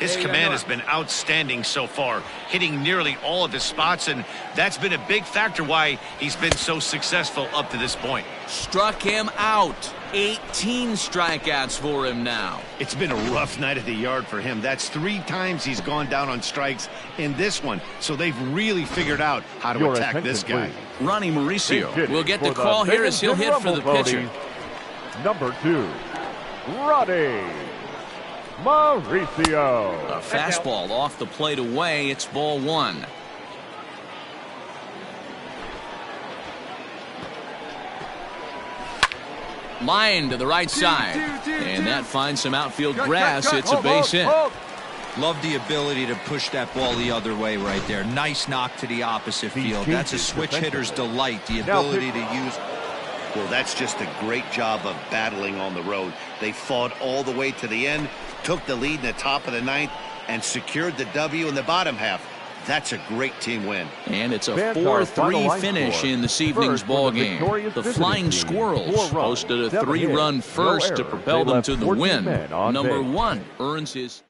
S2: His command has been outstanding so far, hitting nearly all of his spots, and that's been a big factor why he's been so successful up to this point.
S1: Struck him out. 18 strikeouts for him now.
S2: It's been a rough night at the yard for him. That's 3 times he's gone down on strikes in this one, so they've really figured out how to attack this guy.
S1: Ronnie Mauricio will get the call here as he'll hit for the pitcher.
S6: Number 2, Ronnie Mauricio.
S1: A fastball off the plate away. It's ball one. Line to the right side. And that finds some outfield grass. It's a base hit.
S4: Love the ability to push that ball the other way right there. Nice knock to the opposite field. That's a switch hitter's delight. The ability to use.
S2: Well, that's just a great job of battling on the road. They fought all the way to the end, took the lead in the top of the ninth, and secured the W in the bottom half. That's a great team win.
S1: And it's a 4-3 finish in this evening's ball game. The Flying Squirrels posted a 3-run first to propel them to the win. Number 1 earns his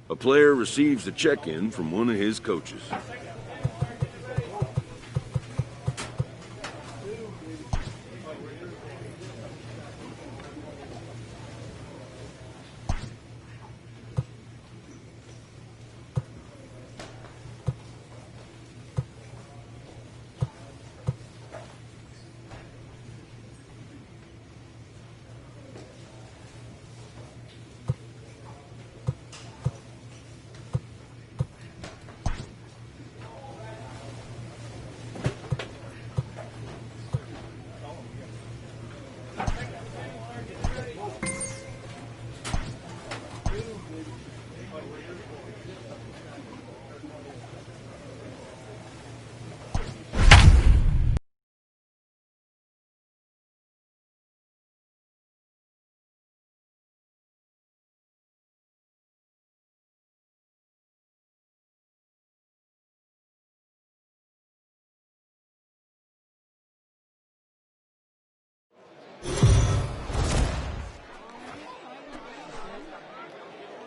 S7: A player receives a check-in from one of his coaches.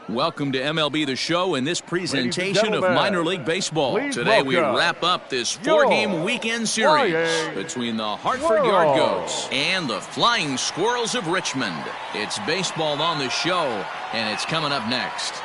S1: Welcome to MLB The Show and this presentation of minor league baseball. Today we wrap up this four-game weekend series between the Hartford Yard Goats and the Flying Squirrels of Richmond. It's baseball on the show, and it's coming up next.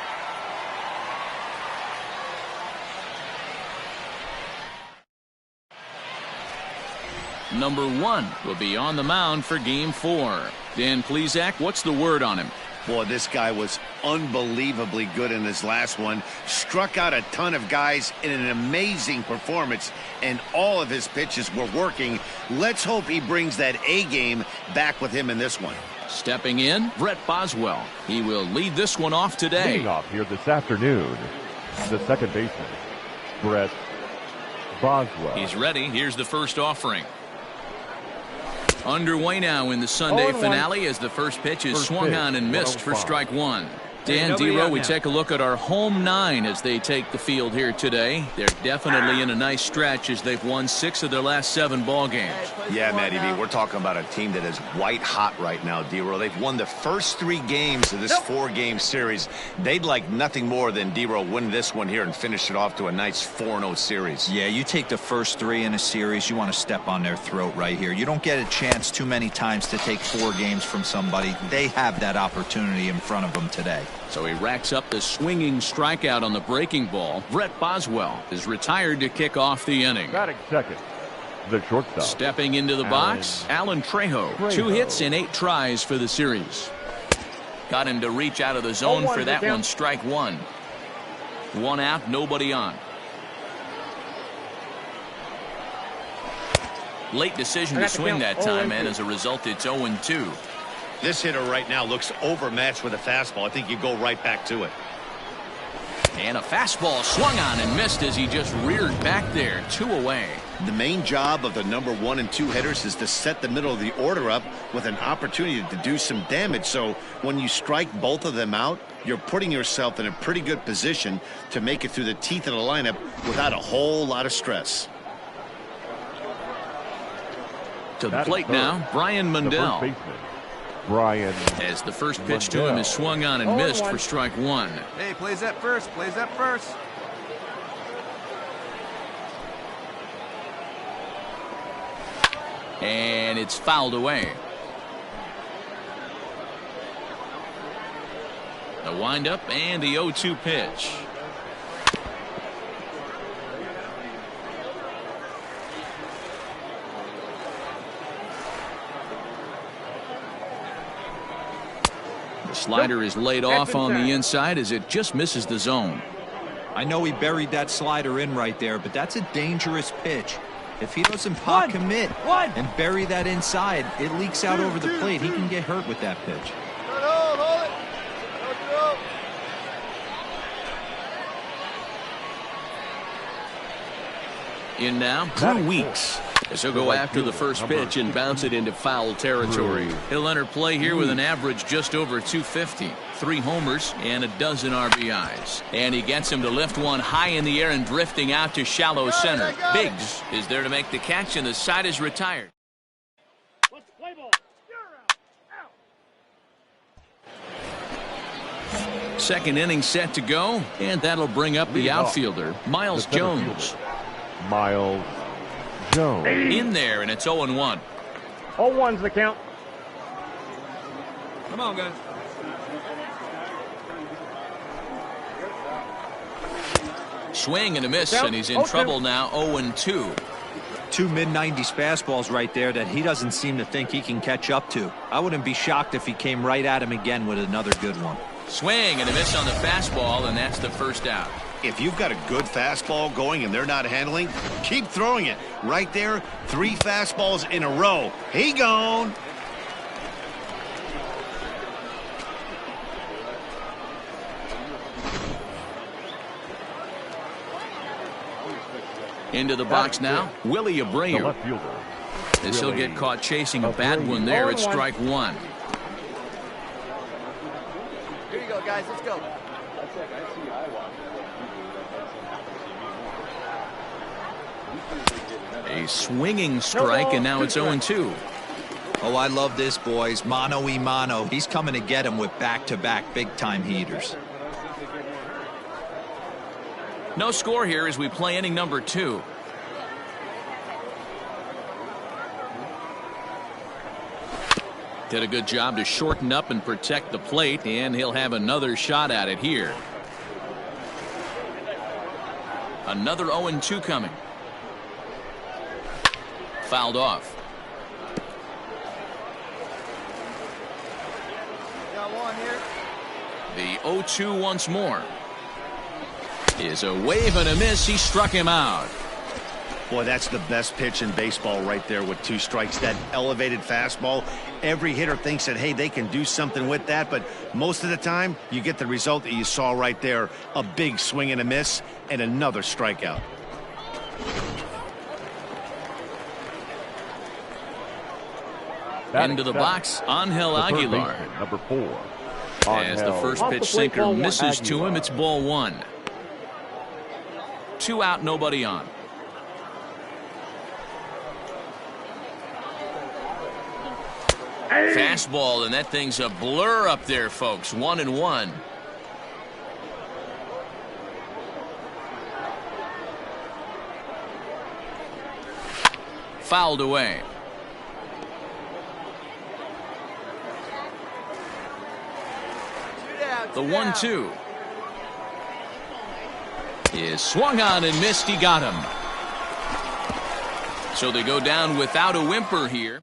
S1: Number 1 will be on the mound for Game 4. Dan Plesac, what's the word on him?
S2: Boy, this guy was unbelievably good in his last one. Struck out a ton of guys in an amazing performance, and all of his pitches were working. Let's hope he brings that A game back with him in this one.
S1: Stepping in, Brett Boswell. He will lead this one off today.
S6: Leading off here this afternoon, the second baseman, Brett Boswell.
S1: He's ready. Here's the first offering. Underway now in the Sunday finale as the first pitch is swung on and missed for strike one. Dan Dero, we take a look at our home 9 as they take the field here today. They're definitely in a nice stretch as they've won 6 of their last 7 ball games.
S2: Yeah, Matty B, we're talking about a team that is white hot right now, Dero. They've won the first 3 games of this 4-game series. They'd like nothing more than Dero win this one here and finish it off to a nice 4-0 series.
S4: Yeah, you take the first 3 in a series, you want to step on their throat right here. You don't get a chance too many times to take 4 games from somebody. They have that opportunity in front of them today.
S1: So he racks up the swinging strikeout on the breaking ball. Brett Boswell is retired to kick off the inning.
S6: Batting second, the shortstop.
S1: Stepping into the box, Alan Trejo. 2 hits and 8 tries for the series. Got him to reach out of the zone for that one. Strike one. 1 out, nobody on. Late decision to swing that time, and as a result, it's 0-2.
S2: This hitter right now looks overmatched with a fastball. I think you go right back to it.
S1: And a fastball swung on and missed as he just reared back there. 2 away.
S2: The main job of the number 1 and 2 hitters is to set the middle of the order up with an opportunity to do some damage. So when you strike both of them out, you're putting yourself in a pretty good position to make it through the teeth of the lineup without a whole lot of stress.
S1: To the plate now, Brian Mundell.
S6: Brian.
S1: As the first pitch to him is swung on and missed for strike one.
S5: Hey, plays that first. Plays that first.
S1: And it's fouled away. The windup and the 0-2 pitch. Slider is laid off on the inside as it just misses the zone.
S4: I know he buried that slider in right there, but that's a dangerous pitch. If he doesn't pop commit and bury that inside, it leaks out over the plate. He can get hurt with that pitch.
S1: In now, Drew Weeks. As he'll go after the first pitch and bounce it into foul territory. He'll enter play here with an average just over 250. 3 homers and a dozen RBIs. And he gets him to lift one high in the air and drifting out to shallow center. Biggs is there to make the catch, and the side is retired.
S3: Let's play ball. You're out.
S1: Second inning set to go, and that'll bring up the outfielder, Miles Jones.
S6: Miles Jones.
S1: In there, and it's 0-1.
S3: 0-1's the count.
S5: Come on, guys.
S1: Swing and a miss, and he's in trouble now, 0-2.
S4: Two mid-90s fastballs right there that he doesn't seem to think he can catch up to. I wouldn't be shocked if he came right at him again with another good one.
S1: Swing and a miss on the fastball, and that's the first out.
S2: If you've got a good fastball going and they're not handling, keep throwing it. Right there, 3 fastballs in a row. He gone.
S1: Into the box now, Willie
S6: The
S1: Abreu.
S6: left fielder.
S1: As he'll get caught chasing a bad one there, it's strike 1.
S5: Here you go, guys. Let's go.
S1: A swinging strike, and now it's 0-2.
S4: Oh, I love this, boys. Mano-y-mano. He's coming to get him with back-to-back big-time heaters.
S1: No score here as we play inning number 2. Did a good job to shorten up and protect the plate, and he'll have another shot at it here. Another 0-2 coming. Fouled off.
S5: Got one here.
S1: The 0-2 once more. Is a wave and a miss. He struck him out.
S2: Boy, that's the best pitch in baseball right there with 2 strikes. That elevated fastball. Every hitter thinks that, hey, they can do something with that, but most of the time you get the result that you saw right there. A big swing and a miss and another strikeout.
S1: Into the box, Angel Aguilar.
S6: Number 4.
S1: As the first pitch sinker misses to him, it's ball 1. 2 out, nobody on. Fastball, and that thing's a blur up there, folks. 1-1. Fouled away. The 1-2 is swung on and missed. He got him. So they go down without a whimper here.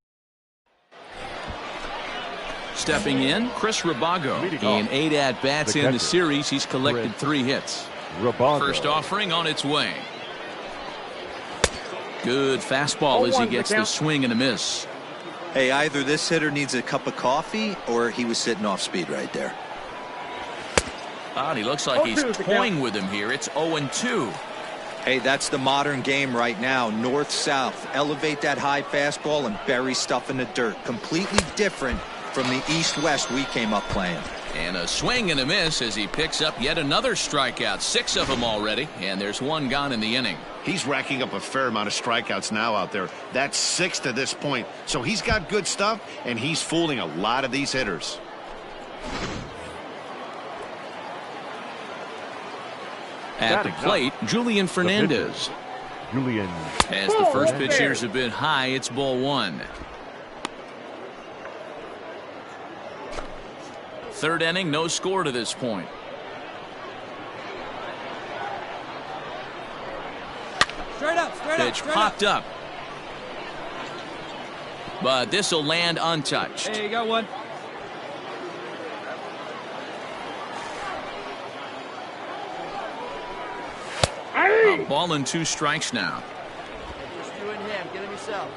S1: Stepping in, Chris Rabago. In 8 at-bats in the series, he's collected 3 hits. First offering on its way. Good fastball as he gets the swing and a miss.
S4: Hey, either this hitter needs a cup of coffee or he was sitting off speed right there.
S1: And he looks like he's toying with him here. It's 0-2.
S4: Hey, that's the modern game right now. North-south. Elevate that high fastball and bury stuff in the dirt. Completely different from the east-west we came up playing.
S1: And a swing and a miss as he picks up yet another strikeout. 6 of them already, and there's 1 gone in the inning.
S2: He's racking up a fair amount of strikeouts now out there. That's 6 to this point. So he's got good stuff, and he's fooling a lot of these hitters.
S1: At the plate, Julian Fernandez. As the first pitch here is a bit high, it's ball 1. Third inning, no score to this point.
S5: Straight up,
S1: Pitch popped up. But this will land untouched.
S5: Hey, you got one.
S1: A ball and 2 strikes now.
S5: Just you and him. Get him yourself.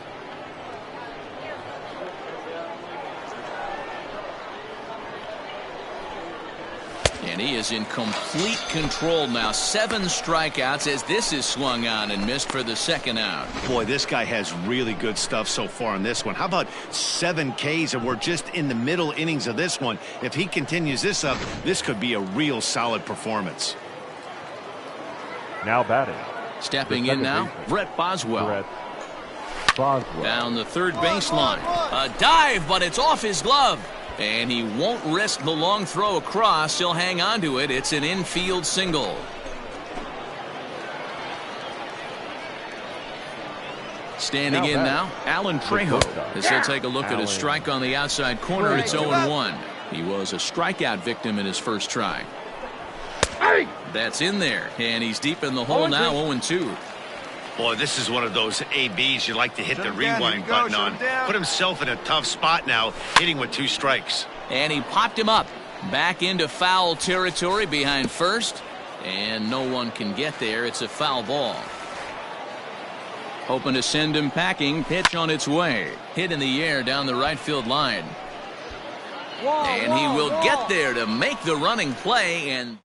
S1: And he is in complete control now. 7 strikeouts as this is swung on and missed for the second out.
S2: Boy, this guy has really good stuff so far in this one. How about 7 Ks, and we're just in the middle innings of this one. If he continues this up, this could be a real solid performance.
S6: Now batting.
S1: Stepping in now, Brett Boswell. Down the third baseline. A dive, but it's off his glove. And he won't risk the long throw across. He'll hang on to it. It's an infield single. Standing in now, Alan Trejo, as he'll take a look at a strike on the outside corner. It's 0-1. He was a strikeout victim in his first try. That's in there, and he's deep in the hole now, 0-2.
S2: Boy, this is one of those ABs you like to hit the rewind button on. Put himself in a tough spot now, hitting with 2 strikes.
S1: And he popped him up. Back into foul territory behind first, and no one can get there. It's a foul ball. Hoping to send him packing. Pitch on its way. Hit in the air down the right field line. And he will get there to make the running play. And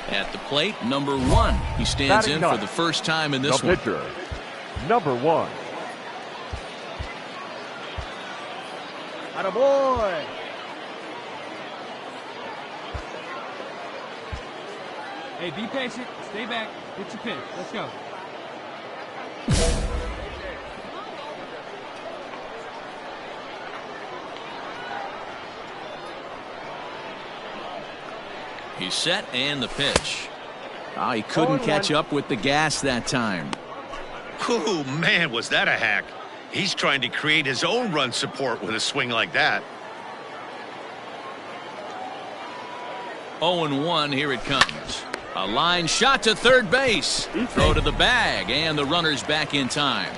S1: at the plate, number 1. He stands in for the first time in this one.
S6: Pitcher, number 1.
S5: Attaboy. Hey, be patient. Stay back. Get your pitch. Let's go.
S1: He's set and the pitch. He couldn't catch up with the gas that time.
S2: Oh, man, was that a hack. He's trying to create his own run support with a swing like that.
S1: 0-1, here it comes. A line shot to third base. Throw to the bag, and the runner's back in time.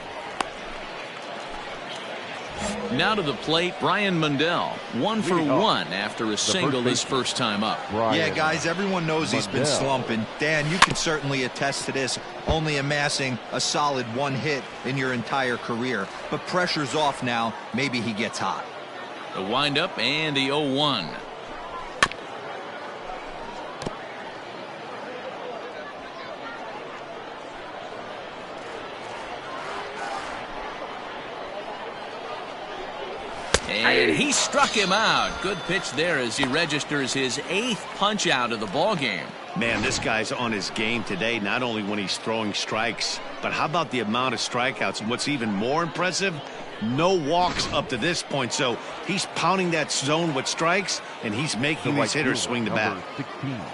S1: Now to the plate, Brian Mundell. 1 for 1 after a single his first time up.
S4: Yeah, guys, everyone knows he's been slumping. Dan, you can certainly attest to this, only amassing a solid 1 hit in your entire career. But pressure's off now. Maybe he gets hot.
S1: The windup and the 0-1. And he struck him out. Good pitch there as he registers his 8th punch out of the ball game.
S2: Man, this guy's on his game today, not only when he's throwing strikes, but how about the amount of strikeouts? And what's even more impressive, no walks up to this point. So he's pounding that zone with strikes, and he's making these hitters swing the bat.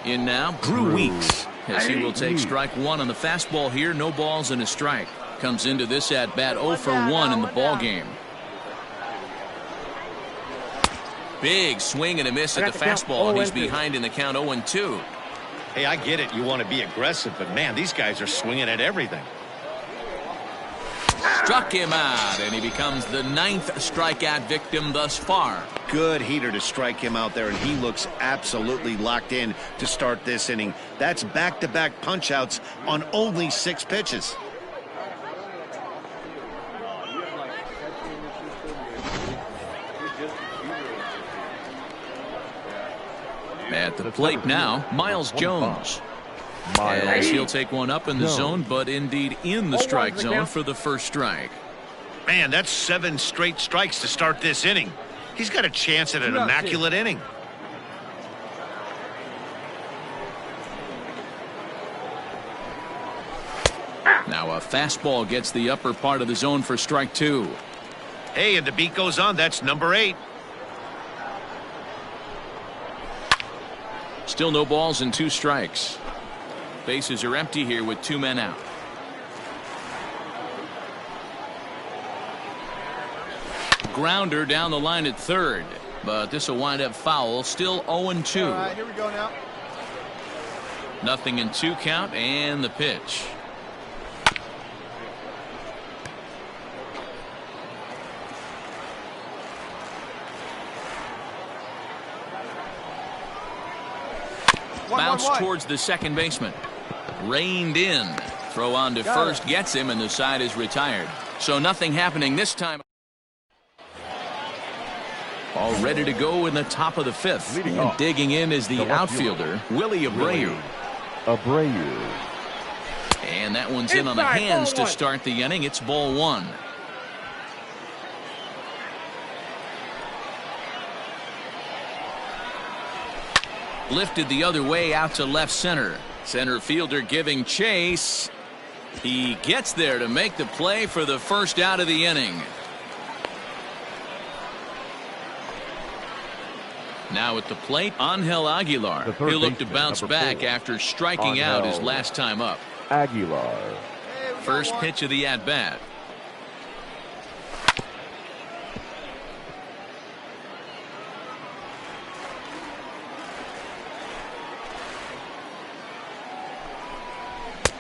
S1: In now, Drew Weeks, as he will take strike 1 on the fastball here. No balls and a strike. Comes into this at bat 0 for 1 in the ball game. Big swing and a miss at the fastball, and he's behind in the count 0-2.
S2: Hey, I get it. You want to be aggressive, but man, these guys are swinging at everything.
S1: Struck him out, and he becomes the 9th strikeout victim thus far.
S2: Good heater to strike him out there, and he looks absolutely locked in to start this inning. That's back-to-back punch-outs on only 6 pitches.
S1: At the plate now, Miles Jones. As he'll take one up in the zone, but indeed in the strike zone for the first strike.
S2: Man, that's 7 straight strikes to start this inning. He's got a chance at an immaculate inning.
S1: Now a fastball gets the upper part of the zone for strike 2.
S2: Hey, and the beat goes on. That's number 8.
S1: Still no balls and 2 strikes. Bases are empty here with 2 men out. Grounder down the line at third, but this will wind up foul. Still 0-2.
S5: All right, here we go now.
S1: Nothing in 2 count, and the pitch. Bounce towards the second baseman. Reined in. Throw on to first gets him, and the side is retired. So nothing happening this time. All ready to go in the top of the 5th. And digging in is the outfielder, Willie Abreu. And that one's in on the hands to start the inning. It's ball 1. Lifted the other way out to left center. Center fielder giving chase. He gets there to make the play for the first out of the inning. Now at the plate, Angel Aguilar. He'll look to bounce back after striking out his last time up.
S6: Aguilar.
S1: First pitch of the at-bat.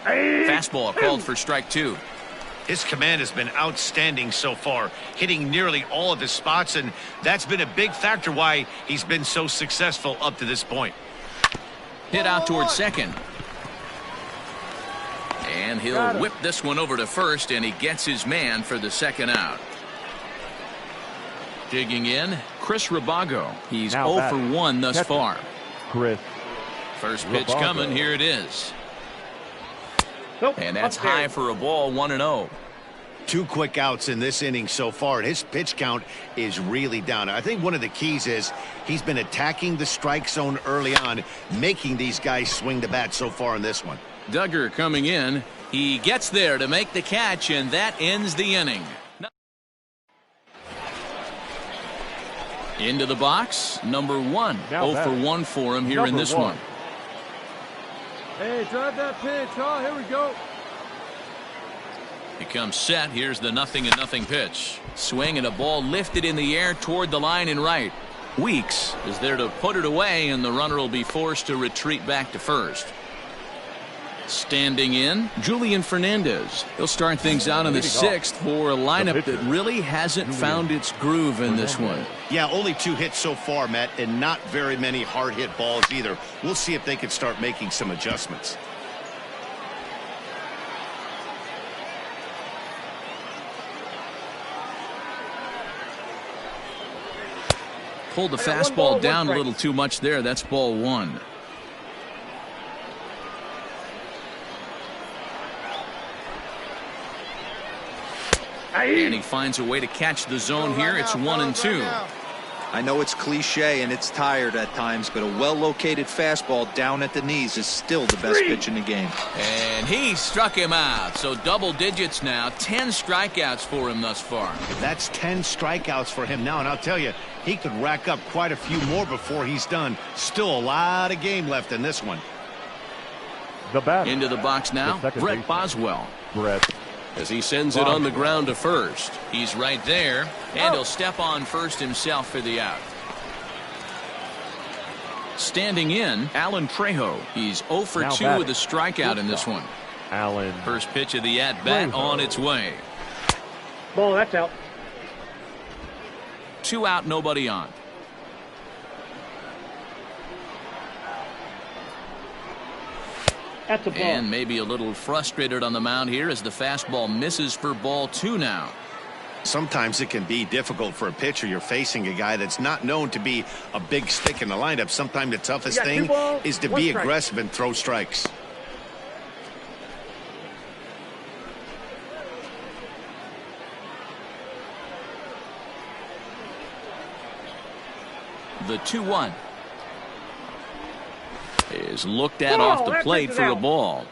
S1: Fastball called for strike 2.
S2: His command has been outstanding so far, hitting nearly all of his spots, and that's been a big factor why he's been so successful up to this point.
S1: Hit out towards second. And he'll whip this one over to first, and he gets his man for the second out. Digging in, Chris Rabago. He's 0 for 1 thus far.
S6: Chris.
S1: First pitch coming. Here it is. And that's high for a ball, 1-0.
S2: 2 quick outs in this inning so far, and his pitch count is really down. I think one of the keys is he's been attacking the strike zone early on, making these guys swing the bat so far in this one.
S1: Duggar coming in. He gets there to make the catch, and that ends the inning. Into the box, number 1. 0 for 1 for him here in this one.
S5: Hey, drive that pitch. Oh, here we go.
S1: He comes set. Here's the 0-0 pitch. Swing and a ball lifted in the air toward the line and right. Weeks is there to put it away, and the runner will be forced to retreat back to first. Standing in, Julian Fernandez. He'll start things out in the 6th for a lineup that really hasn't found its groove in this one.
S2: Yeah, only 2 hits so far, Matt, and not very many hard hit balls either. We'll see if they can start making some adjustments.
S1: Pulled the fastball down a little too much there. That's ball 1. And he finds a way to catch the zone here. It's 1-2.
S4: I know it's cliche and it's tired at times, but a well-located fastball down at the knees is still the best pitch in the game.
S1: And he struck him out. So double digits now. 10 strikeouts for him thus far.
S2: That's 10 strikeouts for him now, and I'll tell you, he could rack up quite a few more before he's done. Still a lot of game left in this one.
S6: The batter.
S1: Into the box now, Brett Boswell.
S6: Brett.
S1: As he sends it on the ground to first. He's right there, and he'll step on first himself for the out. Standing in, Alan Trejo. He's 0 for 2 with a strikeout in this one.
S6: Alan.
S1: First pitch of the at-bat on its way.
S3: Ball, that's out.
S1: 2 out, nobody on.
S3: That's a ball.
S1: And maybe a little frustrated on the mound here as the fastball misses for ball 2 now.
S2: Sometimes it can be difficult for a pitcher. You're facing a guy that's not known to be a big stick in the lineup. Sometimes the toughest thing is to be aggressive and throw strikes.
S1: The 2-1 is looked at off the plate for a ball.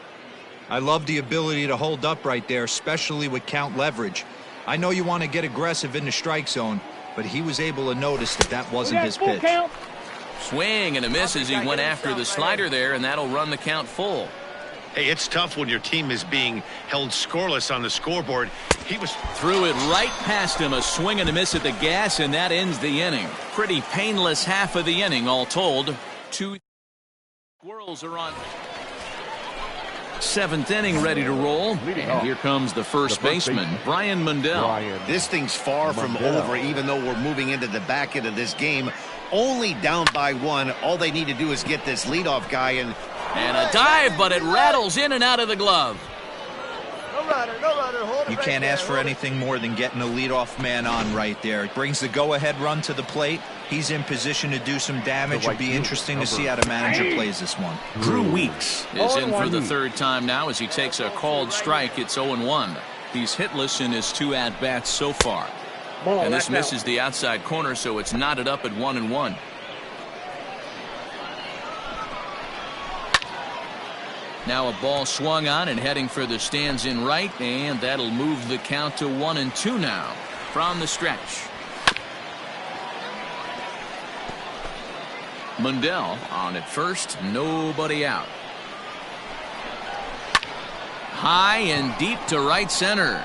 S4: I love the ability to hold up right there, especially with count leverage. I know you want to get aggressive in the strike zone, but he was able to notice that that wasn't his pitch.
S1: Swing and a miss as he went after the slider there, and that'll run the count full.
S2: Hey, it's tough when your team is being held scoreless on the scoreboard. He was
S1: threw it right past him, a swing and a miss at the gas, and that ends the inning. Pretty painless half of the inning, all told. 2 Squirrels are on 7th inning, ready to roll. And here comes the first baseman, Brian Mundell.
S2: This thing's far from over, even though we're moving into the back end of this game. Only down by 1. All they need to do is get this leadoff guy in.
S1: And a dive, but it rattles in and out of the glove.
S4: You can't ask for anything more than getting a leadoff man on right there. It brings the go-ahead run to the plate. He's in position to do some damage. It'll be interesting to see how the manager plays this one.
S1: Drew Weeks is in for the 3rd time now as he takes a called strike. It's 0-1. He's hitless in his 2 at-bats so far. And this misses the outside corner, so it's knotted up at 1-1. Now a ball swung on and heading for the stands in right, and that'll move the count to 1-2 now from the stretch. Mundell on at first, nobody out. High and deep to right center.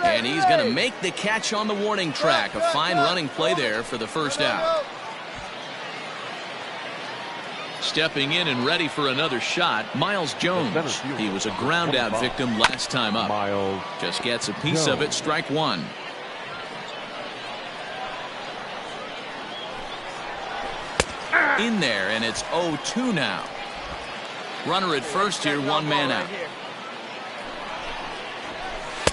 S1: And he's going to make the catch on the warning track. A fine running play there for the first out. Stepping in and ready for another shot, Miles Jones. He was a ground out victim last time up.
S6: Miles
S1: just gets a piece of it. Strike one. In there, and it's 0-2 now. Runner at first here, one man out.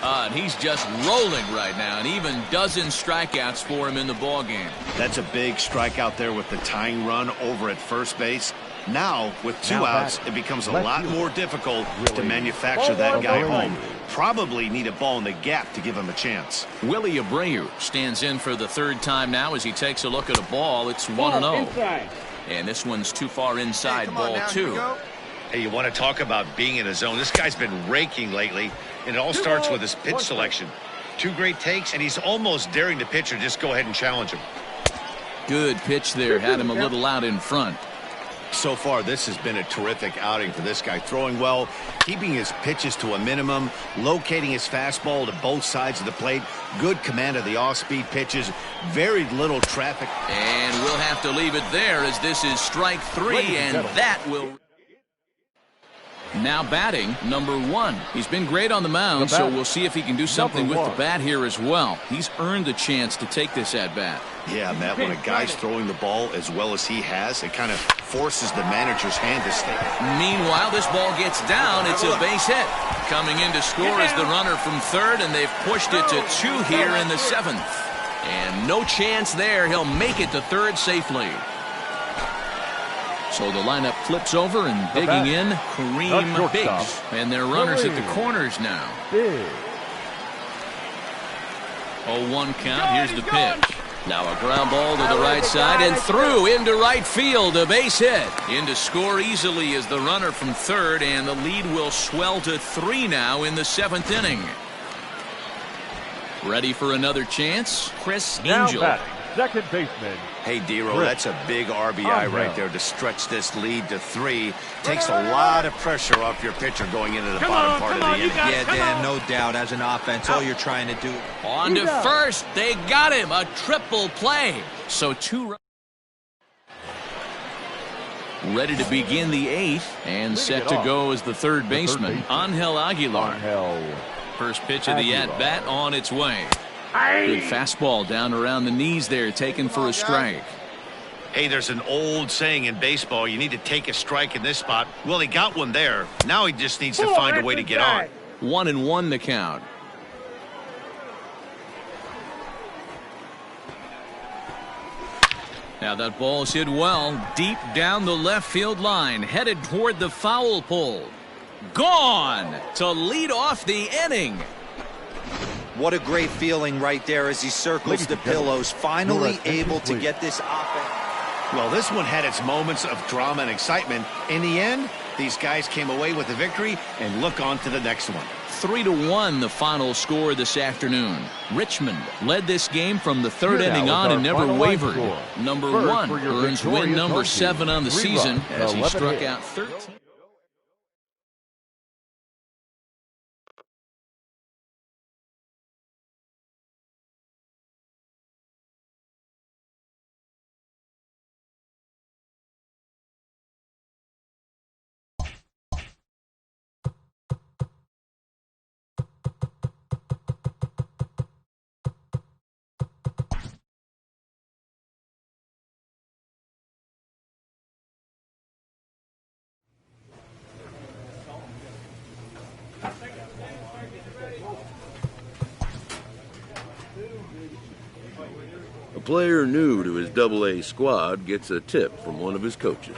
S1: And he's just rolling right now, and even dozen strikeouts for him in the ball game.
S2: That's a big strikeout there with the tying run over at first base. Now, with two outs, it becomes a lot more difficult to manufacture that guy home. Probably need a ball in the gap to give him a chance.
S1: Willie Abreu stands in for the third time now as he takes a look at a ball. It's 1-0. And this one's too far inside, ball two.
S2: Hey, you want to talk about being in a zone? This guy's been raking lately, and it all starts with his pitch selection. Two great takes, and he's almost daring the pitcher just go ahead and challenge him.
S1: Good pitch there. Had him a little out in front.
S2: So far, this has been a terrific outing for this guy. Throwing well, keeping his pitches to a minimum, locating his fastball to both sides of the plate. Good command of the off-speed pitches. Very little traffic.
S1: And we'll have to leave it there as this is strike three, and that will... Now batting, number one. He's been great on the mound, so we'll see if he can do something with the bat here as well. He's earned the chance to take this at-bat.
S2: Yeah, Matt, when a guy's throwing the ball as well as he has, it kind of forces the manager's hand to stay.
S1: Meanwhile, this ball gets down. It's a base hit. Coming in to score is the runner from third, and they've pushed it to two here in the seventh. And no chance there. He'll make it to third safely. So the lineup flips over and digging in, Kareem Biggs. And their runners at the corners now. 0-1 count. Here's the pitch. Now a ground ball to the right side and through into right field. A base hit. In to score easily is the runner from third, and the lead will swell to 3 now in the seventh inning. Ready for another chance? Chris Angel.
S6: Second baseman.
S2: Hey, Dero, that's a big RBI right there to stretch this lead to 3. Takes a lot of pressure off your pitcher going into the bottom part of the inning.
S4: Yeah, Dan, no doubt. As an offense, all you're trying to do.
S1: On to first. They got him. A triple play. So 2 ready to begin the 8th, and set to go as the third baseman, Angel Aguilar. First pitch of the at-bat on its way. Good fastball down around the knees there, taken for a strike.
S2: Hey, there's an old saying in baseball, you need to take a strike in this spot. Well, he got one there. Now he just needs to find a way to get on.
S1: 1-1 the count. Now that ball's hit well, deep down the left field line, headed toward the foul pole. Gone to lead off the inning.
S4: What a great feeling right there as he circles the pillows, finally able to get this offense.
S2: Well, this one had its moments of drama and excitement. In the end, these guys came away with the victory and look on to the next one.
S1: 3-1 the final score this afternoon. Richmond led this game from the third inning on and never wavered. Number 1 earns win number 7 on the season as he struck out 13.
S7: A player new to his Double-A squad gets a tip from one of his coaches.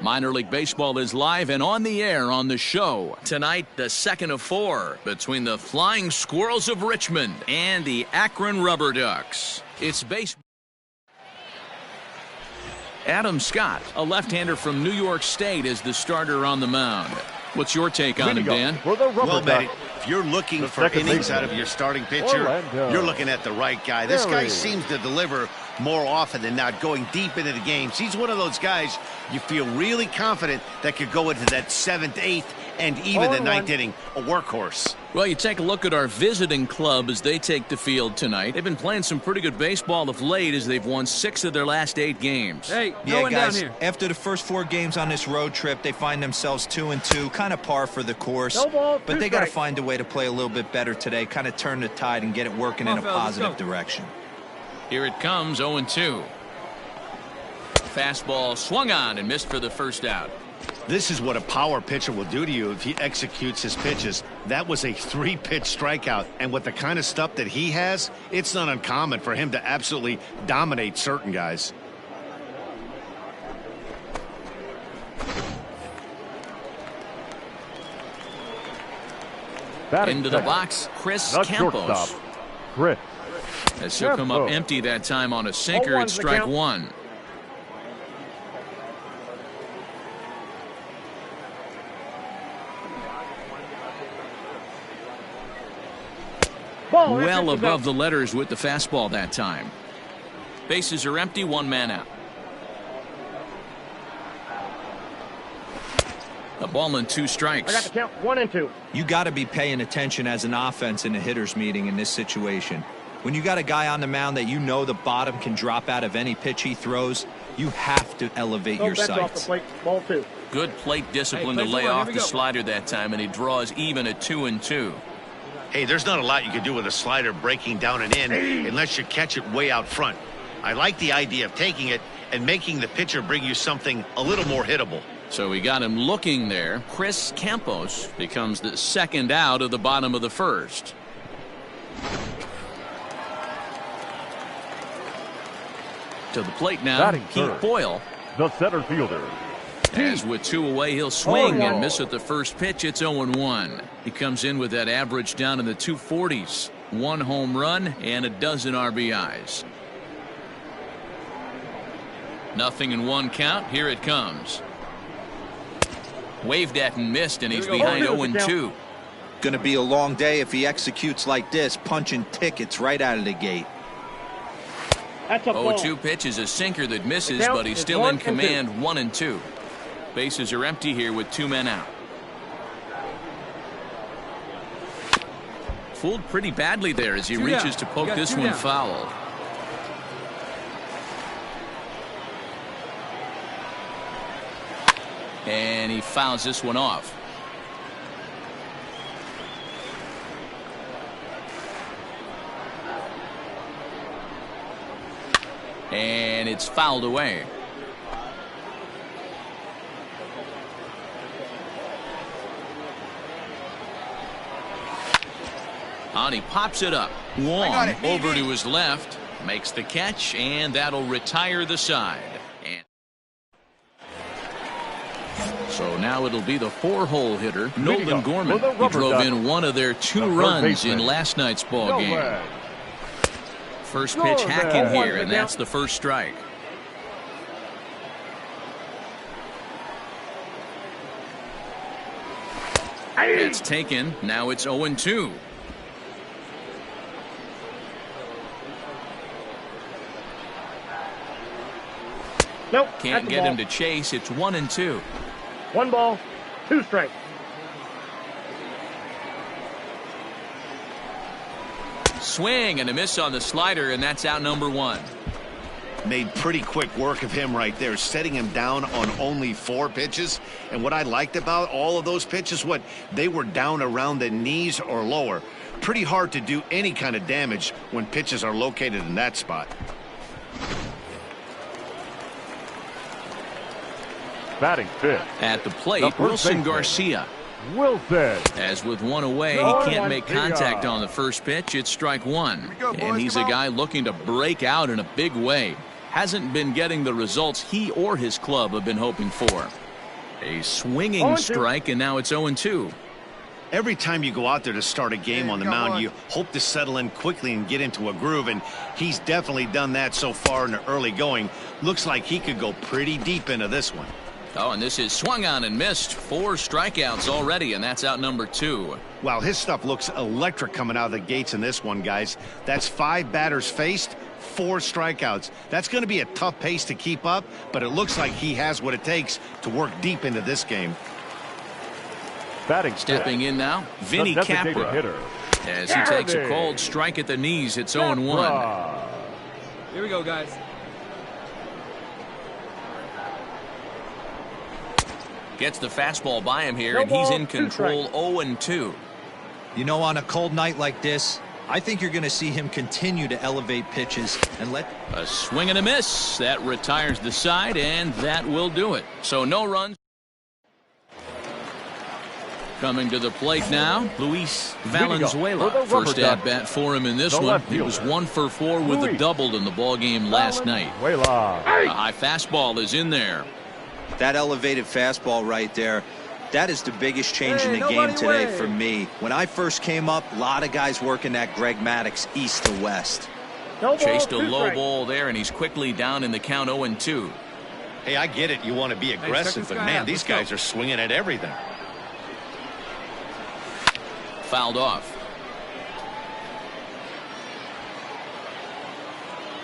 S1: Minor League Baseball is live and on the air on the show. Tonight, the second of 4 between the Flying Squirrels of Richmond and the Akron Rubber Ducks. It's baseball. Adam Scott, a left-hander from New York State, is the starter on the mound. What's your take on him, Dan?
S2: Well, Betty, if you're looking for innings out of your starting pitcher, you're looking at the right guy. This guy seems to deliver more often than not, going deep into the games. He's one of those guys you feel really confident that could go into that 7th, 8th, and even the 9th inning, a workhorse.
S1: Well, you take a look at our visiting club as they take the field tonight. They've been playing some pretty good baseball of late as they've won 6 of their last 8 games.
S5: Hey,
S4: yeah, guys, after the first 4 games on this road trip, they find themselves 2-2, kind of par for the course. But they got to find a way to play a little bit better today, kind of turn the tide and get it working in a positive direction.
S1: Here it comes, 0-2. Fastball swung on and missed for the first out.
S2: This is what a power pitcher will do to you if he executes his pitches. That was a 3-pitch strikeout, and with the kind of stuff that he has, it's not uncommon for him to absolutely dominate certain guys.
S1: Into the box, Chris Campos.
S6: Chris.
S1: As he'll come up empty that time on a sinker, it's strike 1. Well above the letters with the fastball that time. Bases are empty, 1 man out. A ball and 2 strikes.
S3: I got the count 1 and 2.
S4: You got to be paying attention as an offense in a hitter's meeting in this situation. When you got a guy on the mound that you know the bottom can drop out of any pitch he throws, you have to elevate your sights.
S3: Off the plate. Ball 2.
S1: Good plate discipline to lay off the slider that time, and he draws even at 2-2.
S2: Hey, there's not a lot you can do with a slider breaking down and in unless you catch it way out front. I like the idea of taking it and making the pitcher bring you something a little more hittable.
S1: So we got him looking there. Chris Campos becomes the second out of the bottom of the first. To the plate now, Keith Boyle.
S6: The center fielder.
S1: As with 2 away, he'll swing and miss at the first pitch. It's 0-1. He comes in with that average down in the 240s. 1 home run and a dozen RBIs. 0-1 count. Here it comes. Waved at and missed, and he's behind 0-2.
S4: Going to be a long day if he executes like this, punching tickets right out of the gate.
S1: 0-2 pitch is a sinker that misses, but he's still in command. 1-2. Bases are empty here with 2 men out. Fooled pretty badly there as he reaches to poke this one foul. And he fouls this one off. And it's fouled away. And he pops it up. Long over to his left. Makes the catch, and that'll retire the side. And so now it'll be the 4-hole hitter, Nolan Gorman. He drove in 1 of their 2 runs in last night's ball game. First pitch hack in here, and that's the first strike. It's taken. Now it's 0-2.
S3: Nope.
S1: Can't get him to chase. It's 1-2.
S3: 1 ball, 2 strikes.
S1: Swing and a miss on the slider, and that's out number 1.
S2: Made pretty quick work of him right there, setting him down on only 4 pitches. And what I liked about all of those pitches, they were down around the knees or lower. Pretty hard to do any kind of damage when pitches are located in that spot.
S6: Batting 5th.
S1: At the plate, Wilson Garcia.
S6: Wilson.
S1: As with 1 away, he can't make contact on the first pitch. It's strike 1. And he's a guy looking to break out in a big way. Hasn't been getting the results he or his club have been hoping for. A swinging strike, and now it's 0-2.
S2: Every time you go out there to start a game on the mound, you hope to settle in quickly and get into a groove, and he's definitely done that so far in the early going. Looks like he could go pretty deep into this one.
S1: Oh, and this is swung on and missed. 4 strikeouts already, and that's out number 2.
S2: Wow, his stuff looks electric coming out of the gates in this one, guys. That's 5 batters faced, 4 strikeouts. That's going to be a tough pace to keep up, but it looks like he has what it takes to work deep into this game.
S1: Stepping in now, Vinny Capra. As he takes a cold strike at the knees, it's 0-1.
S5: Here we go, guys.
S1: Gets the fastball by him here, and he's in control. 0-2.
S4: You know, on a cold night like this, I think you're going to see him continue to elevate pitches and let...
S1: A swing and a miss. That retires the side, and that will do it. So no runs. Coming to the plate now, Luis Valenzuela. First at bat for him in this one. He was 1 for 4 with a double in the ball game last night. A high fastball is in there.
S4: That elevated fastball right there, that is the biggest change in the game today for me. When I first came up, a lot of guys working that Greg Maddux east to west.
S1: Chased a low ball there, and he's quickly down in the count. 0-2.
S2: Hey, I get it. You want to be aggressive, but man, these guys are swinging at everything.
S1: Fouled off.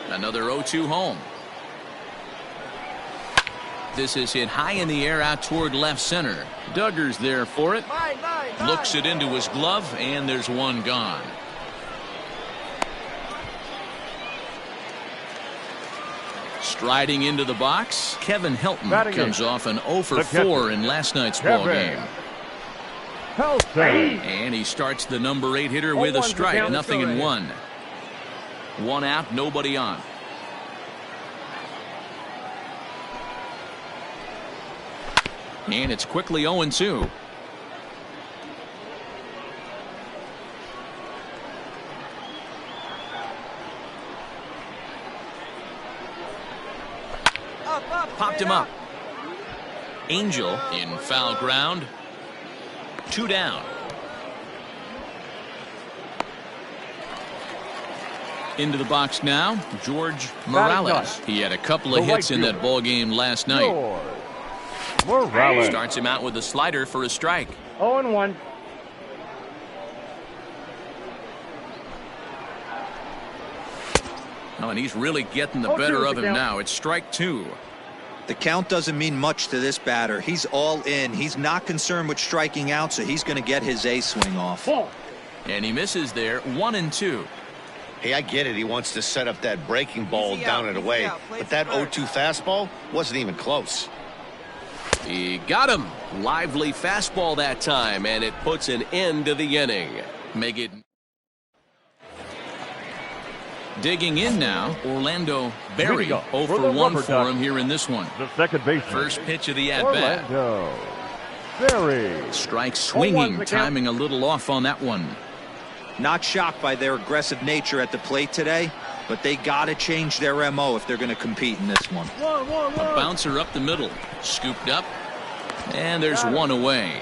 S1: Another 0-2 home. This is hit high in the air out toward left center. Duggar's there for it. Looks it into his glove, and there's one gone. Striding into the box, Kevin Helton comes off an 0 for 4 in last night's ball game. And he starts the number 8 hitter with a strike. 0-1. 1 out, nobody on. And it's quickly 0-2. Popped him up. Angel in foul ground. 2 down. Into the box now, George Morales. He had a couple of hits in that ball game last night. Starts him out with a slider for a strike.
S3: 0-1.
S1: Oh, and he's really getting the better of him now. It's strike 2.
S4: The count doesn't mean much to this batter. He's all in. He's not concerned with striking out, so he's going to get his A swing off.
S1: And he misses there. 1-2.
S2: Hey, I get it. He wants to set up that breaking ball down and away, but that 0-2 fastball wasn't even close.
S8: He got him. Lively fastball that time, and it puts an end to the inning.
S1: Make it. Digging in now, Orlando Berry. 0 for 1 for him here in this one.
S6: The second baseman.
S1: First pitch of the at-bat.
S6: Orlando Berry.
S1: Strike swinging, timing a little off on that one.
S4: Not shocked by their aggressive nature at the plate today, but they got to change their MO if they're going to compete in this one.
S1: A bouncer up the middle. Scooped up. And there's one away.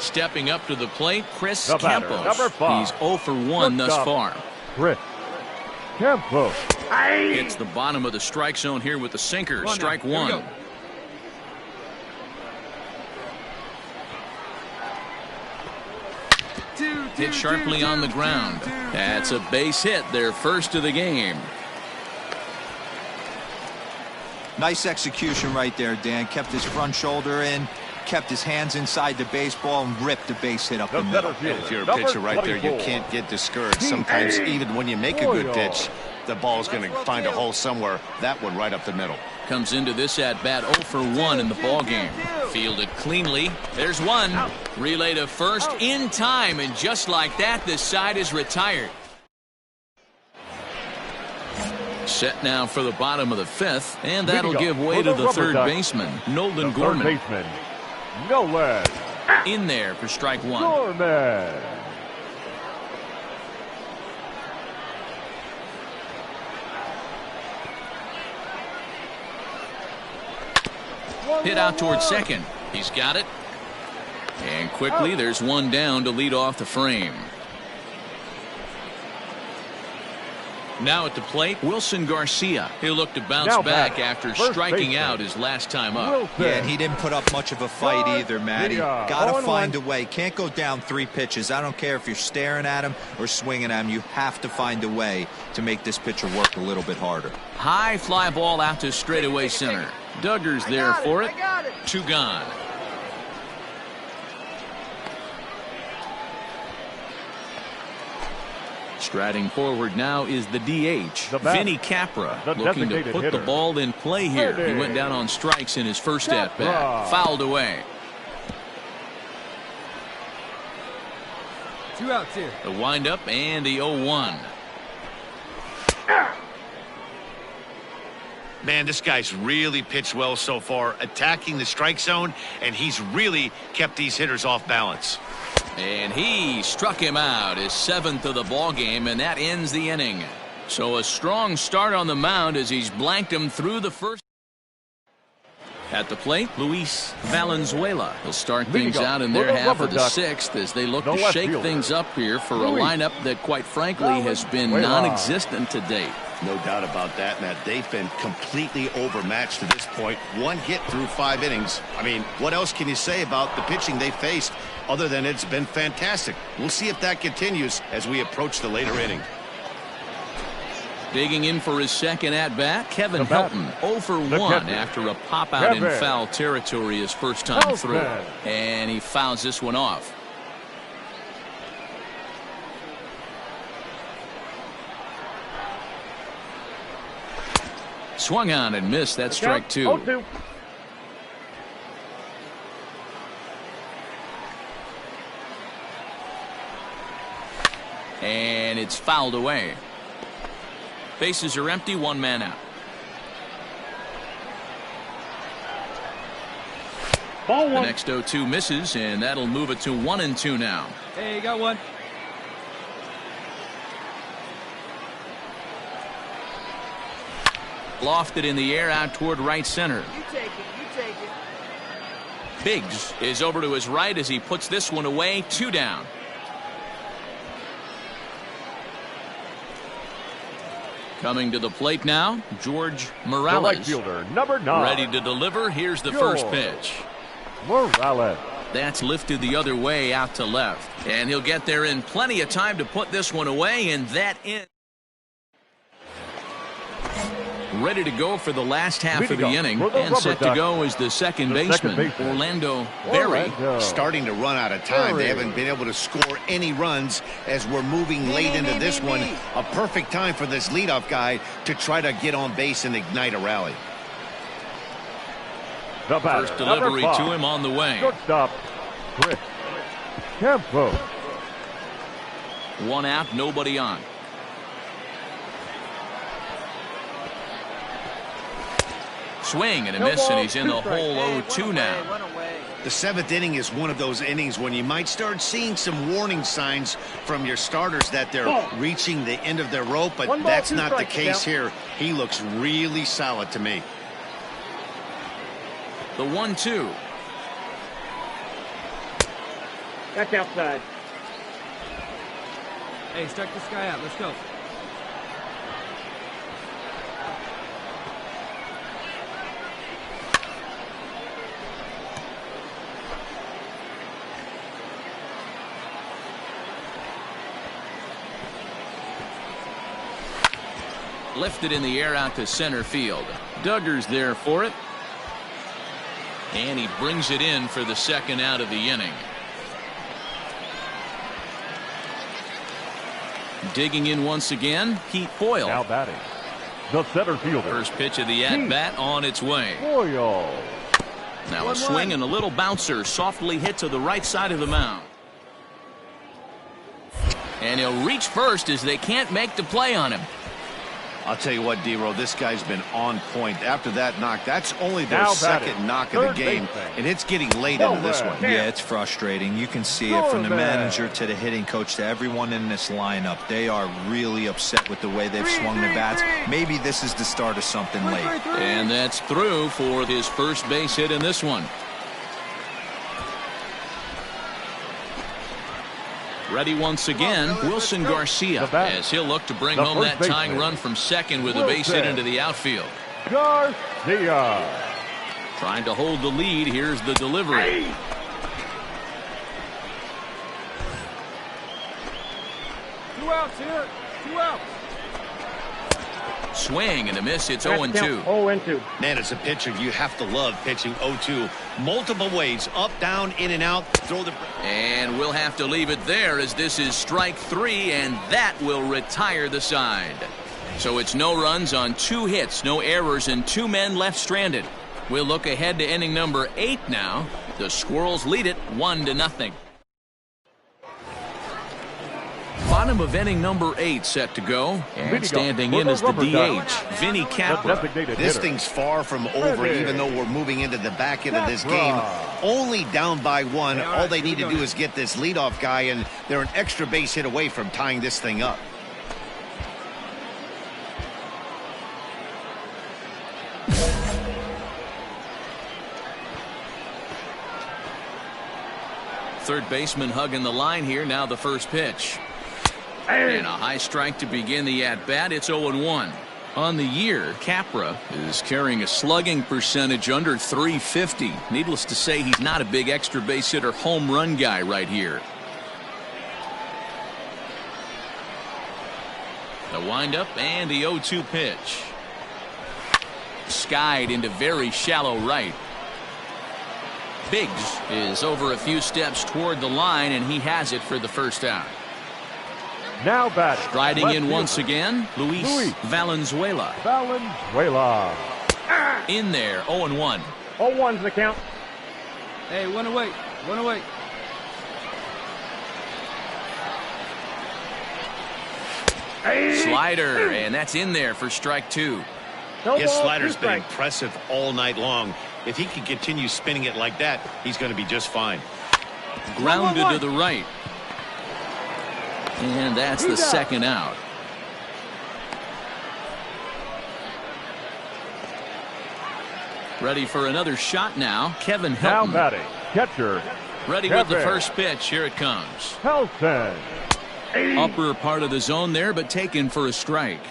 S1: Stepping up to the plate, Chris Campos. He's 0 for 1 thus far.
S6: Chris Campos.
S1: Hits the bottom of the strike zone here with the sinker. Strike 1. Hit sharply on the ground. That's a base hit, their first of the game.
S4: Nice execution right there, Dan. Kept his front shoulder in, kept his hands inside the baseball, and ripped the base hit up the middle.
S2: If you're a pitcher right there, you can't get discouraged. Sometimes even when you make a good pitch, the ball's going to find a hole somewhere. That one right up the middle.
S1: Comes into this at-bat 0 for 1 in the ballgame. Fielded cleanly. There's one. Relay to first in time, and just like that, the side is retired. Set now for the bottom of the 5th, and that'll give way to the third baseman, Nolan Gorman.
S6: Nolan.
S1: In there for strike 1.
S6: Gorman.
S1: Hit out towards second. He's got it. And quickly, there's one down to lead off the frame. Now at the plate, Wilson Garcia. He'll look to bounce back after striking out his last time up.
S4: Yeah, and he didn't put up much of a fight either, Matty. Got to find a way. Can't go down 3 pitches. I don't care if you're staring at him or swinging at him. You have to find a way to make this pitcher work a little bit harder.
S1: High fly ball out to straightaway center. Duggar's there for it. 2 gone. Striding forward now is the DH, Vinny Capra, looking to put the ball in play here. He went down on strikes in his first at-bat. Fouled away.
S5: 2 outs here.
S1: The windup and the 0-1.
S2: Man, this guy's really pitched well so far, attacking the strike zone, and he's really kept these hitters off balance.
S1: And he struck him out, his 7th of the ball game, and that ends the inning. So a strong start on the mound as he's blanked him through the first. At the plate, Luis Valenzuela. He'll start things out in their half of the 6th as they look to shake things up here for a lineup that, quite frankly, has been non-existent to date.
S2: No doubt about that, Matt. They've been completely overmatched to this point. 1 hit through 5 innings. I mean, what else can you say about the pitching they faced other than it's been fantastic? We'll see if that continues as we approach the later inning.
S1: Digging in for his second at-bat, Kevin Helton, 0 for 1 after a pop-out in foul territory his first time through. And he fouls this one off. Swung on and missed. That's strike 2.
S6: 0-2.
S1: And it's fouled away. Bases are empty, 1 man out.
S3: Ball 1.
S1: The next 0-2 misses, and that'll move it to 1-2 now.
S5: Hey, you got 1.
S1: Lofted in the air out toward right center.
S5: You take it. You take it.
S1: Biggs is over to his right as he puts this one away. 2 down. Coming to the plate now, George Morales.
S6: The right fielder, number 9.
S1: Ready to deliver. Here's the first pitch.
S6: Morales.
S1: That's lifted the other way out to left. And he'll get there in plenty of time to put this one away, and that ends. Ready to go for the last half of the inning, and set to go is the second baseman, Orlando Berry.
S2: Starting to run out of time. They haven't been able to score any runs as we're moving late into this one. A perfect time for this leadoff guy to try to get on base and ignite a rally.
S6: The batter,
S1: first delivery to him on the way.
S6: Shortstop, Chris Campo.
S1: 1 out, nobody on. Swing and a miss, and he's in the hole. 0-2 now.
S2: The 7th inning is one of those innings when you might start seeing some warning signs from your starters that they're reaching the end of their rope, but that's not the case here. He looks really solid to me.
S1: The 1-2.
S3: That's outside.
S5: Hey, strike this guy out. Let's go.
S1: Lifted in the air out to center field. Duggar's there for it. And he brings it in for the second out of the inning. Digging in once again, Pete Boyle.
S6: Now batting, the center fielder.
S1: First pitch of the at-bat on its way.
S6: Boyle.
S1: Now a swing and a little bouncer softly hit to the right side of the mound. And he'll reach first as they can't make the play on him.
S2: I'll tell you what, D-Row, this guy's been on point. After that knock, that's only their
S6: Now
S2: second
S6: batting,
S2: knock of the
S6: third
S2: game,
S6: baseman.
S2: and it's getting late into this one.
S4: Yeah, it's frustrating. You can see it from the manager to the hitting coach to everyone in this lineup. They are really upset with the way they've swung the bats. Maybe this is the start of something late.
S1: And that's through for his first base hit in this one. Ready once again, Wilson Garcia, as he'll look to bring home that tying run from second with a base hit into the outfield.
S6: Garcia.
S1: Trying to hold the lead. Here's the delivery.
S5: Two outs here. 2 outs.
S1: Swing and a miss. It's 0-2.
S6: 0-2.
S2: Man, as a pitcher, you have to love pitching 0-2. Multiple ways, up, down, in and out. Throw the...
S1: And we'll have to leave it there as this is strike 3, and that will retire the side. So it's no runs on 2 hits, no errors, and 2 men left stranded. We'll look ahead to inning number 8 now. The Squirrels lead it 1-0. Bottom of inning number 8 set to go. And standing in is the DH, Vinny Capra.
S2: This thing's far from over, even though we're moving into the back end of this game. Only down by 1. All they need to do is get this leadoff guy, and they're an extra base hit away from tying this thing up.
S1: Third baseman hugging the line here. Now the first pitch. And a high strike to begin the at-bat. It's 0-1. On the year, Capra is carrying a slugging percentage under .350. Needless to say, he's not a big extra base hitter home run guy right here. The windup and the 0-2 pitch. Skied into very shallow right. Biggs is over a few steps toward the line, and he has it for the first out.
S6: Now batting.
S1: Striding in once again, Luis Valenzuela. In there, 0-1.
S6: 0-1's the count.
S5: Hey, one away. One away.
S1: Slider, and that's in there for strike 2.
S2: His slider's been impressive all night long. If he can continue spinning it like that, he's going to be just fine.
S1: Grounded to the right. And that's the second out. Ready for another shot now, Kevin Hilton.
S6: Now batting, catcher.
S1: Ready with the first pitch. Here it comes.
S6: Hilton.
S1: Upper part of the zone there, but taken for a strike.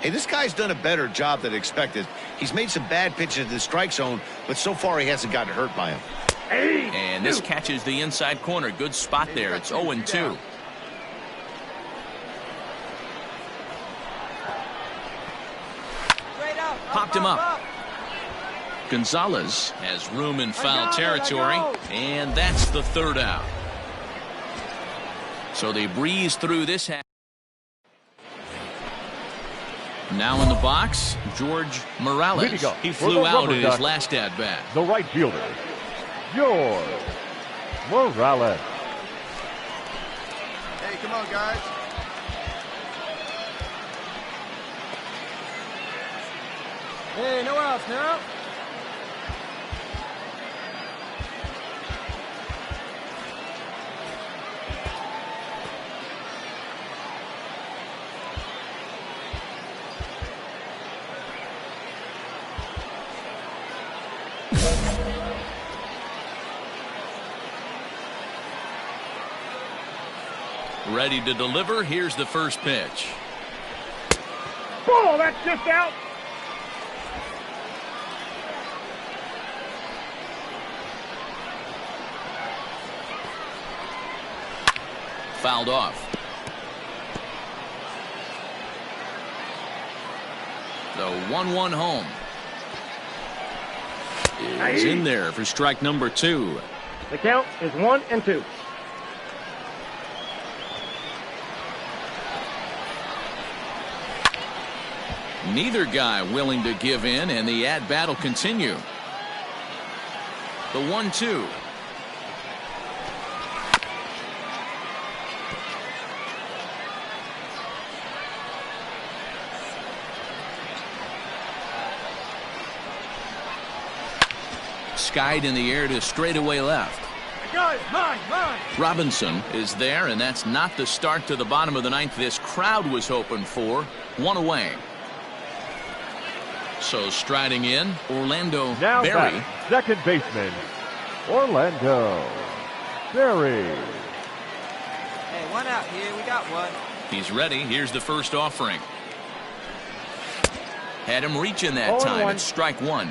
S2: Hey, this guy's done a better job than expected. He's made some bad pitches in the strike zone, but so far he hasn't gotten hurt by him.
S1: And this catches the inside corner. Good spot there. It's 0-2. Popped him up. Gonzalez has room in foul territory, and that's the third out. So they breeze through this half. Now in the box, George Morales. He flew out in his last at-bat.
S6: The right fielder, George Morales.
S9: Hey, come on, guys.
S5: Hey, no outs now.
S1: Ready to deliver. Here's the first pitch.
S6: Oh, that's just out.
S1: Fouled off. The 1-1 home is in there for strike number 2.
S6: The count is 1-2.
S1: Neither guy willing to give in, and the at-bat will continue. The 1-2. skied in the air to straightaway left.
S3: Guys, mine.
S1: Robinson is there, and that's not the start to the bottom of the ninth this crowd was hoping for. One away. So striding in, Orlando
S6: Now
S1: Berry.
S6: back, second baseman, Orlando Berry.
S5: Hey, one out here. We got one.
S1: He's ready. Here's the first offering. Had him reaching that time. It's strike one.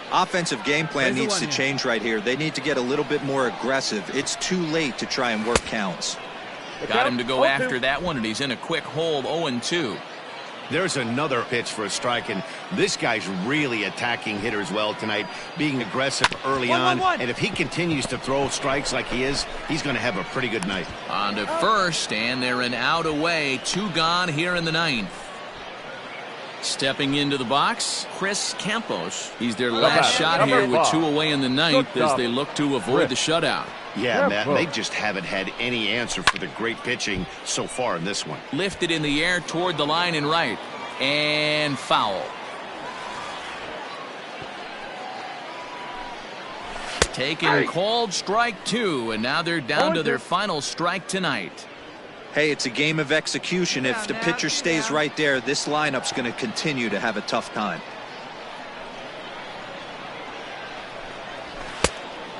S4: Offensive game plan needs to change right here. They need to get a little bit more aggressive. It's too late to try and work counts.
S1: Got him to go after that one, and he's in a quick hold, 0-2.
S2: There's another pitch for a strike, and this guy's really attacking hitters well tonight, being aggressive early on. And if he continues to throw strikes like he is, he's going to have a pretty good night.
S1: On to first, and they're an out away. 2 gone here in the ninth. Stepping into the box, Chris Campos. He's their last shot here with 2 away in the ninth as they look to avoid the shutout.
S2: Yeah, Matt, they just haven't had any answer for the great pitching so far in this one.
S1: Lifted in the air toward the line and right. And foul. Taken called strike 2, and now they're down to their final strike tonight.
S4: Hey, it's a game of execution. If the pitcher stays right there, this lineup's going to continue to have a tough time.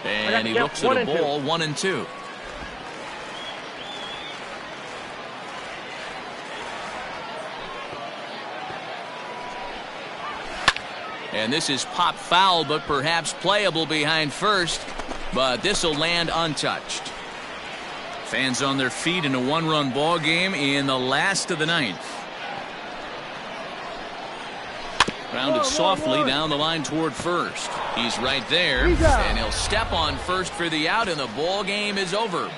S1: And he looks at a ball, 1-2. And this is pop foul, but perhaps playable behind first. But this will land untouched. Fans on their feet in a 1-run ball game in the last of the ninth. Grounded softly down the line toward first. He's right there, and he'll step on first for the out, and the ball game is over.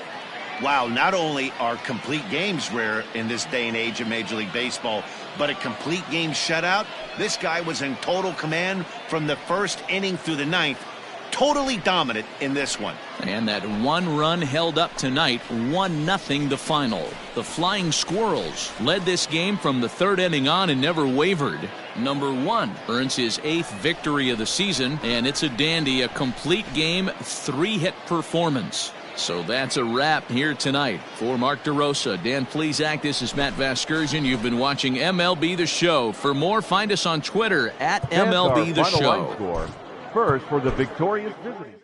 S2: Wow, not only are complete games rare in this day and age of Major League Baseball, but a complete game shutout. This guy was in total command from the first inning through the ninth. Totally dominant in this one.
S1: And that 1 run held up tonight, 1-0 the final. The Flying Squirrels led this game from the 3rd inning on and never wavered. Number 1 earns his 8th victory of the season, and it's a dandy, a complete game, 3-hit performance. So that's a wrap here tonight. For Mark DeRosa, Dan Plesac, this is Matt Vasgersian. You've been watching MLB The Show. For more, find us on Twitter at MLB The Show.
S6: First for the victorious visiting.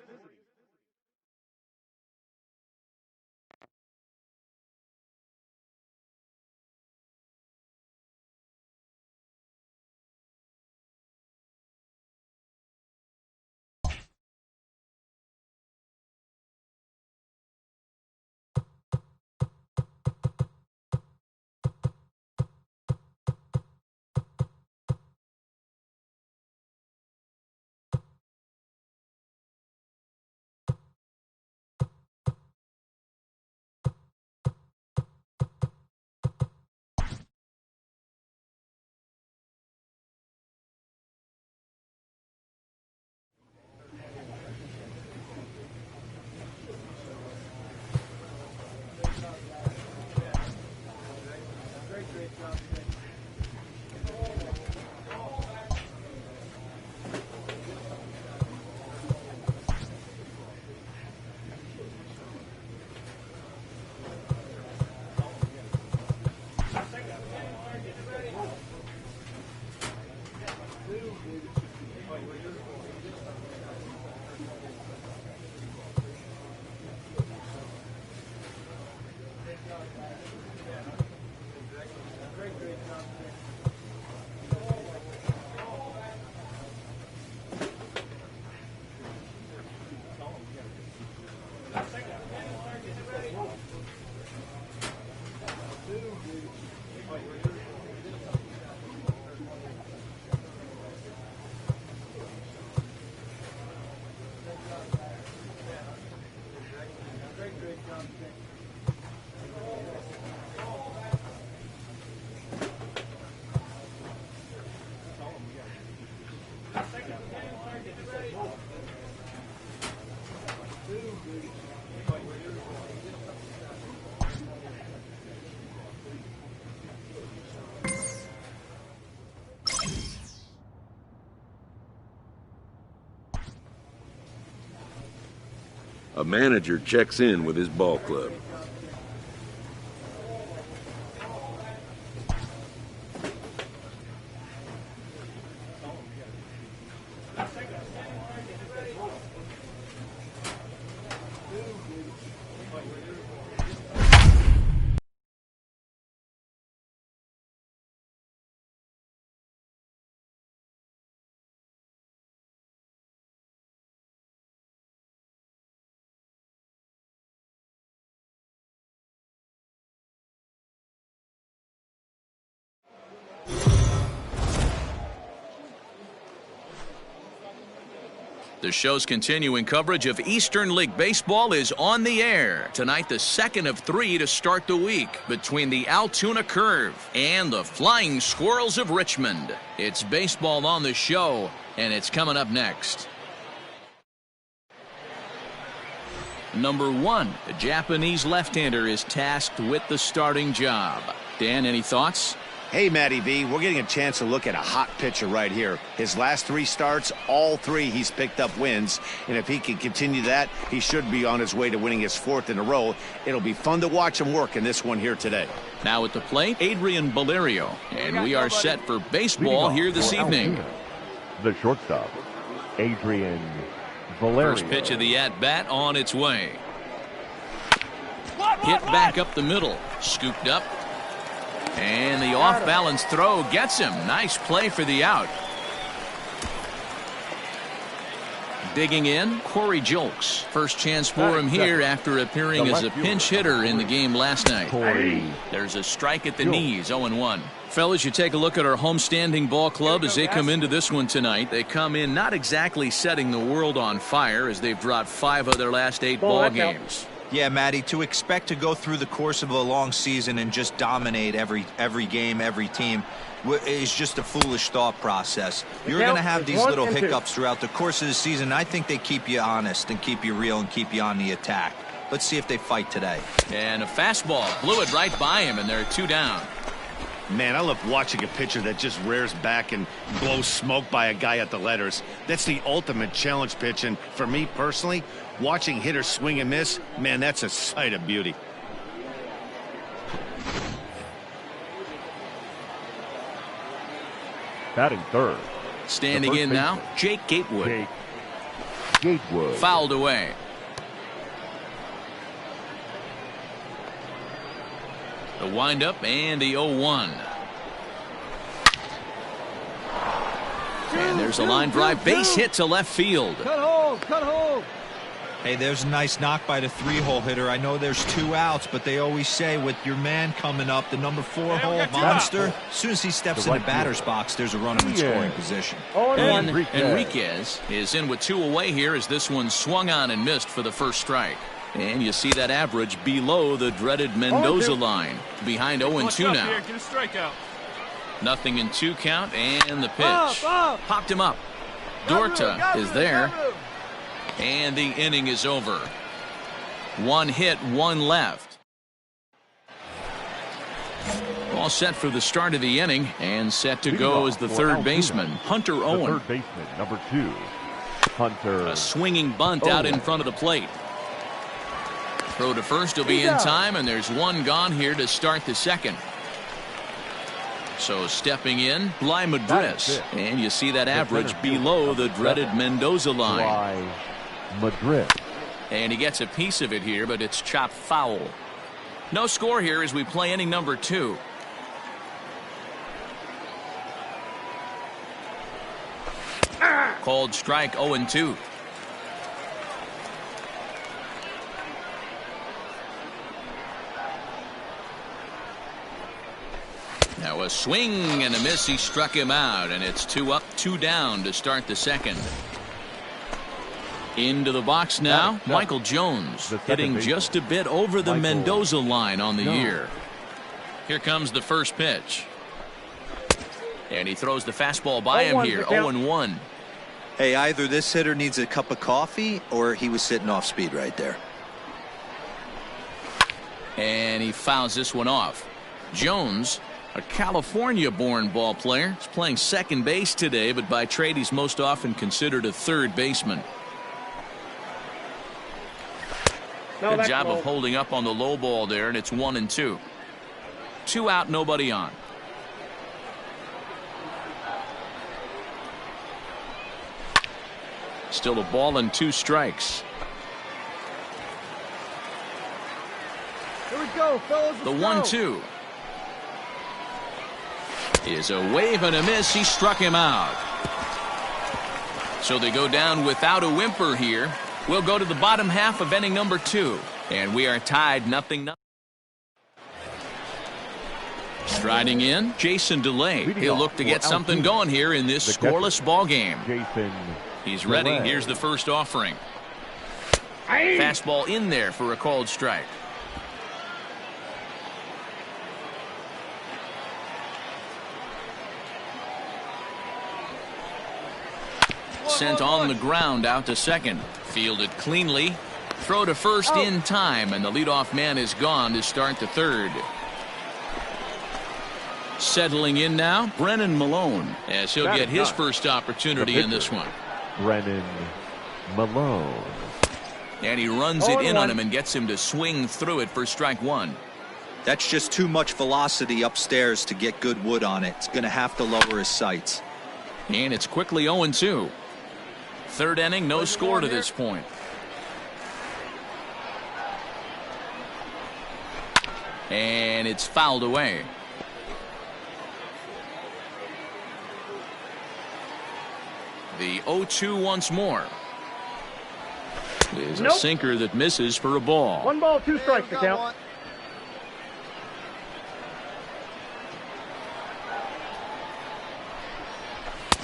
S7: A manager checks in with his ball club.
S1: The show's continuing coverage of Eastern League Baseball is on the air. Tonight, the second of 3 to start the week between the Altoona Curve and the Flying Squirrels of Richmond. It's baseball on the show, and it's coming up next. Number 1, the Japanese left-hander is tasked with the starting job. Dan, any thoughts?
S2: Hey, Matty V, we're getting a chance to look at a hot pitcher right here. His last 3 starts, all 3 he's picked up wins. And if he can continue that, he should be on his way to winning his 4th in a row. It'll be fun to watch him work in this one here today.
S1: Now at the plate, Adrian Valerio. And we are set for baseball here this evening.
S6: The shortstop, Adrian Valerio.
S1: First pitch of the at-bat on its way. Hit back up the middle. Scooped up. And the off-balance throw gets him. Nice play for the out. Digging in, Corey Jolks. First chance for him here after appearing as a pinch hitter in the game last night. There's a strike at the knees, 0-1. Fellas, you take a look at our homestanding ball club as they come into this one tonight. They come in not exactly setting the world on fire as they've dropped 5 of their last 8 ball games.
S4: Yeah, Matty, to expect to go through the course of a long season and just dominate every game, every team is just a foolish thought process. You're going to have these little hiccups throughout the course of the season. I think they keep you honest and keep you real and keep you on the attack. Let's see if they fight today.
S1: And a fastball blew it right by him, and they're 2 down.
S2: Man, I love watching a pitcher that just rears back and blows smoke by a guy at the letters. That's the ultimate challenge pitch, and for me personally, watching hitters swing and miss, man, that's a sight of beauty.
S6: Batting third.
S1: Standing in now, Jake Gatewood.
S6: Gatewood.
S1: Fouled away. The windup and the 0-1. And there's a line drive base hit to left field.
S5: Cut hold, cut hold.
S4: Hey, there's a nice knock by the 3-hole hitter. I know there's 2 outs, but they always say with your man coming up, the number 4-hole monster, as soon as he steps in the batter's box, there's a runner in scoring position.
S1: And Enriquez is in with 2 away here as this one swung on and missed for the first strike. And you see that average below the dreaded Mendoza line. Behind 0-2 now.
S3: Get a strikeout.
S1: Nothing in 2 count, and the pitch. Popped him up. Dorta is there. And the inning is over. 1 hit, 1 left. All set for the start of the inning, and set to go as the third baseman, Hunter Owen.
S6: The third baseman, number 2, Hunter.
S1: A swinging bunt out in front of the plate. Throw to first will be in time, and there's 1 gone here to start the second. So stepping in, Bly Madris. And you see that average below the dreaded Mendoza line.
S6: Madrid.
S1: And he gets a piece of it here, but it's chopped foul. No score here as we play inning number 2. Called strike 0-2. Now a swing and a miss. He struck him out, and it's 2 up, 2 down to start the second. Into the box now, Michael Jones hitting just a bit over the Mendoza line on the year. Here comes the first pitch. And he throws the fastball by him here, 0-1.
S9: Hey, either this hitter needs a cup of coffee or he was sitting off speed right there.
S1: And he fouls this one off. Jones, a California-born ball player, is playing second base today, but by trade he's most often considered a third baseman. Good job of holding up on the low ball there, and it's 1-2. 2 out, nobody on. Still a ball and 2 strikes.
S5: Here we go, fellas.
S1: The 1-2 is a wave and a miss. He struck him out. So they go down without a whimper here. We'll go to the bottom half of inning number 2, and we are tied 0-0. Striding in, Jason DeLay. He'll look to get something going here in this scoreless ball game. He's ready. Here's the first offering. Fastball in there for a called strike. Sent on the ground out to second. Fielded cleanly. Throw to first in time, and the leadoff man is gone to start the third. Settling in now, Brennan Malone, as he'll get his first opportunity in this one.
S6: Brennan Malone.
S1: And he runs it in on him and gets him to swing through it for strike 1.
S9: That's just too much velocity upstairs to get good wood on it. It's going to have to lower his sights.
S1: And it's quickly 0-2. Third inning, no score to this point. And it's fouled away. The 0-2 once more. Is a sinker that misses for a ball.
S3: 1 ball, 2 strikes to count.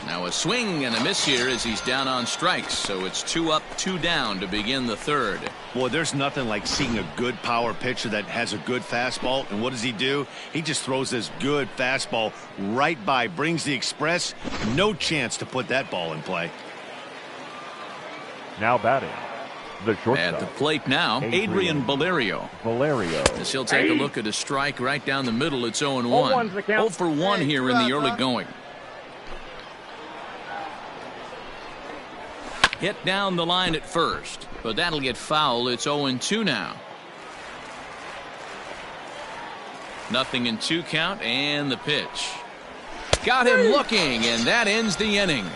S1: Now a swing and a miss here as he's down on strikes. So it's 2 up, 2 down to begin the third.
S2: Boy, there's nothing like seeing a good power pitcher that has a good fastball. And what does he do? He just throws this good fastball right by, brings the express. No chance to put that ball in play.
S6: Now batting, the shortstop.
S1: At the plate now, Adrian Valerio. As he'll take a look at a strike right down the middle. It's 0-1. 0 for 1 here in the early going. Hit down the line at first, but that'll get foul. It's 0-2 now. 0-2 count, and the pitch. Got him looking, and that ends the inning.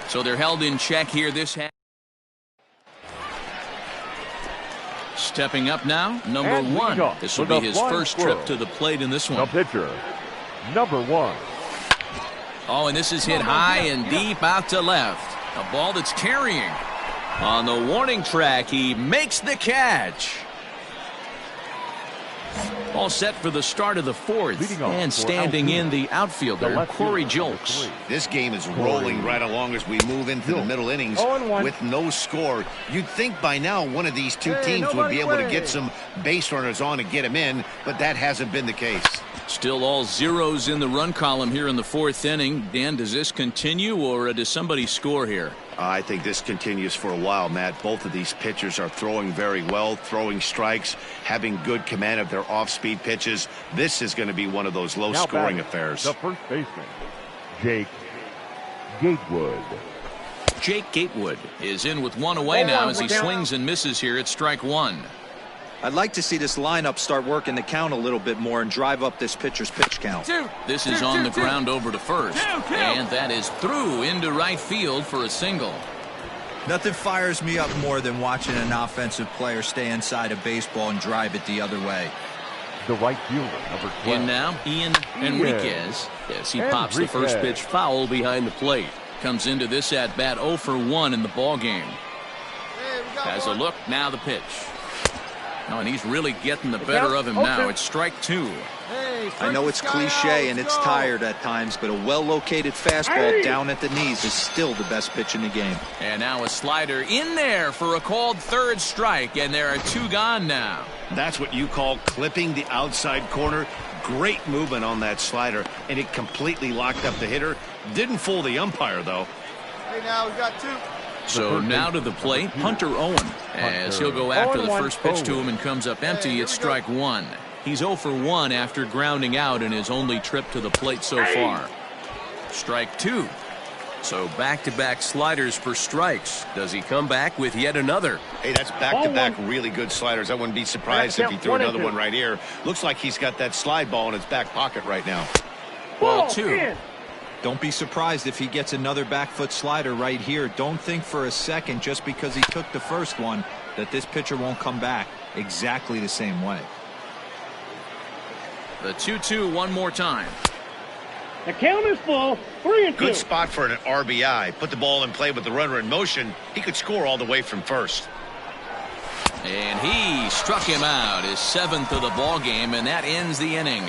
S1: So they're held in check here this half. Stepping up now, number 1. This will be his first trip to the plate in this one.
S6: The pitcher, number 1.
S1: Oh, and this is hit high and deep out to left. A ball that's carrying. On the warning track, he makes the catch. All set for the start of the fourth. And standing in the outfielder, Corey Julks.
S2: This game is rolling right along as we move into the middle innings with no score. You'd think by now one of these two teams would be able to get some base runners on and get them in, but that hasn't been the case.
S1: Still all zeros in the run column here in the fourth inning. Dan, does this continue, or does somebody score here?
S2: I think this continues for a while, Matt. Both of these pitchers are throwing very well, throwing strikes, having good command of their off-speed pitches. This is going to be one of those low-scoring affairs.
S6: The first baseman, Jake Gatewood.
S1: Jake Gatewood is in with 1 away now as he swings and misses here at strike 1.
S9: I'd like to see this lineup start working the count a little bit more and drive up this pitcher's pitch count.
S1: This is on the ground over to first, and that is through into right field for a single.
S4: Nothing fires me up more than watching an offensive player stay inside a baseball and drive it the other way.
S6: The right fielder, number 12.
S1: In now, Ian Enriquez. Yes, he pops the first pitch foul behind the plate. Comes into this at bat 0 for 1 in the ball game. Has a look, now the pitch. Oh, and he's really getting the better of him now. It's strike 2.
S9: I know it's cliche and it's tired at times, but a well-located fastball down at the knees is still the best pitch in the game.
S1: And now a slider in there for a called third strike, and there are 2 gone now.
S2: That's what you call clipping the outside corner. Great movement on that slider, and it completely locked up the hitter. Didn't fool the umpire, though.
S5: Hey, now we got 2.
S1: So now to the plate, Hunter Owen, as he'll go after the first pitch to him and comes up empty. It's strike 1. He's 0 for 1 after grounding out in his only trip to the plate so far. Strike 2.
S8: So back-to-back sliders for strikes. Does he come back with yet another?
S2: Hey, that's back-to-back really good sliders. I wouldn't be surprised if he threw another one right here. Looks like he's got that slide ball in his back pocket right now.
S8: Ball 2.
S4: Don't be surprised if he gets another back foot slider right here. Don't think for a second, just because he took the first one, that this pitcher won't come back exactly the same way.
S1: The 2-2 one more time.
S3: The count is full. 3-2.
S2: Good spot for an RBI. Put the ball in play with the runner in motion. He could score all the way from first.
S1: And he struck him out, his 7th of the ball game, and that ends the inning.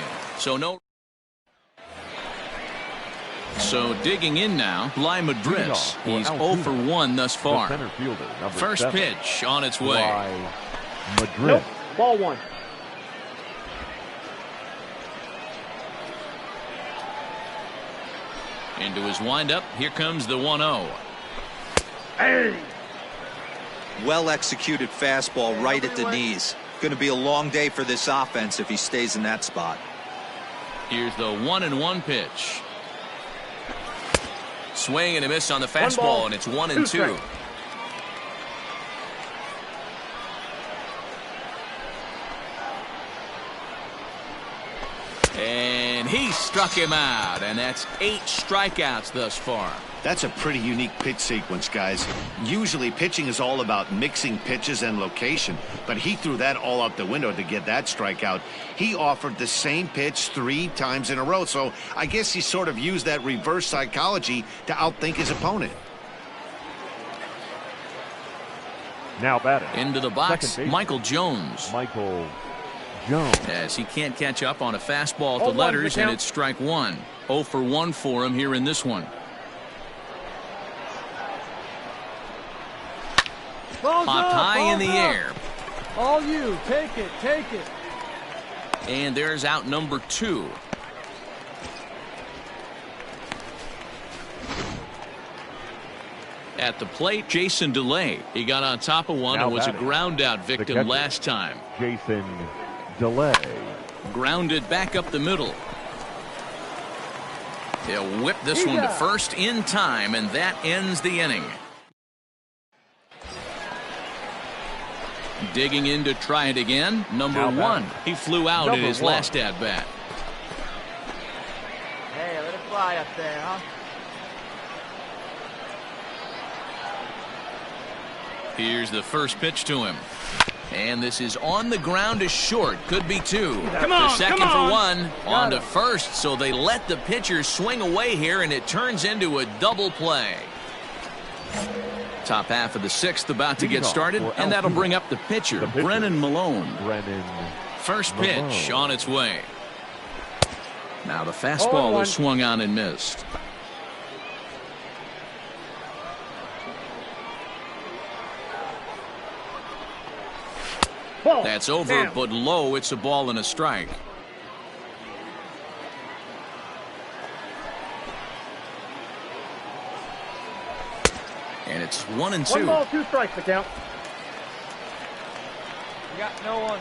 S1: So digging in now, Bly Madris. He's 0 for 1 thus far. First
S6: 7.
S1: pitch on its way.
S6: Madris.
S3: Nope. Ball 1.
S1: Into his windup. Here comes the 1-0.
S3: Hey.
S9: Well executed fastball right at the knees. Going to be a long day for this offense if he stays in that spot.
S1: Here's the 1-1 pitch. Swing and a miss on the fastball, and it's 1-2. And he struck him out, and that's 8 strikeouts thus far.
S2: That's a pretty unique pitch sequence, guys. Usually pitching is all about mixing pitches and location, but he threw that all out the window to get that strikeout. He offered the same pitch 3 times in a row, so I guess he sort of used that reverse psychology to outthink his opponent.
S6: Now batting.
S1: Into the box, Michael Jones.
S6: Michael Jones.
S1: As he can't catch up on a fastball to letters, and it's strike 1. 0 for 1 for him here in this one. Popped high in the air.
S5: All you. Take it. Take it.
S1: And there's out number 2. At the plate, Jason DeLay. He got on top of one and was a ground out victim last time.
S6: Jason DeLay.
S1: Grounded back up the middle. He'll whip this one to first in time, and that ends the inning. Digging in to try it again, number 1. He flew out at his last at-bat.
S5: Hey, let it fly up there, huh?
S1: Here's the first pitch to him. And this is on the ground to short. Could be 2. To second for 1. On to first, so they let the pitcher swing away here, and it turns into a double play. Top half of the 6th about to get started, and that'll bring up the pitcher, Brennan Malone. First pitch on its way. Now the fastball is swung on and missed. That's over, but low. It's a ball and a strike. And it's 1-2.
S3: 1 ball, 2 strikes, the count.
S5: You got no one.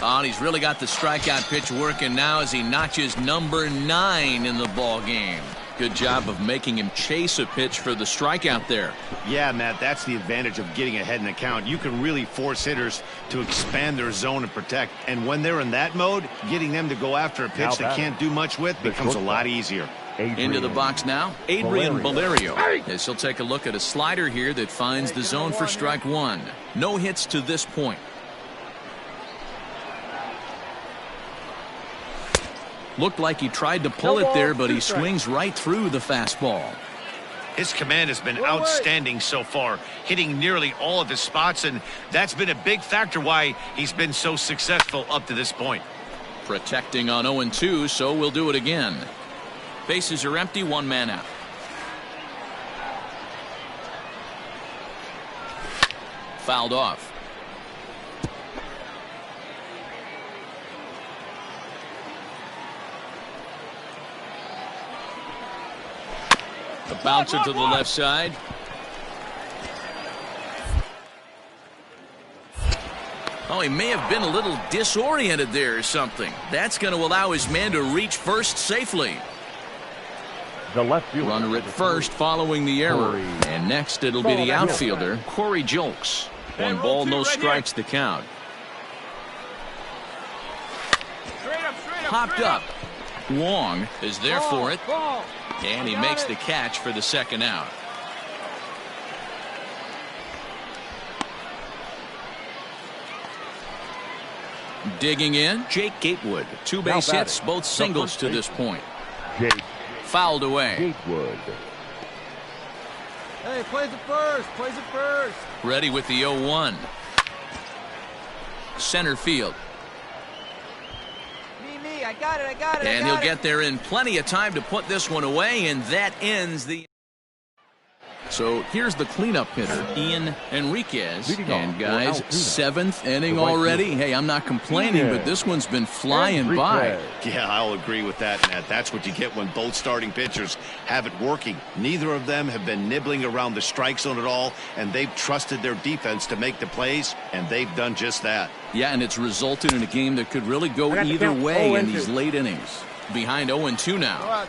S1: Oh, and he's really got the strikeout pitch working now as he notches number 9 in the ball game. Good job of making him chase a pitch for the strikeout there.
S2: Yeah, Matt, that's the advantage of getting ahead in the count. You can really force hitters to expand their zone and protect. And when they're in that mode, getting them to go after a pitch they can't do much with becomes a lot easier.
S1: Into the box now, Adrian Valerio. As he'll take a look at a slider here that finds the zone for strike 1. No hits to this point. Looked like he tried to pull it there, but he swings right through the fastball.
S2: His command has been outstanding so far, hitting nearly all of his spots, and that's been a big factor why he's been so successful up to this point.
S1: Protecting on 0-2, so we'll do it again. Bases are empty, 1 man out. Fouled off. The bouncer to the left side. Oh, he may have been a little disoriented there or something. That's going to allow his man to reach first safely.
S6: The left fielder.
S1: Runner at first following the error. And next it'll be the outfielder, Corey Julks. One ball, no strikes to count. Popped up. Wong is there for it. And he makes the catch for the second out. Digging in, Jake Gatewood. 2 base hits, both singles to this point.
S6: Jake.
S1: Fouled away.
S6: Gatewood.
S5: Hey, plays it first. Plays it first.
S1: Ready with the 0-1. Center field.
S5: Me. I got it.
S1: And he'll get there in plenty of time to put this one away, and that ends the... So here's the cleanup hitter, Ian Enriquez. And guys, 7th inning already. Hey, I'm not complaining, but this one's been flying by.
S2: Yeah, I'll agree with that, Matt. That's what you get when both starting pitchers have it working. Neither of them have been nibbling around the strike zone at all, and they've trusted their defense to make the plays, and they've done just that.
S1: Yeah, and it's resulted in a game that could really go either way in these late innings. Behind 0-2 now.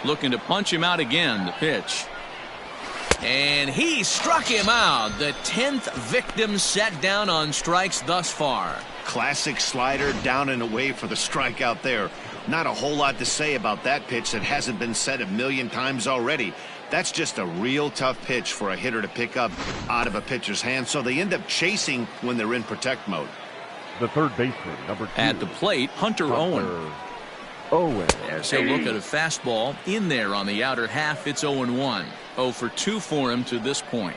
S1: Looking to punch him out again, the pitch. And he struck him out. The 10th victim set down on strikes thus far.
S2: Classic slider down and away for the strikeout there. Not a whole lot to say about that pitch that hasn't been said a million times already. That's just a real tough pitch for a hitter to pick up out of a pitcher's hand, so they end up chasing when they're in protect mode.
S6: The third baseman, number 2.
S1: At the plate, Hunter Owen. There's a look at a fastball in there on the outer half. It's 0-1. 0 for 2 for him to this point.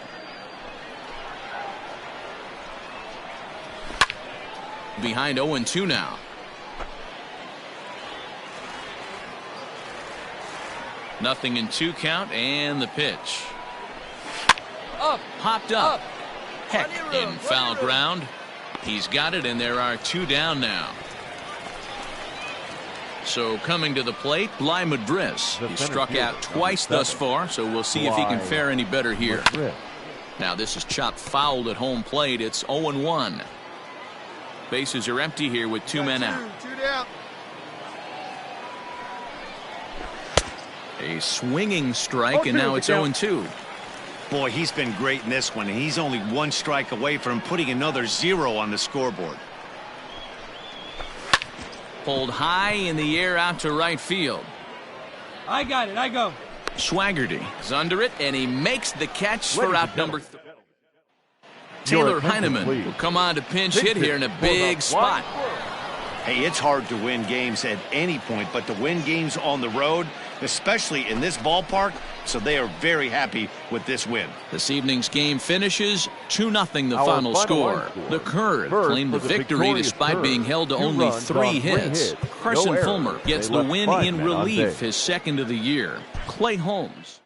S1: Behind 0-2 now. Nothing in 2 count, and the pitch. Popped up. Heck, in foul ground. He's got it, and there are 2 down now. So coming to the plate, Bly Madris. He struck out twice thus far, so we'll see if he can fare any better here. Now this is chopped fouled at home plate. It's 0-1. Bases are empty here with 2 men out.
S5: 2 down.
S1: A swinging strike, and now it's 0-2.
S2: Boy, he's been great in this one, and he's only 1 strike away from putting another 0 on the scoreboard.
S1: Pulled high in the air out to right field.
S5: I got it. I go.
S1: Swaggerty is under it, and he makes the catch for out number 3. Taylor Heineman will come on to pinch hit here in a big spot.
S2: Hey, it's hard to win games at any point, but to win games on the road, especially in this ballpark, so they are very happy with this win.
S1: This evening's game finishes 2-0 the final score. The Curve claimed the victory despite being held to only 3 hits. Carson Fulmer gets the win in relief, his second of the year. Clay Holmes